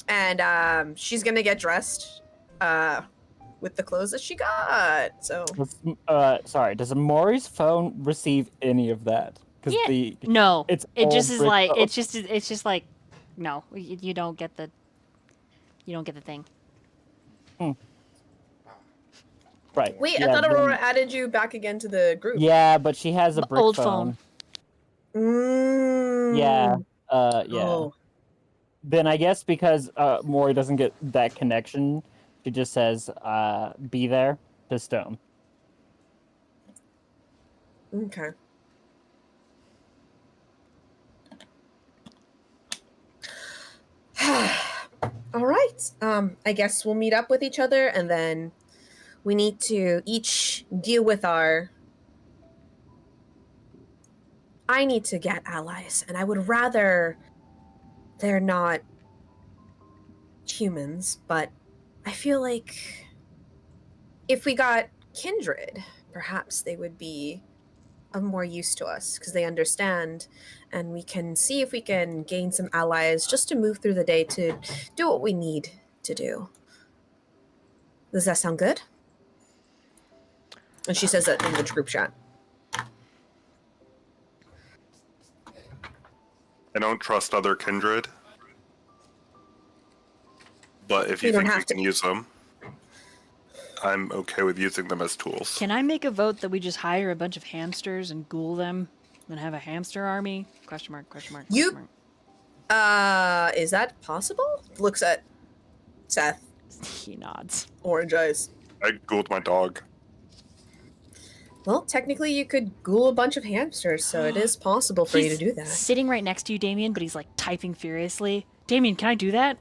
And she's gonna get dressed with the clothes that she got. So
Sorry, does Mori's phone receive any of that? Because
Yeah. No,
it's
it
all
just is
brick-
like
oh,
it's just like no, you don't get the thing.
right.
wait,
yeah,
I thought
then-
Aurora added you back again to the group.
Yeah, but she has a
The
brick
old
phone. Yeah. Yeah.
Oh.
Then I guess because Mori doesn't get that connection, she just says, "Be there" to Stone.
Okay. All right. I guess we'll meet up with each other, and then we need to each deal with our. I need to get allies, and I would rather they're not humans, but I feel like if we got Kindred, perhaps they would be of more use to us because they understand, and we can see if we can gain some allies just to move through the day to do what we need to do. Does that sound good? And she says that in the group chat.
I don't trust other kindred, but if
You
you
don't
think we
have to.
can use them, I'm okay with using them as tools.
Can I make a vote that we just hire a bunch of hamsters and ghoul them and have a hamster army? Question mark, question mark, question
You-
mark.
Is that possible? Looks at Seth.
He nods.
Orange eyes.
I Googled my dog.
Well, technically you could ghoul a bunch of hamsters, so it is possible for you to do that.
Sitting right next to you, Damien, but he's like typing furiously. Damien, can I do that?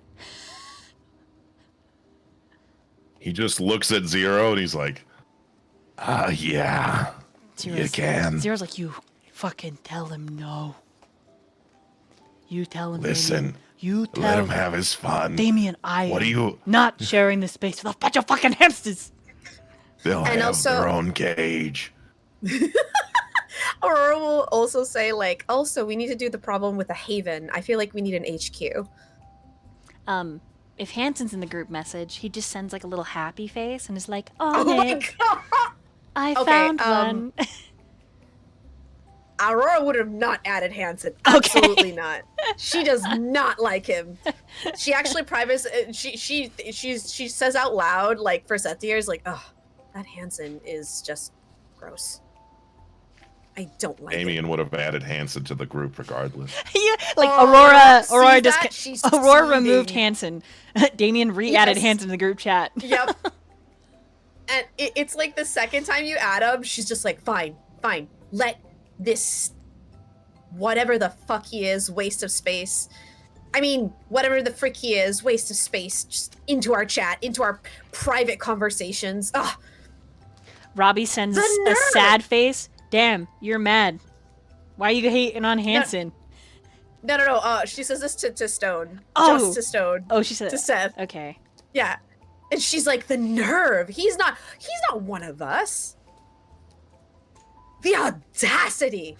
He just looks at Zero and he's like, yeah, you can.
Zero's like, you fucking tell him no. You tell him,
Listen,
Damien. You tell
let him have his fun.
Damien, I
What
am
do you...
not sharing this space with a bunch of fucking hamsters.
They'll
And
have
also-
their own cage.
Aurora will also say, like, also, we need to do the problem with a haven. I feel like we need an HQ.
If Hanson's in the group message, he just sends like a little happy face and is like, "Oh,
Oh my
Nick,
god!
I
Okay,
found one."
Aurora would have not added Hanson.
Okay.
Absolutely not. She does not like him. She actually she says out loud, like, for Seth ears, like, "Oh, that Hanson is just gross. I don't like it."
Damien would have added Hanson to the group regardless.
Yeah, like
Oh,
Aurora
sees
just
that? She's
Aurora
seething.
removed Hanson. Damien re-added
Yes.
Hanson to the group chat.
Yep. And it's like the second time you add him, she's just like, fine, let this, whatever the fuck he is, waste of space. I mean, whatever the frick he is, waste of space, just into our chat, into our private conversations. Ugh.
Robbie sends
The
a
nerve!
sad face. Damn, you're mad. Why are you hating on Hanson?
No. She says this to Stone.
Oh.
Just to Stone.
Oh, she said.
To Seth.
Okay.
Yeah. And she's like, the nerve. He's not one of us. The audacity.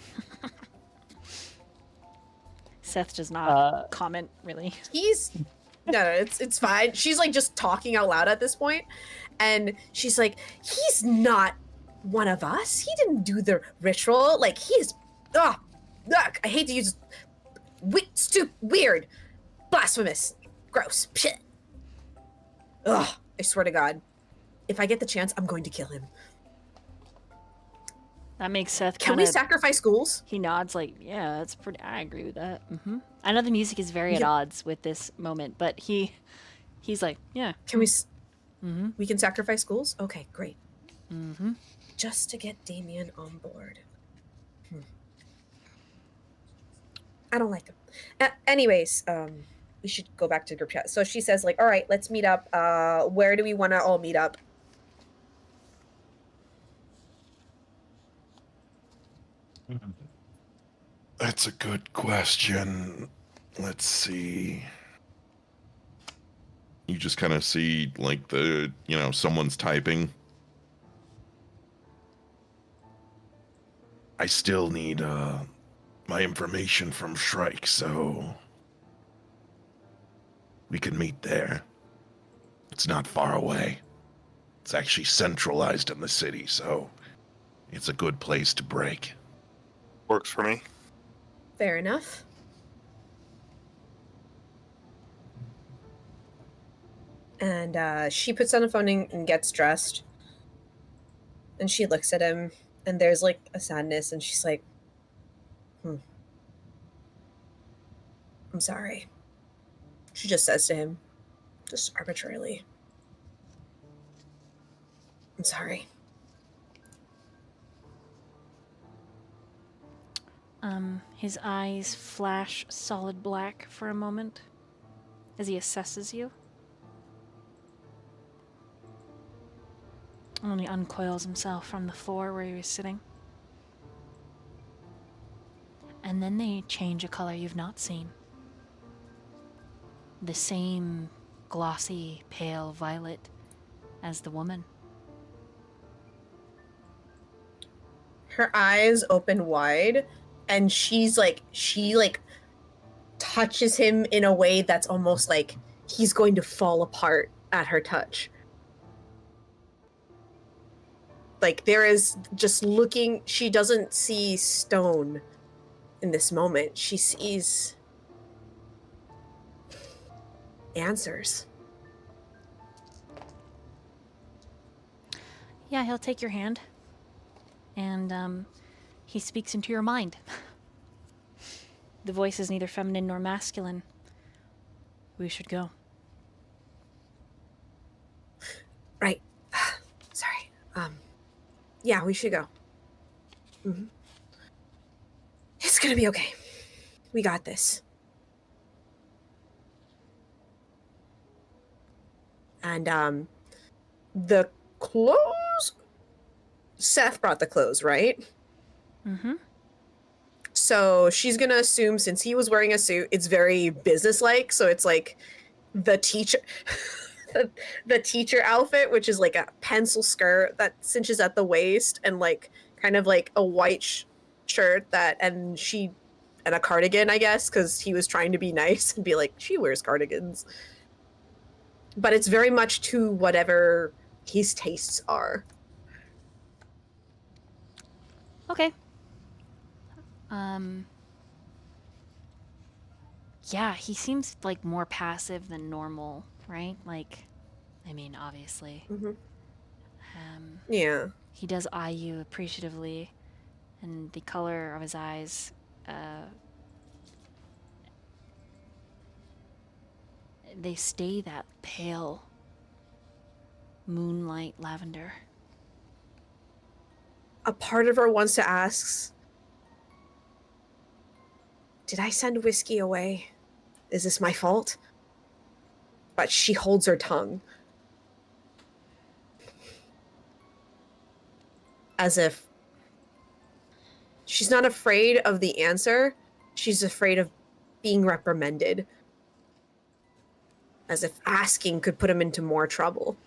Seth does not
Uh,
comment really.
He's no, it's fine. She's like just talking out loud at this point, and she's like, he's not one of us. He didn't do the ritual. Like, he's I hate to use weird, blasphemous, gross. Pshit. Ugh, I swear to God, if I get the chance, I'm going to kill him.
That makes Seth
Can
kind
we
of.
sacrifice ghouls?
He nods like, yeah, that's pretty. I agree with that. I know the music is very at
Yeah.
odds with this moment, but he's like, yeah.
Can we? We can sacrifice ghouls. Okay, great. Just to get Damien on board. I don't like him. Anyways, we should go back to group chat. So she says, like, all right, let's meet up. Where do we want to all meet up?
That's a good question. Let's see. You just kind of see, like, someone's typing. I still need, my information from Shrike, so We can meet there. It's not far away. It's actually centralized in the city, so it's a good place to break.
Works for me.
Fair enough. And she puts on a phone and gets dressed. And she looks at him, and there's like a sadness, and she's like, I'm sorry. She just says to him, just arbitrarily, I'm sorry.
His eyes flash solid black for a moment as he assesses you. And he uncoils himself from the floor where he was sitting. And then they change a color you've not seen. The same glossy, pale violet as the woman.
Her eyes open wide, and she touches him in a way that's almost like he's going to fall apart at her touch. Like, there is just looking, she doesn't see stone in this moment. She sees answers.
Yeah, he'll take your hand. And he speaks into your mind. The voice is neither feminine nor masculine. We should go.
Right. Sorry. Yeah, we should go. Mm-hmm. It's gonna be okay. We got this. And the clothes, Seth brought the clothes, right?
Mm-hmm.
So she's gonna assume, since he was wearing a suit, it's very businesslike. So it's like the teacher, the teacher outfit, which is like a pencil skirt that cinches at the waist, and like kind of like a white shirt and a cardigan, I guess, because he was trying to be nice and be like, she wears cardigans. But it's very much to whatever his tastes are.
Okay. Yeah, he seems like more passive than normal, right? Like, I mean, obviously.
Mm-hmm.
Um,
Yeah.
he does eye you appreciatively, and the color of his eyes, they stay that pale moonlight lavender.
A part of her wants to ask, did I send whiskey away? Is this my fault? But she holds her tongue. As if she's not afraid of the answer, she's afraid of being reprimanded. As if asking could put him into more trouble.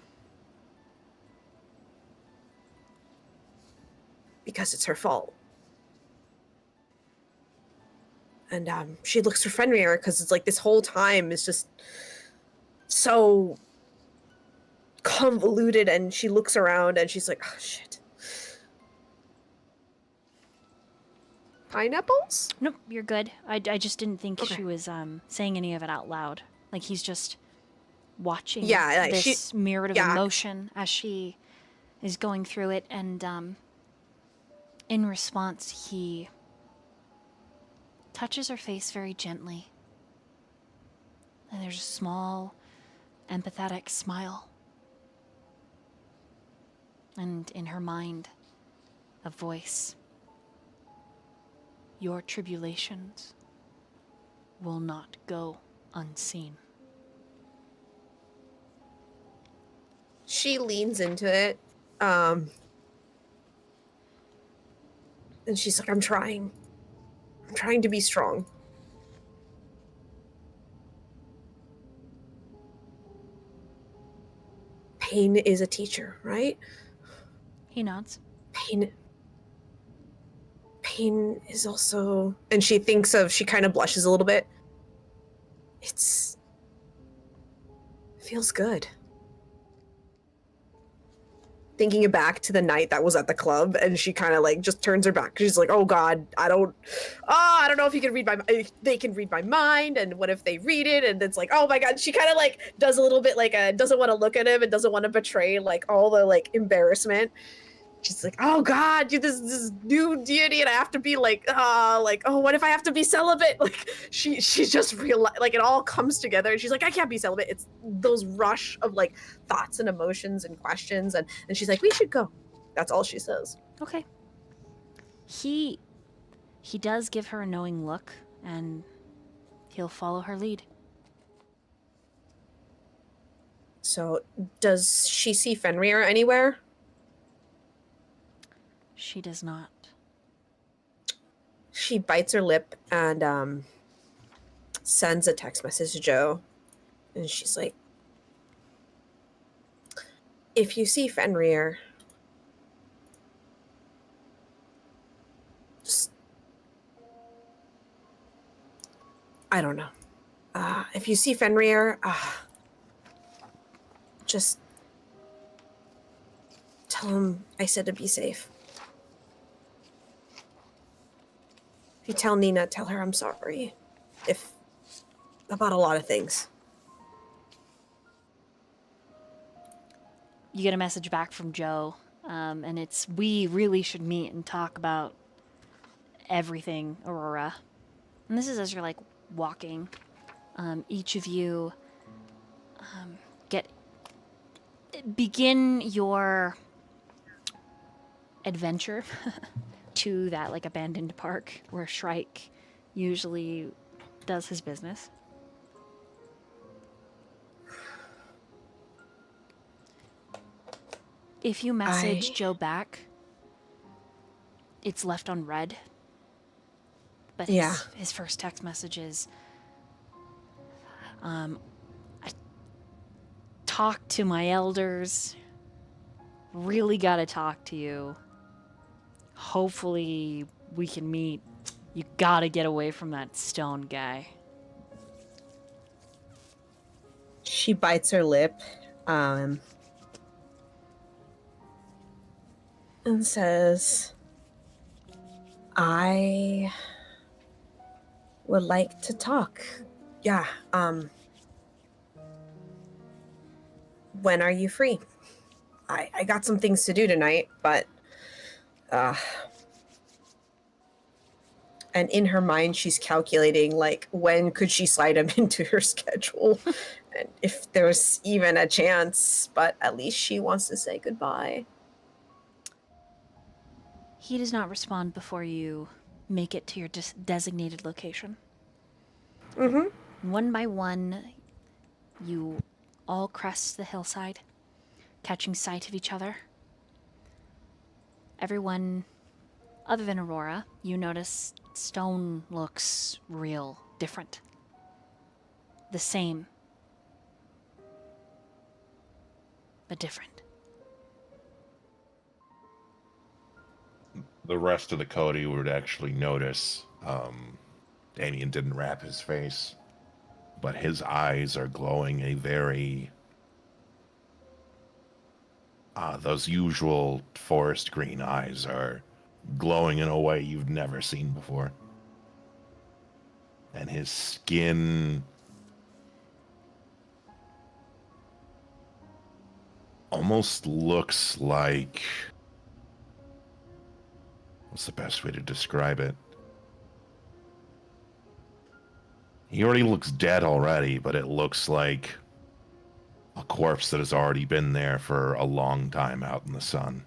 Because it's her fault. And she looks for friendlier because it's like this whole time is just so convoluted, and she looks around and she's like, oh shit. Pineapples?
Nope, you're good. I just didn't think
Okay.
she was saying any of it out loud. Like, he's just watching
Yeah,
this myriad of
yeah.
emotion as she is going through it, and in response, he touches her face very gently. And there's a small, empathetic smile. And in her mind, a voice. Your tribulations will not go unseen.
She leans into it. And she's like, I'm trying to be strong. Pain is a teacher, right?
He nods.
Pain is also, and she kind of blushes a little bit. It's Feels good. Thinking back to the night that was at the club, and she kind of like just turns her back. She's like, "Oh God, I don't know if you can read my, if they can read my mind, and what if they read it?" And it's like, oh my God, she kind of like does a little bit like doesn't want to look at him and doesn't want to betray like all the like embarrassment. She's like, oh God, you this new deity, and I have to be like, oh, what if I have to be celibate? Like, she just realized, like, it all comes together, and she's like, I can't be celibate. It's those rush of like thoughts and emotions and questions, and she's like, we should go. That's all she says.
Okay. He does give her a knowing look, and he'll follow her lead.
So, does she see Fenrir anywhere?
She does not.
She bites her lip and sends a text message to Joe, and she's like, if you see Fenrir, just, I don't know. If you see Fenrir, just tell him I said to be safe. If you tell Nina, tell her I'm sorry. About a lot of things.
You get a message back from Joe, and it's, we really should meet and talk about everything, Aurora. And this is as you're like walking. Each of you begin your adventure to that like abandoned park where Shrike usually does his business. If you message Joe back, it's left on red. But his first text message is, I talked to my elders. Really gotta talk to you. Hopefully we can meet. You gotta get away from that stone guy.
She bites her lip, and says, I would like to talk. Yeah, when are you free? I got some things to do tonight, but, and in her mind, she's calculating, like, when could she slide him into her schedule? And if there's even a chance, but at least she wants to say goodbye.
He does not respond before you make it to your designated location.
Mm-hmm.
One by one, you all crest the hillside, catching sight of each other. Everyone, other than Aurora, you notice stone looks real, different. The same, but different.
The rest of the Cody would actually notice Damien didn't wrap his face, but his eyes are glowing a very those usual forest green eyes are glowing in a way you've never seen before. And his skin almost looks like, what's the best way to describe it? He already looks dead already, but it looks like a corpse that has already been there for a long time out in the sun.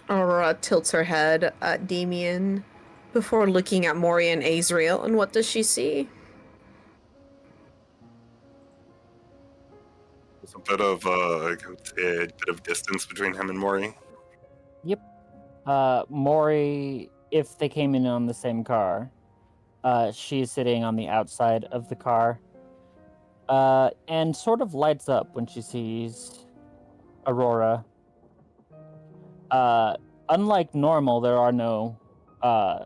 Aurora tilts her head at Damien before looking at Mori and Azriel, and what does she see?
There's a bit of a bit of distance between him and Mori.
Yep. Mori, if they came in on the same car, she's sitting on the outside of the car, and sort of lights up when she sees Aurora. Unlike normal, there are no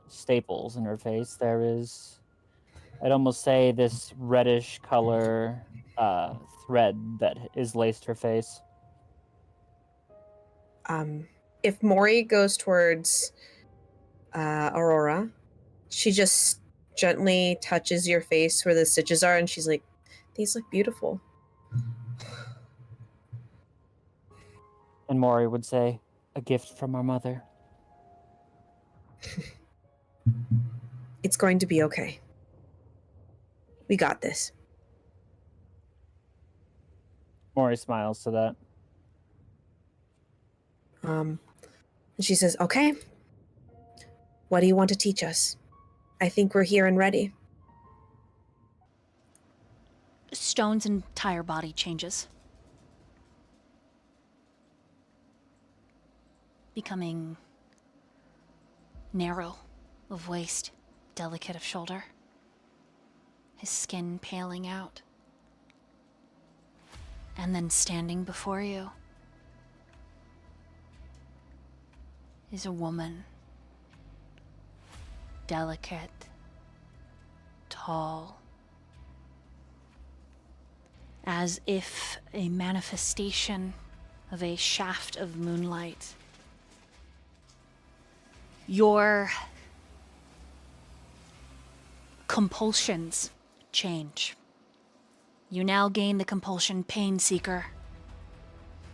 staples in her face. There is, I'd almost say, this reddish color thread that is laced her face.
If Mori goes towards Aurora, she just gently touches your face where the stitches are, and she's like, "These look beautiful."
And Mori would say, "A gift from our mother."
It's going to be okay. We got this.
Mori smiles to that.
And she says, "Okay. What do you want to teach us? I think we're here and ready."
Stone's entire body changes, becoming narrow of waist, delicate of shoulder, his skin paling out. And then standing before you is a woman, delicate, tall, as if a manifestation of a shaft of moonlight. Your compulsions change. You now gain the compulsion Pain Seeker.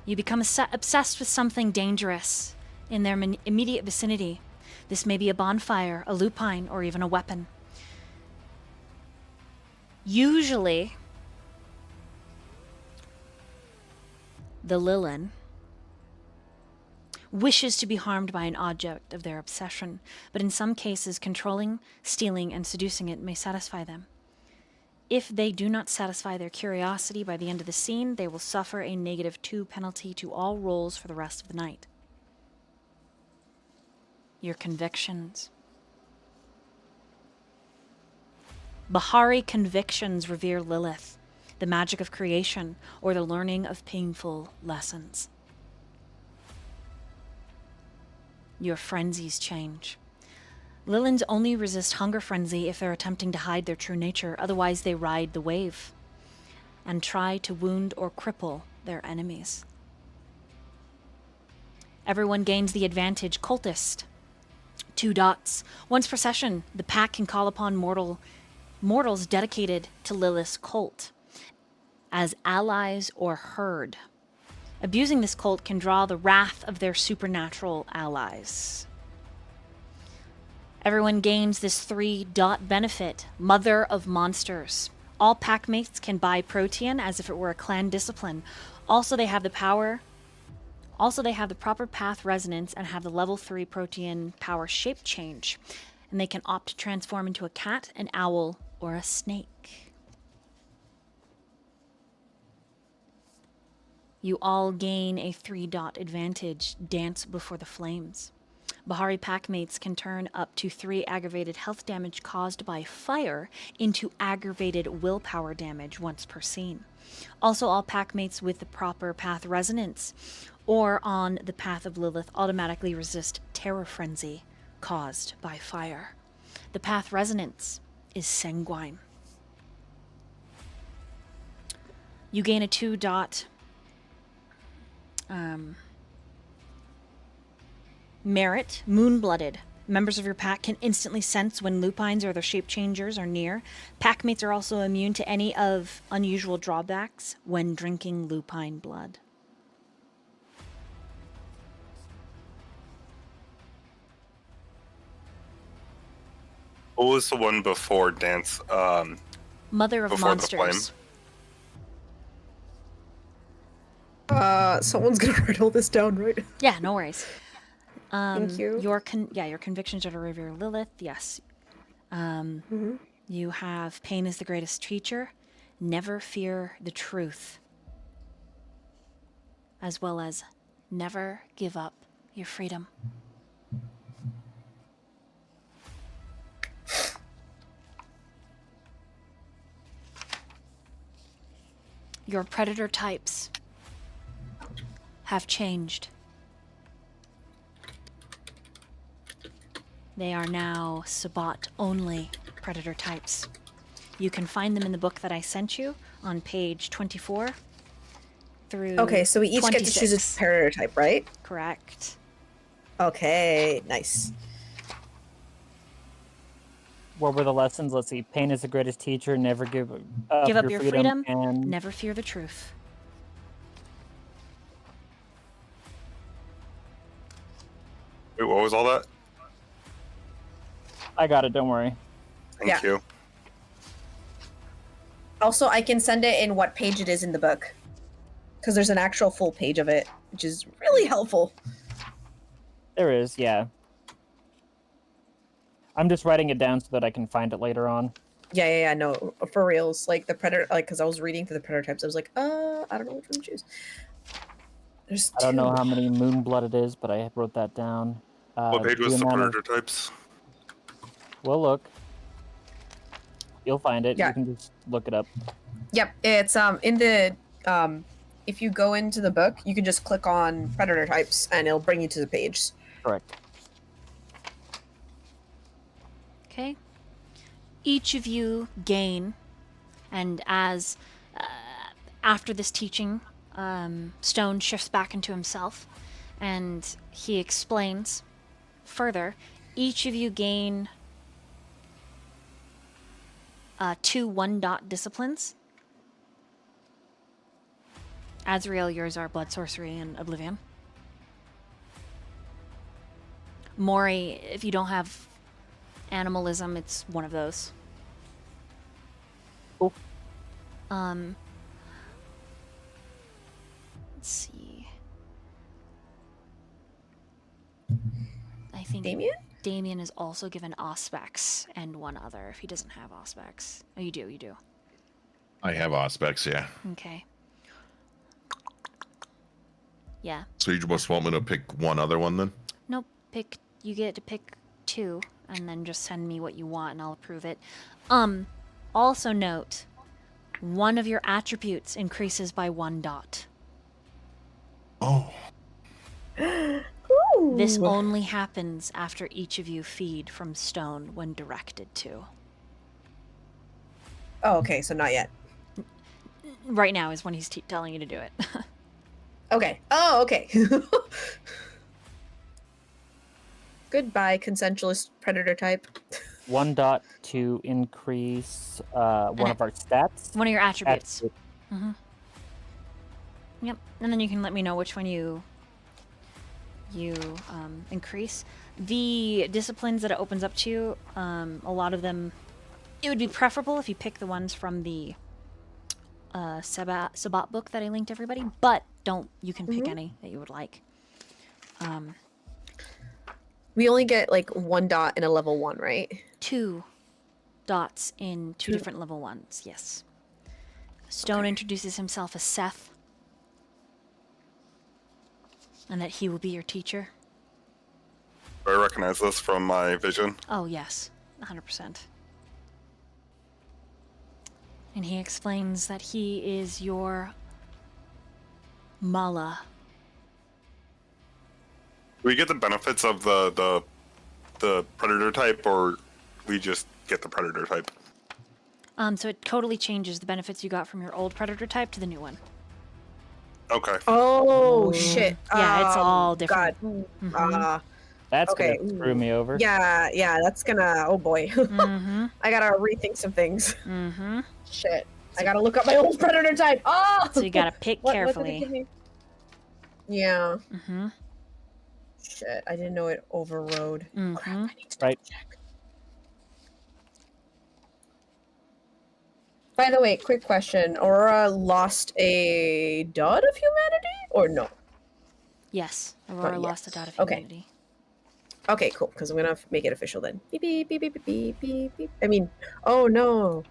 You become obsessed with something dangerous in their immediate vicinity. This may be a bonfire, a lupine, or even a weapon. Usually, the Lilin wishes to be harmed by an object of their obsession, but in some cases, controlling, stealing, and seducing it may satisfy them. If they do not satisfy their curiosity by the end of the scene, they will suffer a -2 penalty to all rolls for the rest of the night. Your convictions. Bahari convictions revere Lilith, the magic of creation, or the learning of painful lessons. Your frenzies change. Lilins only resist hunger frenzy if they're attempting to hide their true nature, otherwise they ride the wave and try to wound or cripple their enemies. Everyone gains the advantage cultist. 2 dots. Once per session, the pack can call upon mortals dedicated to Lilith's cult as allies or herd. Abusing this cult can draw the wrath of their supernatural allies. Everyone gains this 3-dot benefit, Mother of Monsters. All packmates can buy Protean as if it were a clan discipline. Also, they have the proper path resonance and have the level 3 Protean power shape change. And they can opt to transform into a cat, an owl, or a snake. You all gain a 3-dot advantage, Dance Before the Flames. Bahari packmates can turn up to 3 aggravated health damage caused by fire into aggravated willpower damage once per scene. Also, all packmates with the proper path resonance or on the path of Lilith automatically resist terror frenzy caused by fire. The path resonance is sanguine. You gain a 2-dot merit, Moon-Blooded. Members of your pack can instantly sense when lupines or their shape changers are near. Packmates are also immune to any of unusual drawbacks when drinking lupine blood.
What was the one before Dance?
Mother of
Before the flame.
Monsters.
Someone's gonna write all this down, right?
Yeah, no worries.
Thank you.
Your convictions are to revere Lilith. Yes. You have Pain is the greatest teacher. Never fear the truth. As well as never give up your freedom. Your predator types have changed. They are now Sabbat-only predator types. You can find them in the book that I sent you on page 24 through
Okay, so we each get to choose
26.
a predator type, right?
Correct.
Okay, nice.
What were the lessons? Let's see. Pain is the greatest teacher. Never give up,
Give up your freedom,
and
never fear the truth.
Wait, what was all that?
I got it. Don't worry.
Thank
Yeah.
you.
Also, I can send it in what page it is in the book. Because there's an actual full page of it, which is really helpful.
There is, yeah. I'm just writing it down so that I can find it later on.
Yeah, no, for reals. Like the predator, like, because I was reading through the predator types, I was like, I don't know which one to choose. There's
I don't
two.
know how many Moonblood it is, but I wrote that down.
What page was the
amount of-
predator types?
We'll look. You'll find it.
Yeah.
You can just look it up.
Yep, it's in the if you go into the book, you can just click on predator types and it'll bring you to the page.
Correct.
Okay. Each of you gain, and as after this teaching, Stone shifts back into himself, and he explains further. Each of you gain 2 1-dot disciplines. Azriel, yours are Blood Sorcery and Oblivion. Mori, if you don't have Animalism, it's one of those.
Cool.
Let's see. I think Damien is also given Auspex and one other if he doesn't have Auspex. Oh, you do.
I have Auspex, yeah.
Okay. Yeah.
So you just want me to pick one other one then?
Nope. You get to pick 2 and then just send me what you want and I'll approve it. Also note, one of your attributes increases by 1 dot.
Oh.
This only happens after each of you feed from Stone when directed to.
Oh, okay, so not yet.
Right now is when he's telling you to do it.
Okay. Oh, okay. Goodbye, consensualist predator type.
1 dot to increase one of our stats.
One of your attributes.
Attribute.
Mm-hmm. Yep. And then you can let me know which one you increase. The disciplines that it opens up to you, a lot of them, it would be preferable if you pick the ones from the Sabbat book that I linked everybody, but you can pick any that you would like.
We only get like 1 dot in a level 1, right?
2 dots in 2 different level 1s, yes. Stone introduces himself as Seth, and that he will be your teacher.
Do I recognize this from my vision?
Oh, yes, 100%. And he explains that he is your Mala.
Do we get the benefits of the predator type, or we just get the predator type?
So it totally changes the benefits you got from your old predator type to the new one.
Okay.
Oh, shit.
Yeah, it's all different.
God.
That's
Okay.
gonna screw me over.
Yeah, that's gonna, oh boy.
Mm-hmm.
I gotta rethink some things.
Mm-hmm.
Shit. I gotta look up my old predator type. Oh!
So you gotta pick
What did it
carefully.
give me? Yeah.
Mm-hmm.
Shit, I didn't know it overrode.
Mm-hmm.
Crap, I need to
Right.
check. By the way, quick question. Aurora lost a dot of humanity? Or no?
Yes, Aurora lost a dot of
Okay.
humanity.
Okay, cool, because I'm gonna make it official then. Beep, beep, beep, beep, beep, beep, beep, beep. I mean, oh no.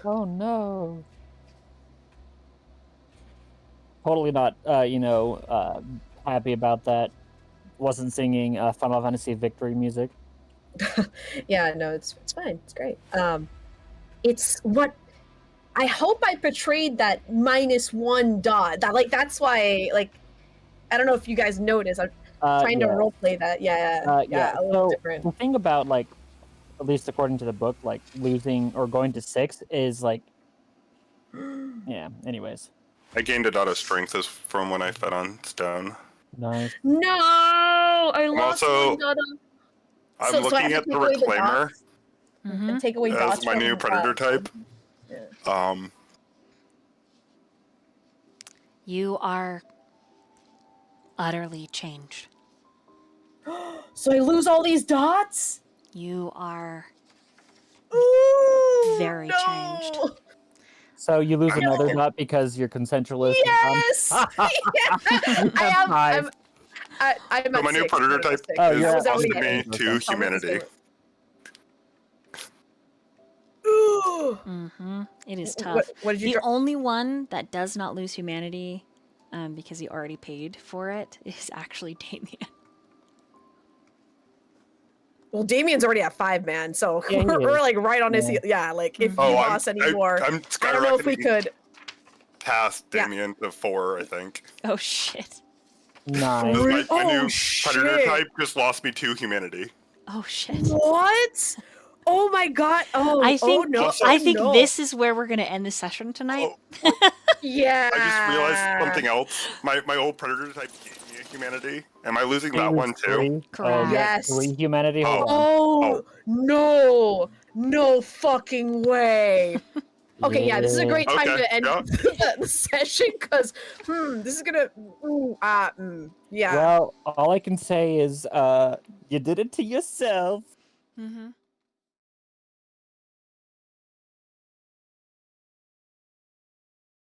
Oh no. Totally not, happy about that. Wasn't singing Final Fantasy Victory music.
Yeah, no, it's fine. It's great. It's what I hope I portrayed that -1 dot. That's why, like, I don't know if you guys noticed. trying to
yeah.
roleplay that. Yeah,
Yeah.
a little
So
different.
the thing about like, at least according to the book, like losing or going to 6 is like, yeah. Anyways,
I gained a dot of strength as from when I fed on stone.
nice.
No, I
I'm
lost
also-
one dot of.
I'm
So I
looking
have to
at the
take away the
reclaimer
dots
Mhm.
and take away
as
dots
my
from,
new predator type.
yeah.
You are utterly changed.
So I lose all these dots?
You are
Ooh,
Very changed.
So you lose
I'm-
another dot because your concentralist.
Yes.
You
I
have
am.
5.
I'm
So
at
my new
6,
predator
I'm at
type
6.
Oh,
is
you're
was
at
already
costing
at
me 2
Thomas is
humanity.
gonna- Ooh.
Mm-hmm. It is tough.
What did you
The
drop?
only one that does not lose humanity, because he already paid for it, is actually Damien.
Well, Damien's already at 5, man. So
Yeah, he
we're
is.
like right on his
Yeah.
heel. Yeah, like if
Oh,
you
I'm-
lost any more,
I'm
I don't know if we
skyrocketing
could.
past
Yeah.
Damien to 4, I think.
Oh shit.
Nice.
'Cause my
Oh,
new predator
shit.
type just lost me 2 humanity.
Oh shit.
What? Oh my god. Oh,
I think
oh no.
Also-
I think
no.
this is where we're gonna end the session tonight.
Oh,
Yeah.
I just realized something else. My old predator type gave me a humanity. Am I losing that one too?
3.
Correct.
Yes.
3 humanity. Hold on.
Oh, no. No fucking way. Okay, yeah, this is a great time
Okay,
to end
yeah.
the session because, this is gonna, yeah.
Well, all I can say is, you did it to yourself.
Mm-hmm.